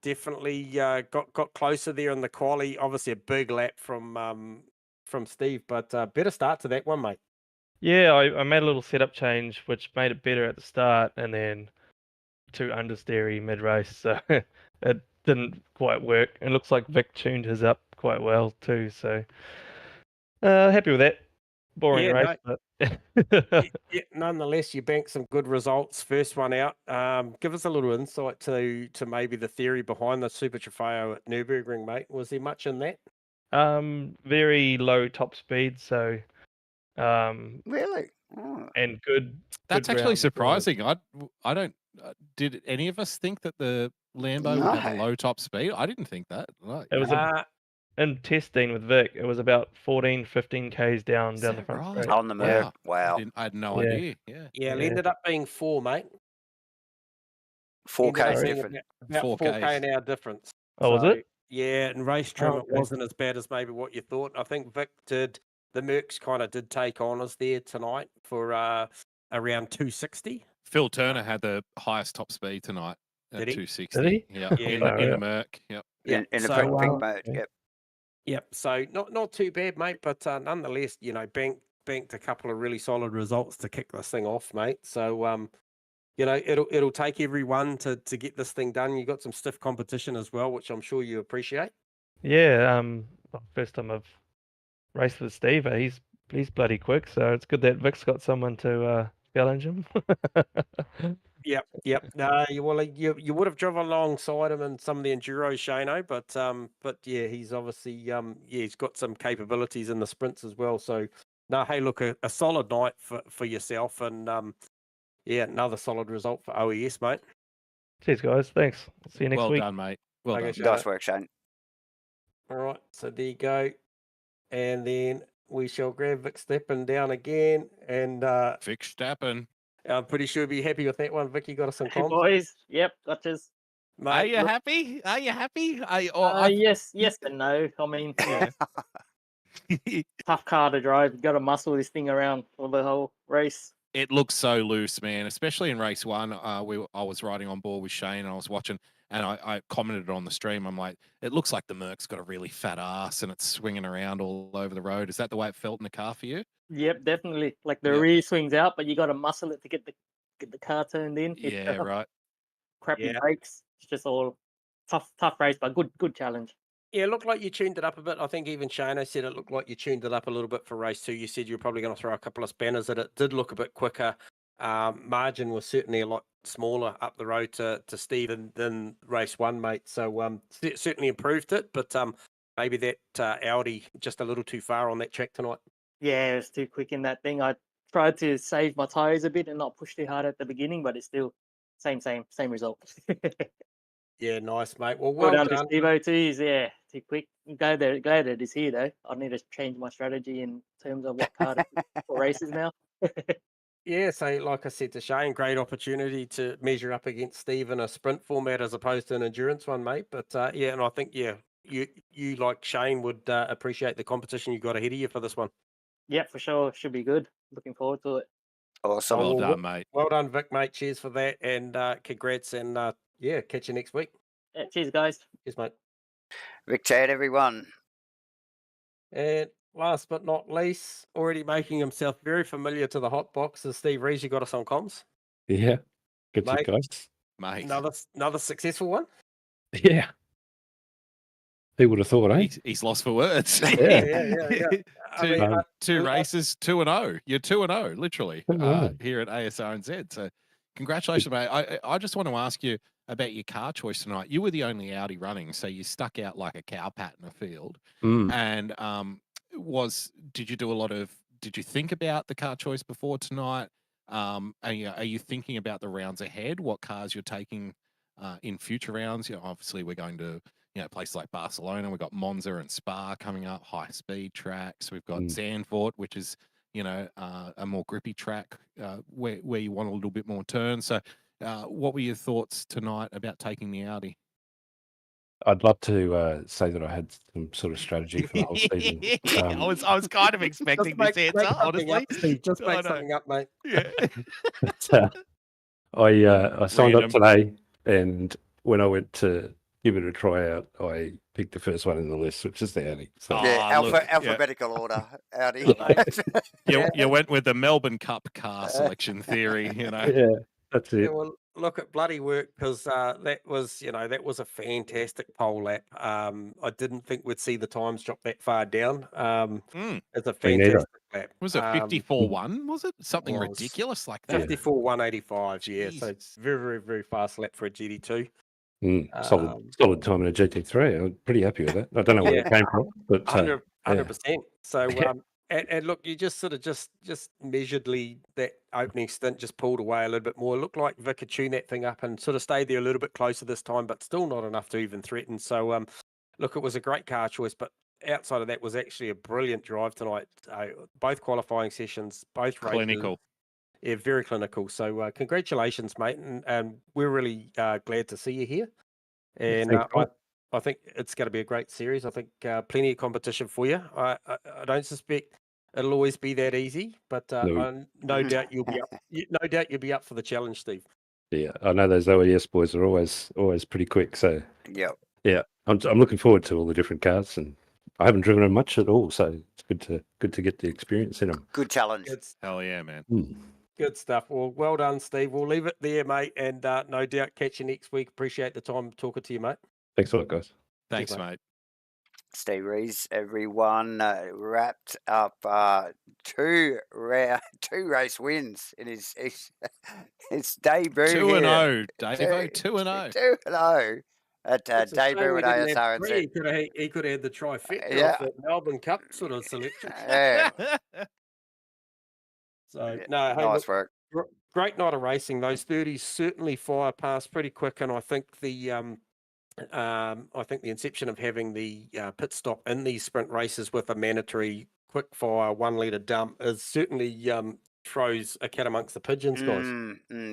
definitely got closer there in the quali. Obviously a big lap from Steve, but better start to that one, mate. Yeah, I made a little setup change, which made it better at the start, and then 2 understeery mid-race, so it didn't quite work. It looks like Vic tuned his up quite well too, so happy with that. Boring Yeah, race, but nonetheless, you banked some good results. First one out. Give us a little insight to maybe the theory behind the Super Trofeo at Nurburgring, mate. Was there much in that? very low top speed, so Really? Oh. and good. That's good actually round surprising. I don't. Did any of us think that the Lambo would have a No. low top speed? I didn't think that. Right. It was in testing with Vic. It was about 14, 15 k's down Is the that front right? straight. On the Merc. Wow. Wow. I had no Yeah. idea. Yeah. Yeah, it Yeah. ended up being 4, mate. 4K Ended up being different. About 4K 4Ks. an hour difference. Oh, was it? Yeah, and race trim, Oh, it okay. wasn't as bad as maybe what you thought. I think Vic did, the Mercs kind of did take honours there tonight for around 260. Phil Turner had the highest top speed tonight at Did he? 260. Did he? Yeah. Yeah. In Far the out. Merc. Yep. Yeah, In a so, pink wow. mode. Okay. Yep. Yep. So not too bad, mate. But nonetheless, banked a couple of really solid results to kick this thing off, mate. So it'll take everyone to get this thing done. You got some stiff competition as well, which I'm sure you appreciate. Yeah. First time I've raced with Steve. He's bloody quick, so it's good that Vic's got someone to challenge him. Yep. No, you would have driven alongside him in some of the enduros, Shano, but yeah, he's obviously he's got some capabilities in the sprints as well. So no, hey, look, a solid night for yourself, and yeah, another solid result for OES, mate. Cheers, guys. Thanks. See you next Well week. done, mate. Well Okay, done. Shane. Nice work, Shane. All right, so there you go, and then we shall grab Vic stepping down again, and Vic Stappen. I'm pretty sure you'll be happy with that one, Vic. You got us some Hey, comms, boys. Yep, gotchas. mate. Are you look- happy? Are you happy? Yes and no. I mean, Yeah. tough car to drive. You got to muscle this thing around for the whole race. It looks so loose, man. Especially in race one. I was riding on board with Shane, and I was watching, and I commented on the stream. I'm like, it looks like the Merc's got a really fat ass, and it's swinging around all over the road. Is that the way it felt in the car for you? Yep, definitely. Like the Yep. rear swings out, but you got to muscle it to get the car turned in. It's Yeah, right. crappy Yeah. brakes. It's just all tough race, but good challenge. Yeah, it looked like you tuned it up a bit. I think even Shano said it looked like you tuned it up a little bit for race 2. You said you were probably going to throw a couple of spanners at it. Did look a bit quicker. Margin was certainly a lot smaller up the road to Steve than race 1, mate. So certainly improved it, but maybe that Audi just a little too far on that track tonight. Yeah, it was too quick in that thing. I tried to save my tires a bit and not push too hard at the beginning, but it's still same result. Yeah, nice, mate. Well Well done to done. Steve-O too. He's too quick. Glad that it is here though. I need to change my strategy in terms of what car to pick for races now. Yeah, so like I said to Shane, great opportunity to measure up against Steve in a sprint format as opposed to an endurance one, mate. But yeah, and I think you like Shane would appreciate the competition you got ahead of you for this one. Yeah, for sure. Should be good. Looking forward to it. Awesome. Well well, done, mate. Well done, Vic, mate. Cheers for that, and congrats, and yeah, catch you next week. Yeah, cheers, guys. Cheers, mate. Vic Chad, everyone. And last but not least, already making himself very familiar to the hot box is Steve Rees. You got us on comms, Yeah. Good Mate. guys. Mate. another successful one. Yeah. Who would have thought, eh? He's lost for words. Yeah. I mean, Two races, 2-0. You're 2-0, literally, 2-0. here at Asrnz. So, congratulations, mate. I just want to ask you about your car choice tonight. You were the only Audi running, so you stuck out like a cow pat in a field. Mm. And did you think about the car choice before tonight? Are you thinking about the rounds ahead? What cars you're taking in future rounds? Obviously we're going to places like Barcelona. We've got Monza and Spa coming up, high-speed tracks. We've got Mm. Zandvoort, which is, a more grippy track where you want a little bit more turn. So what were your thoughts tonight about taking the Audi? I'd love to say that I had some sort of strategy for the whole season. I was kind of expecting this answer, honestly. Just I make know. something up, mate. Yeah. But, I signed Random. up today, and when I went to give it a try out, I picked the first one in the list, which is the Audi. So, Yeah, look, alphabetical order, Audi. You went with the Melbourne Cup car selection theory, yeah, that's Yeah, it. well, look, at bloody work, because that was a fantastic pole lap. I didn't think we'd see the times drop that far down. It's a Me neither. fantastic lap. Was it 54-1? Was it something was ridiculous like that? 54.185. Yeah, so Jesus. it's very, very, very fast lap for a GT2. Solid time in a GT3. I'm pretty happy with that. I don't know where it came from, but 100%. So, and look, you just sort of just measuredly, that opening stint just pulled away a little bit more. It looked like Vic had tuned that thing up and sort of stayed there a little bit closer this time, but still not enough to even threaten. So, look, it was a great car choice, but outside of that was actually a brilliant drive tonight. Both qualifying sessions, both races. Clinical. Yeah, very clinical. So, congratulations, mate, and we're really glad to see you here. And Thanks, mate. I think it's going to be a great series. I think plenty of competition for you. I don't suspect it'll always be that easy, but no doubt you'll be up. No doubt you'll be up for the challenge, Steve. Yeah, I know those OES boys are always pretty quick. So Yeah. I'm looking forward to all the different cars, and I haven't driven them much at all, so it's good to get the experience in them. Good challenge. Hell yeah, man. Good stuff. Well done, Steve. We'll leave it there, mate, and no doubt catch you next week. Appreciate the time talking to you, mate. Thanks a lot, guys. Thanks, Cheers, mate. Steve Rees, everyone, wrapped up two race wins in his debut. 2-0, Dave. 2-0. 2-0 at It's a shame debut we at didn't have ASRnz. three. He could have had the trifecta Yeah. off that Melbourne Cup sort of selection. Yeah, So no, hey, nice look, work. great night of racing. Those 30s certainly fire past pretty quick, and I think the inception of having the pit stop in these sprint races with a mandatory quick fire 1 litre dump is certainly throws a cat amongst the pigeons, guys.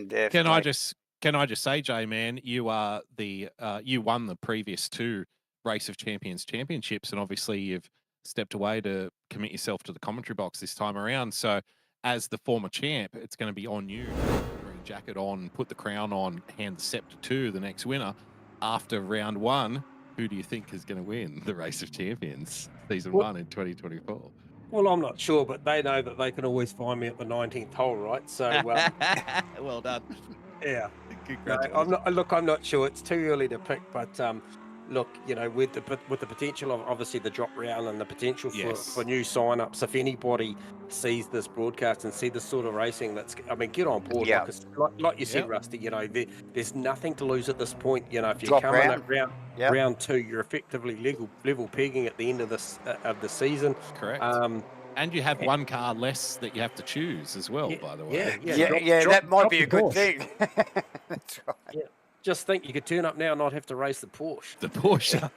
Definitely. Can I just say, Jay, man, you are you won the previous 2 Race of Champions championships, and obviously you've stepped away to commit yourself to the commentary box this time around. So, as the former champ, it's going to be on you. Green jacket on, put the crown on, hand the scepter to the next winner. After round 1, who do you think is going to win the Race of Champions season 1 in 2024? Well, I'm not sure, but they know that they can always find me at the 19th hole, right? So, well done. Yeah. Congratulations. I'm not sure. It's too early to pick, but look, with the potential of obviously the drop round and the potential for new sign-ups, if anybody sees this broadcast and see this sort of racing, get on board. Yeah. Like you said, Rusty, there's nothing to lose at this point. If you Drop come in round. at round 2, you're effectively level pegging at the end of this of the season. Correct. And you have one car less that you have to choose as well, by the way. That might be a good thing. That's right. Yeah. Just think you could turn up now and not have to race the Porsche. The Porsche.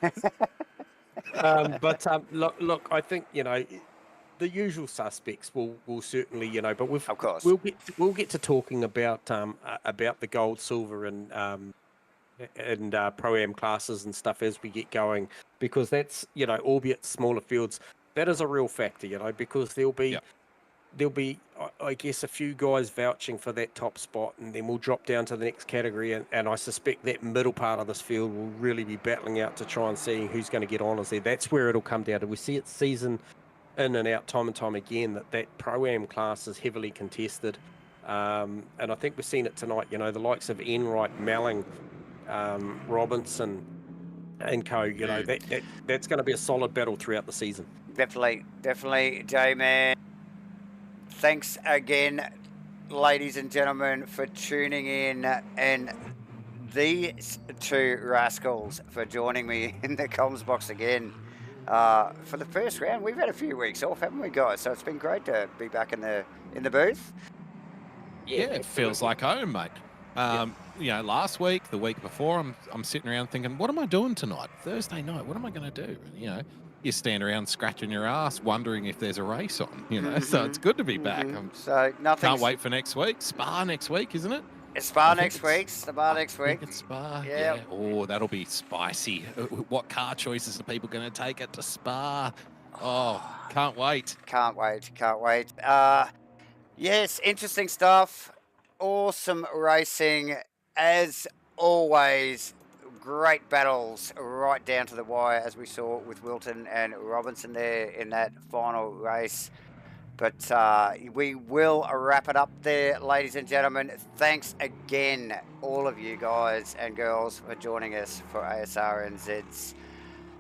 Look, I think the usual suspects will certainly but Of course. we'll get to talking about the gold, silver, and pro-am classes and stuff as we get going, because that's albeit smaller fields, that is a real factor, because there'll be I guess a few guys vouching for that top spot, and then we'll drop down to the next category, and I suspect that middle part of this field will really be battling out to try and see who's going to get honours there. That's where it'll come down to. We see it season in and out time and time again that pro-am class is heavily contested, and I think we've seen it tonight. The likes of Enright, Malling, Robinson and co, that's going to be a solid battle throughout the season. Definitely, J-Man. Thanks again, ladies and gentlemen, for tuning in, and these 2 rascals for joining me in the comms box again for the first round. We've had a few weeks off, haven't we, guys? So it's been great to be back in the booth. Yeah, it feels like home, mate. You know, last week, the week before, I'm sitting around thinking, what am I doing tonight? Thursday night, what am I going to do? You know, you stand around scratching your ass, wondering if there's a race on. You know, so it's good to be back. So nothing. Can't wait for next week. Spa next week, isn't it? It's Spa next week. Spa next week. I think it's Spa. Yeah. Oh, that'll be spicy. What car choices are people going to take it to Spa? Oh, can't wait. Can't wait. Can't wait. Yes, interesting stuff. Awesome racing. As always, great battles right down to the wire, as we saw with Wilton and Robinson there in that final race. But we will wrap it up there, ladies and gentlemen. Thanks again, all of you guys and girls, for joining us for Asrnz's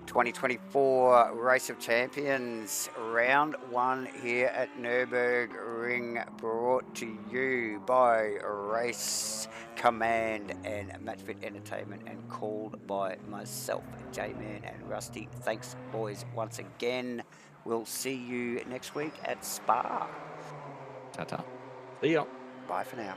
2024 Race of Champions, round 1 here at Nurburgring, brought to you by Race Command and Matchfit Entertainment, and called by myself, J-Man and Rusty. Thanks, boys, once again. We'll see you next week at Spa. Ta-ta. See ya. Bye for now.